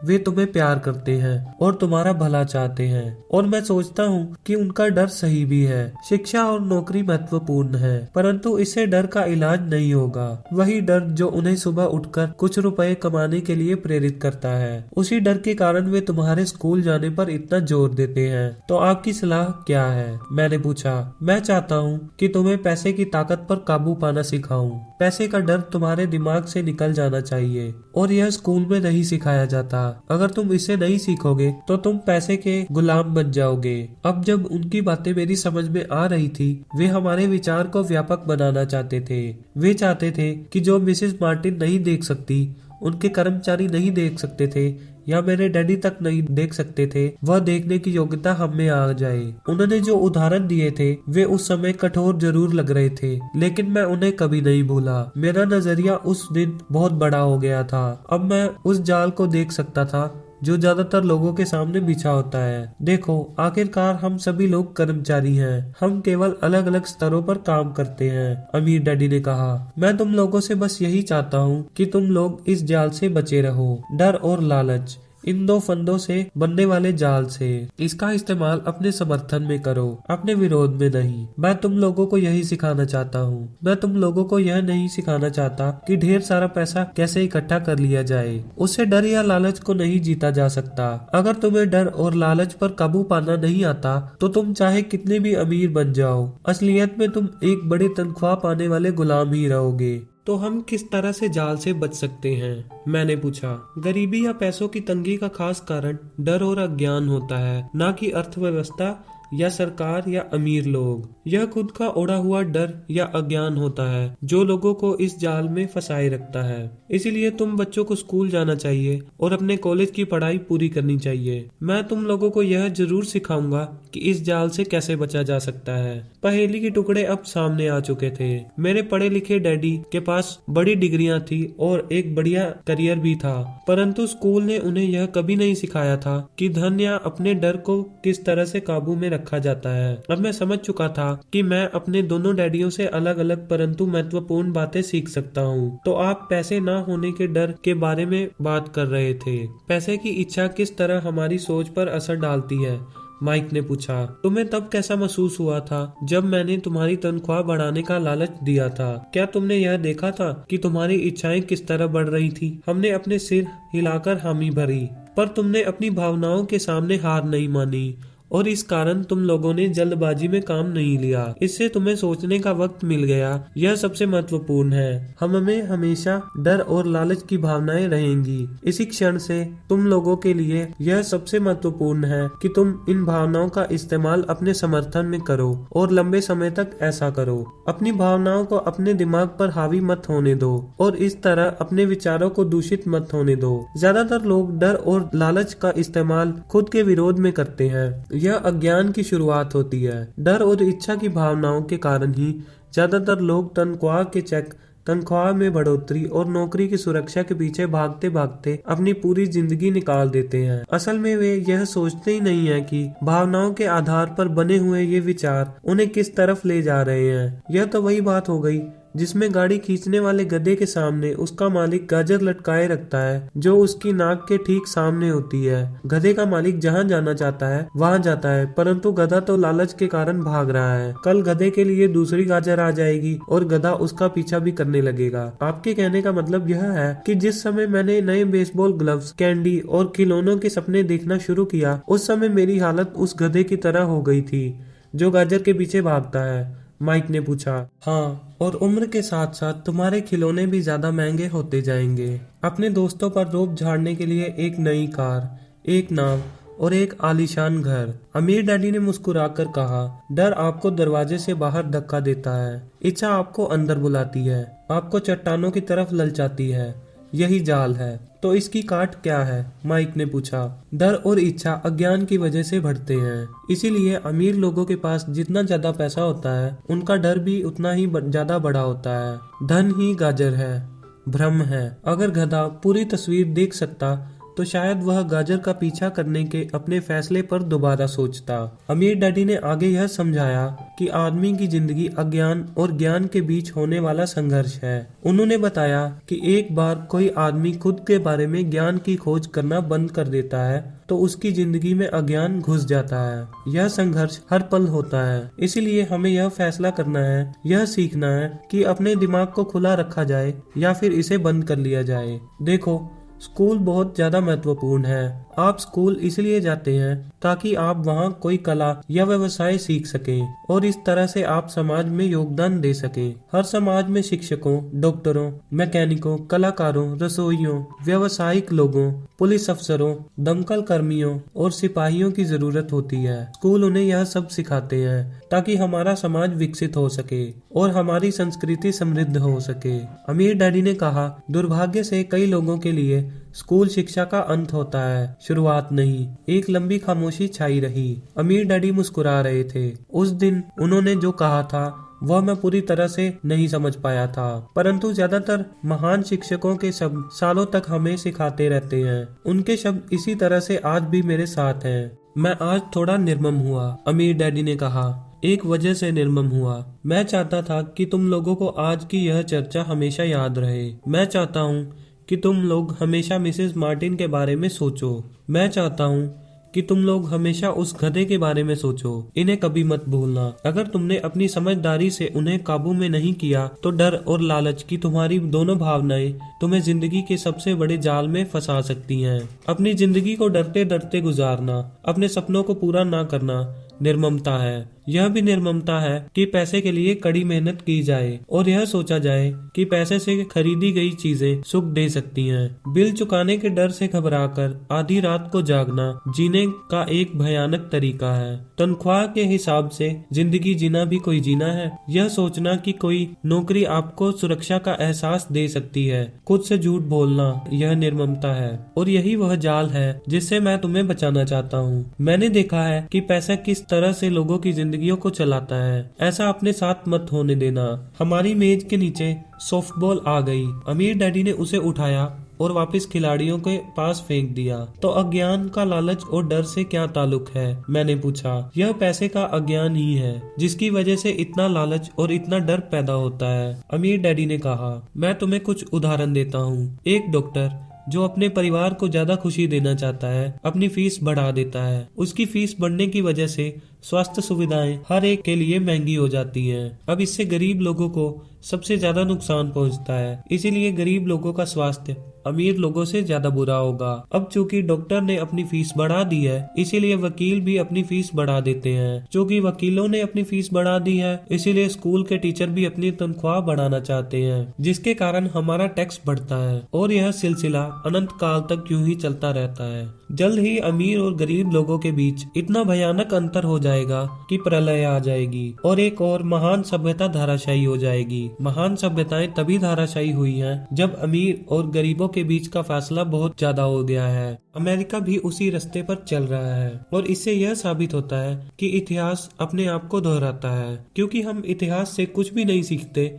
वे तुम्हें प्यार करते हैं और तुम्हारा भला चाहते हैं, और मैं सोचता हूँ कि उनका डर सही भी है। शिक्षा और नौकरी महत्वपूर्ण है, परंतु इससे डर का इलाज नहीं होगा। वही डर जो उन्हें सुबह उठकर कुछ रुपए कमाने के लिए प्रेरित करता है, उसी डर के कारण वे तुम्हारे स्कूल जाने पर इतना जोर देते हैं। तो आपकी सलाह क्या है? मैंने पूछा। मैं चाहता हूँ कि तुम्हें पैसे की ताकत पर काबू पाना सिखाऊं। पैसे का डर तुम्हारे दिमाग से निकल जाना चाहिए, और यह स्कूल में नहीं सिखाया जाता। अगर तुम इसे नहीं सीखोगे तो तुम पैसे के गुलाम बन जाओगे। अब जब उनकी बातें मेरी समझ में आ रही थी, वे हमारे विचार को व्यापक बनाना चाहते थे। वे चाहते थे कि जो मिसेस मार्टिन नहीं देख सकती, उनके कर्मचारी नहीं देख सकते थे, या मेरे डैडी तक नहीं देख सकते थे, वह देखने की योग्यता हम में आ जाए। उन्होंने जो उदाहरण दिए थे वे उस समय कठोर जरूर लग रहे थे, लेकिन मैं उन्हें कभी नहीं भूला। मेरा नजरिया उस दिन बहुत बड़ा हो गया था। अब मैं उस जाल को देख सकता था जो ज्यादातर लोगों के सामने बिछा होता है। देखो, आखिरकार हम सभी लोग कर्मचारी हैं। हम केवल अलग अलग स्तरों पर काम करते हैं, अमीर डैडी ने कहा। मैं तुम लोगों से बस यही चाहता हूँ कि तुम लोग इस जाल से बचे रहो, डर और लालच, इन दो फंदों से बनने वाले जाल से। इसका इस्तेमाल अपने समर्थन में करो, अपने विरोध में नहीं। मैं तुम लोगों को यही सिखाना चाहता हूँ। मैं तुम लोगों को यह नहीं सिखाना चाहता कि ढेर सारा पैसा कैसे इकट्ठा कर लिया जाए। उससे डर या लालच को नहीं जीता जा सकता। अगर तुम्हें डर और लालच पर काबू पाना नहीं आता तो तुम चाहे कितने भी अमीर बन जाओ, असलियत में तुम एक बड़ी तनख्वाह पाने वाले गुलाम ही रहोगे। तो हम किस तरह से जाल से बच सकते हैं? मैंने पूछा। गरीबी या पैसों की तंगी का खास कारण डर और अज्ञान होता है, न कि अर्थव्यवस्था या सरकार या अमीर लोग। यह खुद का ओढ़ा हुआ डर या अज्ञान होता है जो लोगों को इस जाल में फंसाए रखता है। इसीलिए तुम बच्चों को स्कूल जाना चाहिए और अपने कॉलेज की पढ़ाई पूरी करनी चाहिए। मैं तुम लोगों को यह जरूर सिखाऊंगा कि इस जाल से कैसे बचा जा सकता है। पहेली के टुकड़े अब सामने आ चुके थे। मेरे पढ़े लिखे डैडी के पास बड़ी डिग्रियां थी और एक बढ़िया करियर भी था, परंतु स्कूल ने उन्हें यह कभी नहीं सिखाया था कि धन या अपने डर को किस तरह से काबू में रखा जाता है। अब मैं समझ चुका था कि मैं अपने दोनों डैडियों से अलग अलग परंतु महत्वपूर्ण बातें सीख सकता हूँ। तो आप पैसे ना होने के डर के बारे में बात कर रहे थे। पैसे की इच्छा किस तरह हमारी सोच पर असर डालती है? माइक ने पूछा। तुम्हें तब कैसा महसूस हुआ था जब मैंने तुम्हारी तनख्वाह बढ़ाने का लालच दिया था? क्या तुमने यह देखा था कि तुम्हारी इच्छाएं किस तरह बढ़ रही थी? हमने अपने सिर हिलाकर हामी भरी, पर तुमने अपनी भावनाओं के सामने हार नहीं मानी, और इस कारण तुम लोगों ने जल्दबाजी में काम नहीं लिया। इससे तुम्हें सोचने का वक्त मिल गया। यह सबसे महत्वपूर्ण है। हमें हमेशा डर और लालच की भावनाएं रहेंगी। इसी क्षण से तुम लोगों के लिए यह सबसे महत्वपूर्ण है कि तुम इन भावनाओं का इस्तेमाल अपने समर्थन में करो और लंबे समय तक ऐसा करो। अपनी भावनाओं को अपने दिमाग पर हावी मत होने दो और इस तरह अपने विचारों को दूषित मत होने दो। ज्यादातर लोग डर और लालच का इस्तेमाल खुद के विरोध में करते हैं। यह अज्ञान की शुरुआत होती है। डर और इच्छा की भावनाओं के कारण ही ज्यादातर लोग तनख्वाह के चेक, तनख्वाह में बढ़ोतरी और नौकरी की सुरक्षा के पीछे भागते भागते अपनी पूरी जिंदगी निकाल देते हैं। असल में वे यह सोचते ही नहीं है कि भावनाओं के आधार पर बने हुए ये विचार उन्हें किस तरफ ले जा रहे हैं। यह तो वही बात हो गई जिसमें गाड़ी खींचने वाले गधे के सामने उसका मालिक गाजर लटकाए रखता है जो उसकी नाक के ठीक सामने होती है। गधे का मालिक जहाँ जाना चाहता है वहाँ जाता है, परंतु गधा तो लालच के कारण भाग रहा है। कल गधे के लिए दूसरी गाजर आ जाएगी और गधा उसका पीछा भी करने लगेगा। आपके कहने का मतलब यह है कि जिस समय मैंने नए बेसबॉल ग्लव्स, कैंडी और खिलौनों के सपने देखना शुरू किया, उस समय मेरी हालत उस गधे की तरह हो गई थी जो गाजर के पीछे भागता है? माइक ने पूछा। हाँ, और उम्र के साथ साथ तुम्हारे खिलौने भी ज्यादा महंगे होते जाएंगे। अपने दोस्तों पर रोब झाड़ने के लिए एक नई कार, एक नाव और एक आलीशान घर। अमीर डैडी ने मुस्कुराकर कहा। डर आपको दरवाजे से बाहर धक्का देता है, इच्छा आपको अंदर बुलाती है, आपको चट्टानों की तरफ ललचाती है। यही जाल है। तो इसकी काट क्या है? माइक ने पूछा। डर और इच्छा अज्ञान की वजह से बढ़ते हैं। इसीलिए अमीर लोगों के पास जितना ज्यादा पैसा होता है उनका डर भी उतना ही ज्यादा बड़ा होता है। धन ही गाजर है, भ्रम है। अगर गधा पूरी तस्वीर देख सकता तो शायद वह गाजर का पीछा करने के अपने फैसले पर दोबारा सोचता। अमीर डैडी ने आगे यह समझाया कि आदमी की जिंदगी अज्ञान और ज्ञान के बीच होने वाला संघर्ष है। उन्होंने बताया कि एक बार कोई आदमी खुद के बारे में ज्ञान की खोज करना बंद कर देता है तो उसकी जिंदगी में अज्ञान घुस जाता है। यह संघर्ष हर पल होता है, इसीलिए हमें यह फैसला करना है, यह सीखना है कि अपने दिमाग को खुला रखा जाए या फिर इसे बंद कर लिया जाए। देखो, स्कूल बहुत ज्यादा महत्वपूर्ण है। आप स्कूल इसलिए जाते हैं ताकि आप वहाँ कोई कला या व्यवसाय सीख सकें और इस तरह से आप समाज में योगदान दे सकें। हर समाज में शिक्षकों, डॉक्टरों, मैकेनिकों, कलाकारों, रसोइयों, व्यावसायिक लोगों, पुलिस अफसरों, दमकल कर्मियों और सिपाहियों की जरूरत होती है। स्कूल उन्हें यह सब सिखाते हैं ताकि हमारा समाज विकसित हो सके और हमारी संस्कृति समृद्ध हो सके। अमीर डैडी ने कहा, दुर्भाग्य से कई लोगों के लिए स्कूल शिक्षा का अंत होता है, शुरुआत नहीं। एक लंबी खामोशी छाई रही। अमीर डैडी मुस्कुरा रहे थे। उस दिन उन्होंने जो कहा था वह मैं पूरी तरह से नहीं समझ पाया था, परंतु ज्यादातर महान शिक्षकों के शब्द सालों तक हमें सिखाते रहते हैं। उनके शब्द इसी तरह से आज भी मेरे साथ हैं। मैं आज थोड़ा निर्मम हुआ, अमीर डैडी ने कहा। एक वजह से निर्मम हुआ। मैं चाहता था कि तुम लोगों को आज की यह चर्चा हमेशा याद रहे। मैं चाहता हूँ कि तुम लोग हमेशा मिसेस मार्टिन के बारे में सोचो। मैं चाहता हूँ कि तुम लोग हमेशा उस गधे के बारे में सोचो। इन्हें कभी मत भूलना। अगर तुमने अपनी समझदारी से उन्हें काबू में नहीं किया तो डर और लालच की तुम्हारी दोनों भावनाएं तुम्हें जिंदगी के सबसे बड़े जाल में फंसा सकती हैं। अपनी जिंदगी को डरते डरते गुजारना, अपने सपनों को पूरा ना करना निर्ममता है। यह भी निर्ममता है कि पैसे के लिए कड़ी मेहनत की जाए और यह सोचा जाए कि पैसे से खरीदी गई चीजें सुख दे सकती हैं। बिल चुकाने के डर से घबराकर आधी रात को जागना जीने का एक भयानक तरीका है। तनख्वाह के हिसाब से जिंदगी जीना भी कोई जीना है। यह सोचना कि कोई नौकरी आपको सुरक्षा का एहसास दे सकती है, खुद से झूठ बोलना, यह निर्ममता है। और यही वह जाल है जिससे मैं तुम्हें बचाना चाहता हूँ। मैंने देखा है कि पैसा किस तरह से लोगों की जिंदगियों को चलाता है। ऐसा अपने साथ मत होने देना। हमारी मेज के नीचे सॉफ्टबॉल आ गई। अमीर डैडी ने उसे उठाया और वापस खिलाड़ियों के पास फेंक दिया। तो अज्ञान का लालच और डर से क्या ताल्लुक है, मैंने पूछा। यह पैसे का अज्ञान ही है जिसकी वजह से इतना लालच और इतना डर पैदा होता है, अमीर डैडी ने कहा। मैं तुम्हें कुछ उदाहरण देता हूँ। एक डॉक्टर जो अपने परिवार को ज्यादा खुशी देना चाहता है अपनी फीस बढ़ा देता है। उसकी फीस बढ़ने की वजह से स्वास्थ्य सुविधाएं हर एक के लिए महंगी हो जाती हैं। अब इससे गरीब लोगों को सबसे ज्यादा नुकसान पहुंचता है, इसीलिए गरीब लोगों का स्वास्थ्य अमीर लोगों से ज्यादा बुरा होगा। अब चूंकि डॉक्टर ने अपनी फीस बढ़ा दी है, इसीलिए वकील भी अपनी फीस बढ़ा देते हैं। चूंकि वकीलों ने अपनी फीस बढ़ा दी है, इसीलिए स्कूल के टीचर भी अपनी तनख्वाह बढ़ाना चाहते हैं, जिसके कारण हमारा टैक्स बढ़ता है और यह सिलसिला अनंत काल तक यूं ही चलता रहता है। जल्द ही अमीर और गरीब लोगों के बीच इतना भयानक अंतर हो जाएगा कि प्रलय आ जाएगी और एक और महान सभ्यता धराशायी हो जाएगी। महान सभ्यताएं तभी धराशायी हुई हैं जब अमीर और गरीबों के बीच का फासला बहुत ज्यादा हो गया है। अमेरिका भी उसी रास्ते पर चल रहा है और इससे यह साबित होता है कि इतिहास अपने आप को दोहराता है। क्योंकि हम इतिहास से कुछ भी नहीं सीखते,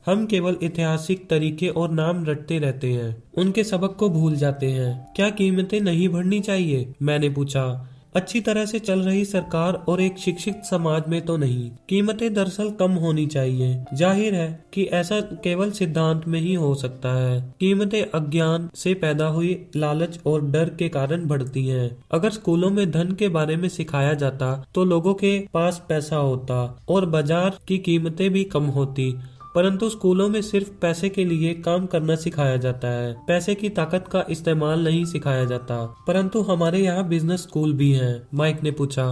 हम केवल ऐतिहासिक तरीके और नाम रटते रहते हैं, उनके सबक को भूल जाते हैं। क्या कीमतें नहीं बढ़नी चाहिए, मैंने पूछा। अच्छी तरह से चल रही सरकार और एक शिक्षित समाज में तो नहीं। कीमतें दरअसल कम होनी चाहिए। जाहिर है कि ऐसा केवल सिद्धांत में ही हो सकता है। कीमतें अज्ञान से पैदा हुई लालच और डर के कारण बढ़ती हैं। अगर स्कूलों में धन के बारे में सिखाया जाता तो लोगों के पास पैसा होता और बाजार की कीमतें भी कम होती, परंतु स्कूलों में सिर्फ पैसे के लिए काम करना सिखाया जाता है। पैसे की ताकत का इस्तेमाल नहीं सिखाया जाता। परंतु हमारे यहाँ बिजनेस स्कूल भी हैं, माइक ने पूछा।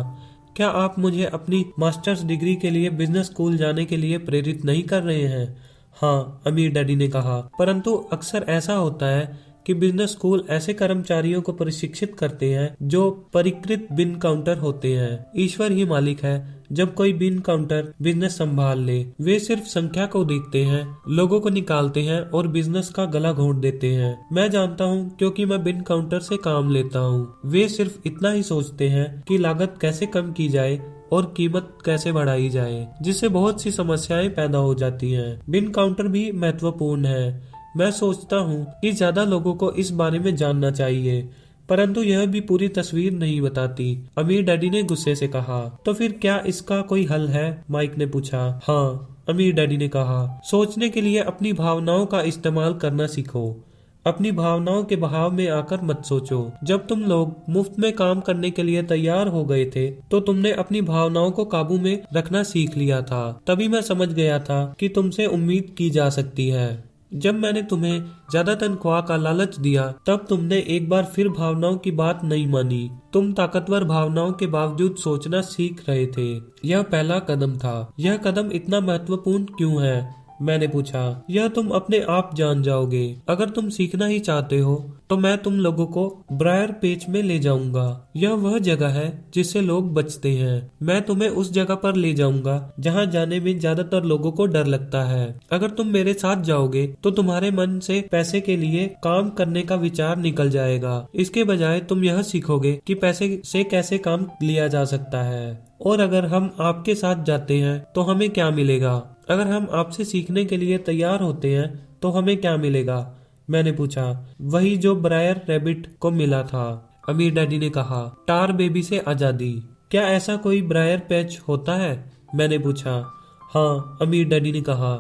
क्या आप मुझे अपनी मास्टर्स डिग्री के लिए बिजनेस स्कूल जाने के लिए प्रेरित नहीं कर रहे हैं? हाँ, अमीर डैडी ने कहा। परंतु अक्सर ऐसा होता है कि बिजनेस स्कूल ऐसे कर्मचारियों को प्रशिक्षित करते हैं जो परिष्कृत बिन काउंटर होते हैं। ईश्वर ही मालिक है जब कोई बिन काउंटर बिजनेस संभाल ले। वे सिर्फ संख्या को देखते हैं, लोगों को निकालते हैं और बिजनेस का गला घोंट देते हैं। मैं जानता हूँ क्योंकि मैं बिन काउंटर से काम लेता हूँ। वे सिर्फ इतना ही सोचते हैं कि लागत कैसे कम की जाए और कीमत कैसे बढ़ाई जाए, जिससे बहुत सी समस्याएं पैदा हो जाती हैं। बिन काउंटर भी महत्वपूर्ण है। मैं सोचता हूँ कि ज्यादा लोगों को इस बारे में जानना चाहिए। परंतु यह भी पूरी तस्वीर नहीं बताती। अमीर डैडी ने गुस्से से कहा। तो फिर क्या इसका कोई हल है? माइक ने पूछा। हाँ, अमीर डैडी ने कहा, सोचने के लिए अपनी भावनाओं का इस्तेमाल करना सीखो। अपनी भावनाओं के बहाव में आकर मत सोचो। जब तुम लोग मुफ्त में काम करने के लिए तैयार हो गए थे तो तुमने अपनी भावनाओं को काबू में रखना सीख लिया था। तभी मैं समझ गया था कि तुमसे उम्मीद की जा सकती है। जब मैंने तुम्हें ज्यादा तनख्वाह का लालच दिया तब तुमने एक बार फिर भावनाओं की बात नहीं मानी। तुम ताकतवर भावनाओं के बावजूद सोचना सीख रहे थे। यह पहला कदम था। यह कदम इतना महत्वपूर्ण क्यों है? मैंने पूछा। यह तुम अपने आप जान जाओगे। अगर तुम सीखना ही चाहते हो तो मैं तुम लोगों को ब्रायर पेच में ले जाऊंगा। यह वह जगह है जिससे लोग बचते हैं। मैं तुम्हें उस जगह पर ले जाऊंगा जहां जाने में ज्यादातर लोगों को डर लगता है। अगर तुम मेरे साथ जाओगे तो तुम्हारे मन से पैसे के लिए काम करने का विचार निकल जाएगा। इसके बजाय तुम यह सीखोगे कि पैसे से कैसे काम लिया जा सकता है। और अगर हम आपके साथ जाते हैं तो हमें क्या मिलेगा? अगर हम आपसे सीखने के लिए तैयार होते हैं तो हमें क्या मिलेगा? मैंने पूछा। वही जो ब्रायर रैबिट को मिला था, अमीर डैडी ने कहा, टार बेबी से आजादी। क्या ऐसा कोई ब्रायर पैच होता है? मैंने पूछा। हाँ, अमीर डैडी ने कहा,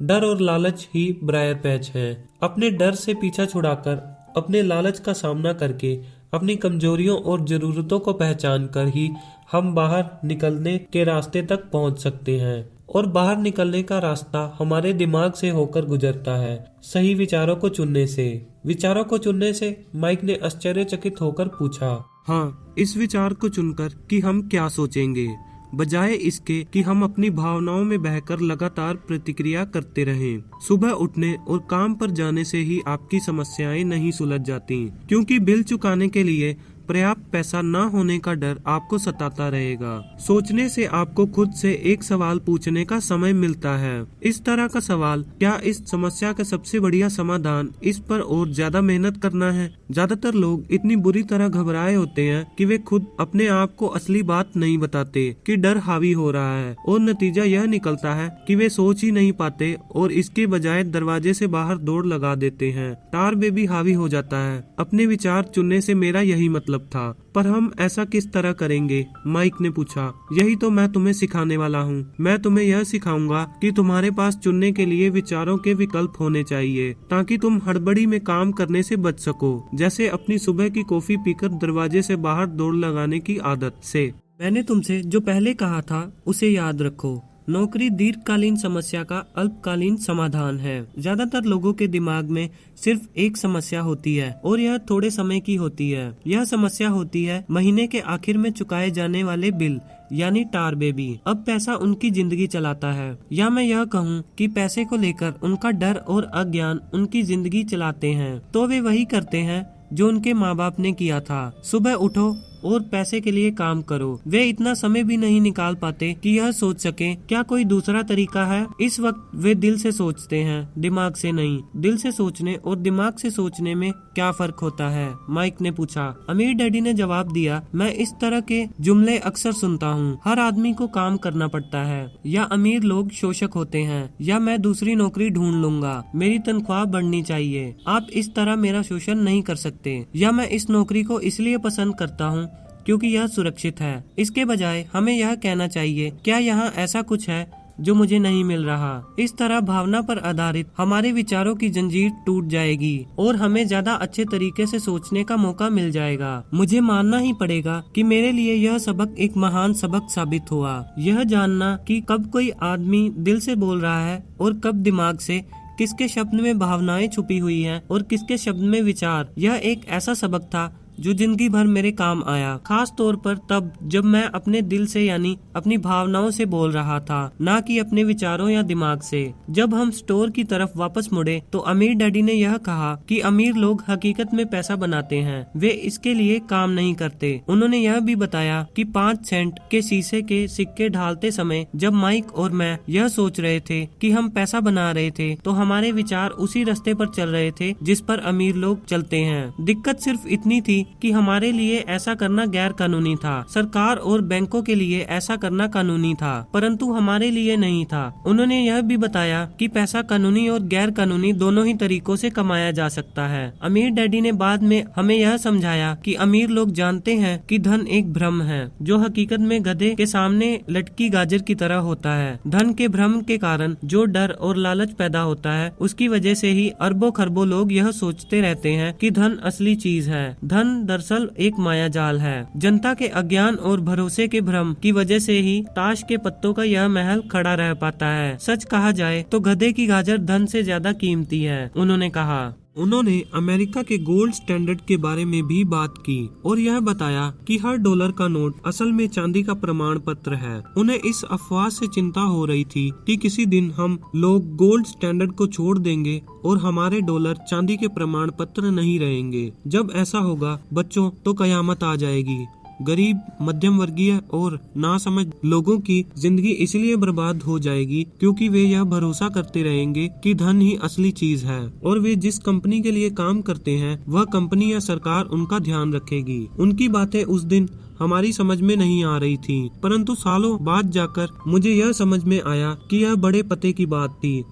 डर और लालच ही ब्रायर पैच है। अपने डर से पीछा छुड़ाकर, अपने लालच का सामना करके, अपनी कमजोरियों और जरूरतों को पहचान कर ही हम बाहर निकलने के रास्ते तक पहुंच सकते हैं। और बाहर निकलने का रास्ता हमारे दिमाग से होकर गुजरता है, सही विचारों को चुनने से। विचारों को चुनने से? माइक ने आश्चर्यचकित होकर पूछा। हाँ, इस विचार को चुनकर कि हम क्या सोचेंगे, बजाय इसके कि हम अपनी भावनाओं में बहकर लगातार प्रतिक्रिया करते रहें। सुबह उठने और काम पर जाने से ही आपकी समस्याएं नहीं सुलझ जाती, क्योंकि बिल चुकाने के लिए पर्याप्त पैसा न होने का डर आपको सताता रहेगा। सोचने से आपको खुद से एक सवाल पूछने का समय मिलता है। इस तरह का सवाल, क्या इस समस्या का सबसे बढ़िया समाधान इस पर और ज्यादा मेहनत करना है? ज्यादातर लोग इतनी बुरी तरह घबराए होते हैं कि वे खुद अपने आप को असली बात नहीं बताते कि डर हावी हो रहा है, और नतीजा यह निकलता है कि वे सोच ही नहीं पाते और इसके बजाय दरवाजे से बाहर दौड़ लगा देते हैं। टार बेबी हावी हो जाता है। अपने विचार चुनने से मेरा यही मतलब था। पर हम ऐसा किस तरह करेंगे? माइक ने पूछा। यही तो मैं तुम्हें सिखाने वाला हूँ। मैं तुम्हें यह सिखाऊंगा कि तुम्हारे पास चुनने के लिए विचारों के विकल्प होने चाहिए, ताकि तुम हड़बड़ी में काम करने से बच सको, जैसे अपनी सुबह की कॉफी पीकर दरवाजे से बाहर दौड़ लगाने की आदत से। मैंने तुमसे जो पहले कहा था उसे याद रखो। नौकरी दीर्घकालीन समस्या का अल्पकालीन समाधान है। ज्यादातर लोगों के दिमाग में सिर्फ एक समस्या होती है और यह थोड़े समय की होती है। यह समस्या होती है महीने के आखिर में चुकाए जाने वाले बिल, यानी टार बेबी। अब पैसा उनकी जिंदगी चलाता है, या मैं यह कहूँ कि पैसे को लेकर उनका डर और अज्ञान उनकी जिंदगी चलाते हैं। तो वे वही करते हैं जो उनके माँ बाप ने किया था। सुबह उठो और पैसे के लिए काम करो। वे इतना समय भी नहीं निकाल पाते कि यह सोच सके क्या कोई दूसरा तरीका है। इस वक्त वे दिल से सोचते हैं, दिमाग से नहीं। दिल से सोचने और दिमाग से सोचने में क्या फर्क होता है? माइक ने पूछा। अमीर डैडी ने जवाब दिया, मैं इस तरह के जुमले अक्सर सुनता हूँ। हर आदमी को काम करना पड़ता है, या अमीर लोग शोषक होते हैं, या मैं दूसरी नौकरी ढूंढ लूंगा, मेरी तनख्वाह बढ़नी चाहिए, आप इस तरह मेरा शोषण नहीं कर सकते, या मैं इस नौकरी को इसलिए पसंद करता हूँ क्योंकि यह सुरक्षित है। इसके बजाय हमें यह कहना चाहिए, क्या यहाँ ऐसा कुछ है जो मुझे नहीं मिल रहा? इस तरह भावना पर आधारित हमारे विचारों की जंजीर टूट जाएगी और हमें ज्यादा अच्छे तरीके से सोचने का मौका मिल जाएगा। मुझे मानना ही पड़ेगा कि मेरे लिए यह सबक एक महान सबक साबित हुआ। यह जानना कि कब कोई आदमी दिल से बोल रहा है और कब दिमाग से, किसके शब्द में भावनाएं छुपी हुई हैं और किसके शब्द में विचार, यह एक ऐसा सबक था जो जिंदगी भर मेरे काम आया। खास तौर पर तब जब मैं अपने दिल से यानी अपनी भावनाओं से बोल रहा था, ना कि अपने विचारों या दिमाग से। जब हम स्टोर की तरफ वापस मुड़े तो अमीर डैडी ने यह कहा कि अमीर लोग हकीकत में पैसा बनाते हैं, वे इसके लिए काम नहीं करते। उन्होंने यह भी बताया कि 5 सेंट के शीशे के सिक्के ढालते समय जब माइक और मैं यह सोच रहे थे कि हम पैसा बना रहे थे, तो हमारे विचार उसी रास्ते पर चल रहे थे जिस पर अमीर लोग चलते हैं। दिक्कत सिर्फ इतनी थी कि हमारे लिए ऐसा करना गैर कानूनी था। सरकार और बैंकों के लिए ऐसा करना कानूनी था, परंतु हमारे लिए नहीं था। उन्होंने यह भी बताया कि पैसा कानूनी और गैर कानूनी दोनों ही तरीकों से कमाया जा सकता है। अमीर डैडी ने बाद में हमें यह समझाया कि अमीर लोग जानते हैं कि धन एक भ्रम है, जो हकीकत में गधे के सामने लटकी गाजर की तरह होता है। धन के भ्रम के कारण जो डर और लालच पैदा होता है, उसकी वजह से ही अरबों खरबों लोग यह सोचते रहते हैं कि धन असली चीज है। धन दरअसल एक माया जाल है। जनता के अज्ञान और भरोसे के भ्रम की वजह से ही ताश के पत्तों का यह महल खड़ा रह पाता है। सच कहा जाए तो गधे की गाजर धन से ज्यादा कीमती है, उन्होंने कहा। उन्होंने अमेरिका के गोल्ड स्टैंडर्ड के बारे में भी बात की और यह बताया कि हर डॉलर का नोट असल में चांदी का प्रमाण पत्र है। उन्हें इस अफवाह से चिंता हो रही थी कि किसी दिन हम लोग गोल्ड स्टैंडर्ड को छोड़ देंगे और हमारे डॉलर चांदी के प्रमाण पत्र नहीं रहेंगे। जब ऐसा होगा बच्चों, तो कयामत आ जाएगी। गरीब, मध्यम वर्गीय और नासमझ लोगों की जिंदगी इसलिए बर्बाद हो जाएगी क्योंकि वे यह भरोसा करते रहेंगे कि धन ही असली चीज है और वे जिस कंपनी के लिए काम करते हैं वह कंपनी या सरकार उनका ध्यान रखेगी। उनकी बातें उस दिन हमारी समझ में नहीं आ रही थी, परंतु सालों बाद जाकर मुझे यह समझ में आया कि यह बड़े पते की बात थी,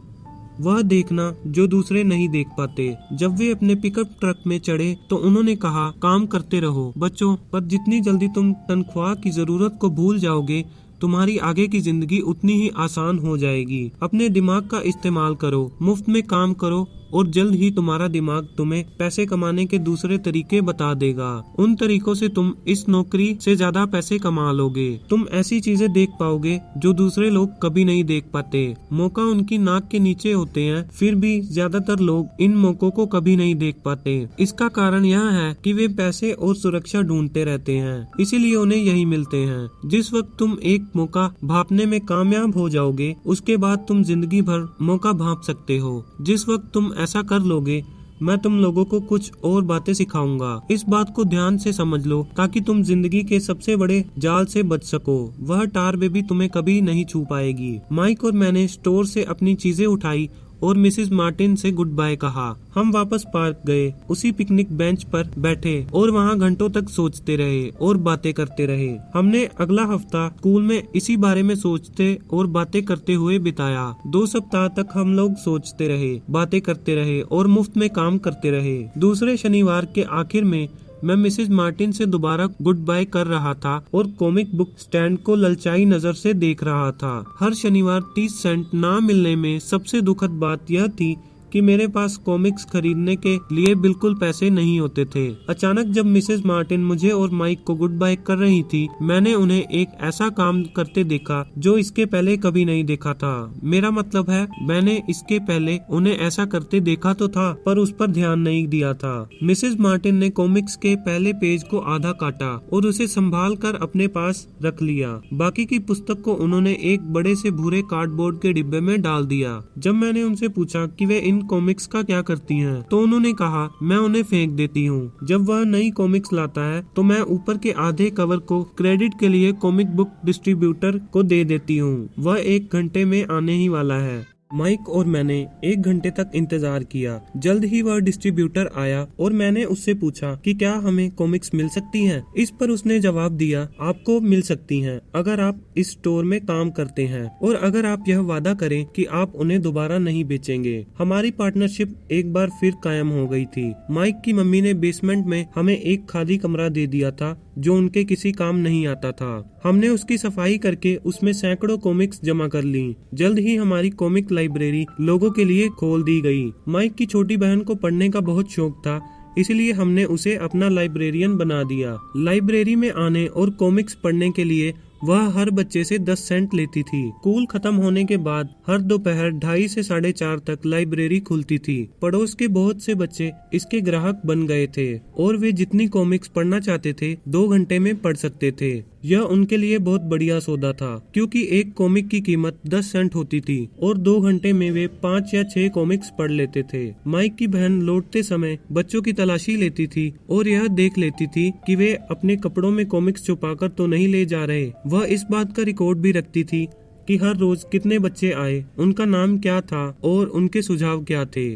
वह देखना जो दूसरे नहीं देख पाते। जब वे अपने पिकअप ट्रक में चढ़े तो उन्होंने कहा, काम करते रहो बच्चों, पर जितनी जल्दी तुम तनख्वाह की जरूरत को भूल जाओगे, तुम्हारी आगे की जिंदगी उतनी ही आसान हो जाएगी। अपने दिमाग का इस्तेमाल करो, मुफ्त में काम करो और जल्द ही तुम्हारा दिमाग तुम्हें पैसे कमाने के दूसरे तरीके बता देगा। उन तरीकों से तुम इस नौकरी से ज्यादा पैसे कमा लोगे। तुम ऐसी चीजें देख पाओगे जो दूसरे लोग कभी नहीं देख पाते। मौका उनकी नाक के नीचे होते हैं, फिर भी ज्यादातर लोग इन मौकों को कभी नहीं देख पाते। इसका कारण यह है कि वे पैसे और सुरक्षा ढूंढते रहते हैं, इसीलिए उन्हें यही मिलते हैं। जिस वक्त तुम एक मौका भांपने में कामयाब हो जाओगे, उसके बाद तुम जिंदगी भर मौका भांप सकते हो। जिस वक्त तुम ऐसा कर लोगे, मैं तुम लोगों को कुछ और बातें सिखाऊंगा। इस बात को ध्यान से समझ लो ताकि तुम जिंदगी के सबसे बड़े जाल से बच सको। वह टार बेबी तुम्हें कभी नहीं छू पाएगी। माइक और मैंने स्टोर से अपनी चीजें उठाई और मिसेस मार्टिन से गुड बाय कहा। हम वापस पार्क गए, उसी पिकनिक बेंच पर बैठे और वहाँ घंटों तक सोचते रहे और बातें करते रहे। हमने अगला हफ्ता स्कूल में इसी बारे में सोचते और बातें करते हुए बिताया। 2 सप्ताह तक हम लोग सोचते रहे, बातें करते रहे और मुफ्त में काम करते रहे। दूसरे शनिवार के आखिर में मैं मिसेस मार्टिन से दोबारा गुड बाय कर रहा था और कॉमिक बुक स्टैंड को ललचाई नजर से देख रहा था। हर शनिवार 30 सेंट ना मिलने में सबसे दुखद बात यह थी कि मेरे पास कॉमिक्स खरीदने के लिए बिल्कुल पैसे नहीं होते थे। अचानक जब मिसेस मार्टिन मुझे और माइक को गुड बाय कर रही थी, मैंने उन्हें एक ऐसा काम करते देखा जो इसके पहले कभी नहीं देखा था। मेरा मतलब है, मैंने इसके पहले उन्हें ऐसा करते देखा तो था, पर उस पर ध्यान नहीं दिया था। मिसेस मार्टिन ने कॉमिक्स के पहले पेज को आधा काटा और उसे संभाल कर अपने पास रख लिया। बाकी की पुस्तक को उन्होंने एक बड़े से भूरे कार्डबोर्ड के डिब्बे में डाल दिया। जब मैंने उनसे पूछा कि वे इन कॉमिक्स का क्या करती हैं, तो उन्होंने कहा, मैं उन्हें फेंक देती हूँ। जब वह नई कॉमिक्स लाता है तो मैं ऊपर के आधे कवर को क्रेडिट के लिए कॉमिक बुक डिस्ट्रीब्यूटर को दे देती हूँ। वह 1 घंटे में आने ही वाला है। माइक और मैंने 1 घंटे तक इंतजार किया। जल्द ही वह डिस्ट्रीब्यूटर आया और मैंने उससे पूछा कि क्या हमें कॉमिक्स मिल सकती हैं। इस पर उसने जवाब दिया, आपको मिल सकती हैं अगर आप इस स्टोर में काम करते हैं और अगर आप यह वादा करें कि आप उन्हें दोबारा नहीं बेचेंगे। हमारी पार्टनरशिप एक बार फिर कायम हो गई थी। माइक की मम्मी ने बेसमेंट में हमें एक खाली कमरा दे दिया था जो उनके किसी काम नहीं आता था। हमने उसकी सफाई करके उसमें सैकड़ों कॉमिक्स जमा कर ली। जल्द ही हमारी कॉमिक लाइब्रेरी लोगों के लिए खोल दी गई। माइक की छोटी बहन को पढ़ने का बहुत शौक था, इसलिए हमने उसे अपना लाइब्रेरियन बना दिया। लाइब्रेरी में आने और कॉमिक्स पढ़ने के लिए वह हर बच्चे से 10 सेंट लेती थी। स्कूल खत्म होने के बाद हर दोपहर 2:30 से 4:30 तक लाइब्रेरी खुलती थी। पड़ोस के बहुत से बच्चे इसके ग्राहक बन गए थे और वे जितनी कॉमिक्स पढ़ना चाहते थे 2 घंटे में पढ़ सकते थे। यह उनके लिए बहुत बढ़िया सौदा था क्योंकि एक कॉमिक की कीमत 10 सेंट होती थी और 2 घंटे में वे 5 या 6 कॉमिक्स पढ़ लेते थे। माइक की बहन लौटते समय बच्चों की तलाशी लेती थी और यह देख लेती थी कि वे अपने कपड़ों में कॉमिक्स छुपाकर तो नहीं ले जा रहे। वह इस बात का रिकॉर्ड भी रखती थी कि हर रोज कितने बच्चे आए, उनका नाम क्या था और उनके सुझाव क्या थे।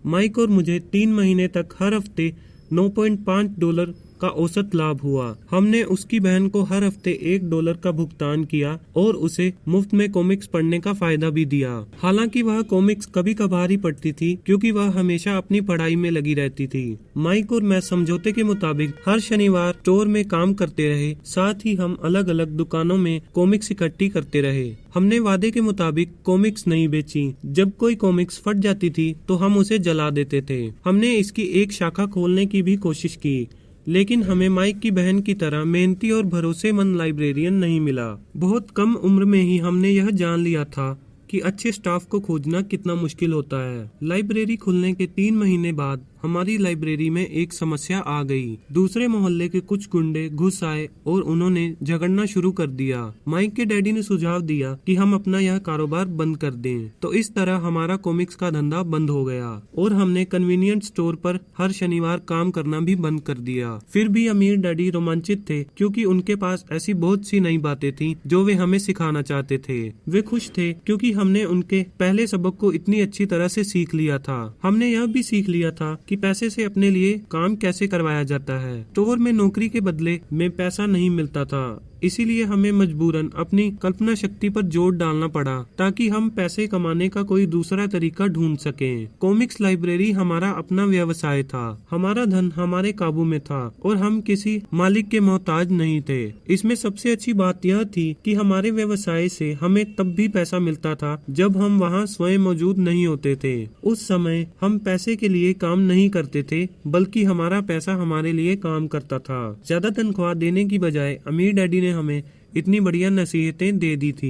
माइक और मुझे 3 महीने तक हर हफ्ते $9.5 का औसत लाभ हुआ। हमने उसकी बहन को हर हफ्ते $1 का भुगतान किया और उसे मुफ्त में कॉमिक्स पढ़ने का फायदा भी दिया। हालांकि वह कॉमिक्स कभी कभार ही पढ़ती थी क्योंकि वह हमेशा अपनी पढ़ाई में लगी रहती थी। माइक और मैं समझौते के मुताबिक हर शनिवार स्टोर में काम करते रहे, साथ ही हम अलग अलग दुकानों में कॉमिक्स इकट्ठी करते रहे। हमने वादे के मुताबिक कॉमिक्स नहीं बेची। जब कोई कॉमिक्स फट जाती थी तो हम उसे जला देते थे। हमने इसकी एक शाखा खोलने की भी कोशिश की, लेकिन हमें माइक की बहन की तरह मेहनती और भरोसेमंद लाइब्रेरियन नहीं मिला। बहुत कम उम्र में ही हमने यह जान लिया था कि अच्छे स्टाफ को खोजना कितना मुश्किल होता है। लाइब्रेरी खुलने के 3 महीने बाद हमारी लाइब्रेरी में एक समस्या आ गई। दूसरे मोहल्ले के कुछ गुंडे घुस आए और उन्होंने झगड़ना शुरू कर दिया। माइक के डैडी ने सुझाव दिया कि हम अपना यह कारोबार बंद कर दें। तो इस तरह हमारा कॉमिक्स का धंधा बंद हो गया और हमने कन्वीनियंट स्टोर पर हर शनिवार काम करना भी बंद कर दिया। फिर भी अमीर डैडी रोमांचित थे क्योंकि उनके पास ऐसी बहुत सी नई बातें थी जो वे हमें सिखाना चाहते थे। वे खुश थे क्योंकि हमने उनके पहले सबक को इतनी अच्छी तरह से सीख लिया था। हमने यह भी सीख लिया था कि पैसे से अपने लिए काम कैसे करवाया जाता है। स्टोर में नौकरी के बदले में पैसा नहीं मिलता था, इसीलिए हमें मजबूरन अपनी कल्पना शक्ति पर जोर डालना पड़ा ताकि हम पैसे कमाने का कोई दूसरा तरीका ढूंढ सकें। कॉमिक्स लाइब्रेरी हमारा अपना व्यवसाय था। हमारा धन हमारे काबू में था और हम किसी मालिक के मोहताज नहीं थे। इसमें सबसे अच्छी बात यह थी कि हमारे व्यवसाय से हमें तब भी पैसा मिलता था जब हम वहाँ स्वयं मौजूद नहीं होते थे। उस समय हम पैसे के लिए काम नहीं करते थे, बल्कि हमारा पैसा हमारे लिए काम करता था। ज्यादा तनख्वाह देने की बजाय अमीर डैडी ने हमें इतनी बढ़िया नसीहतें दे दी थी।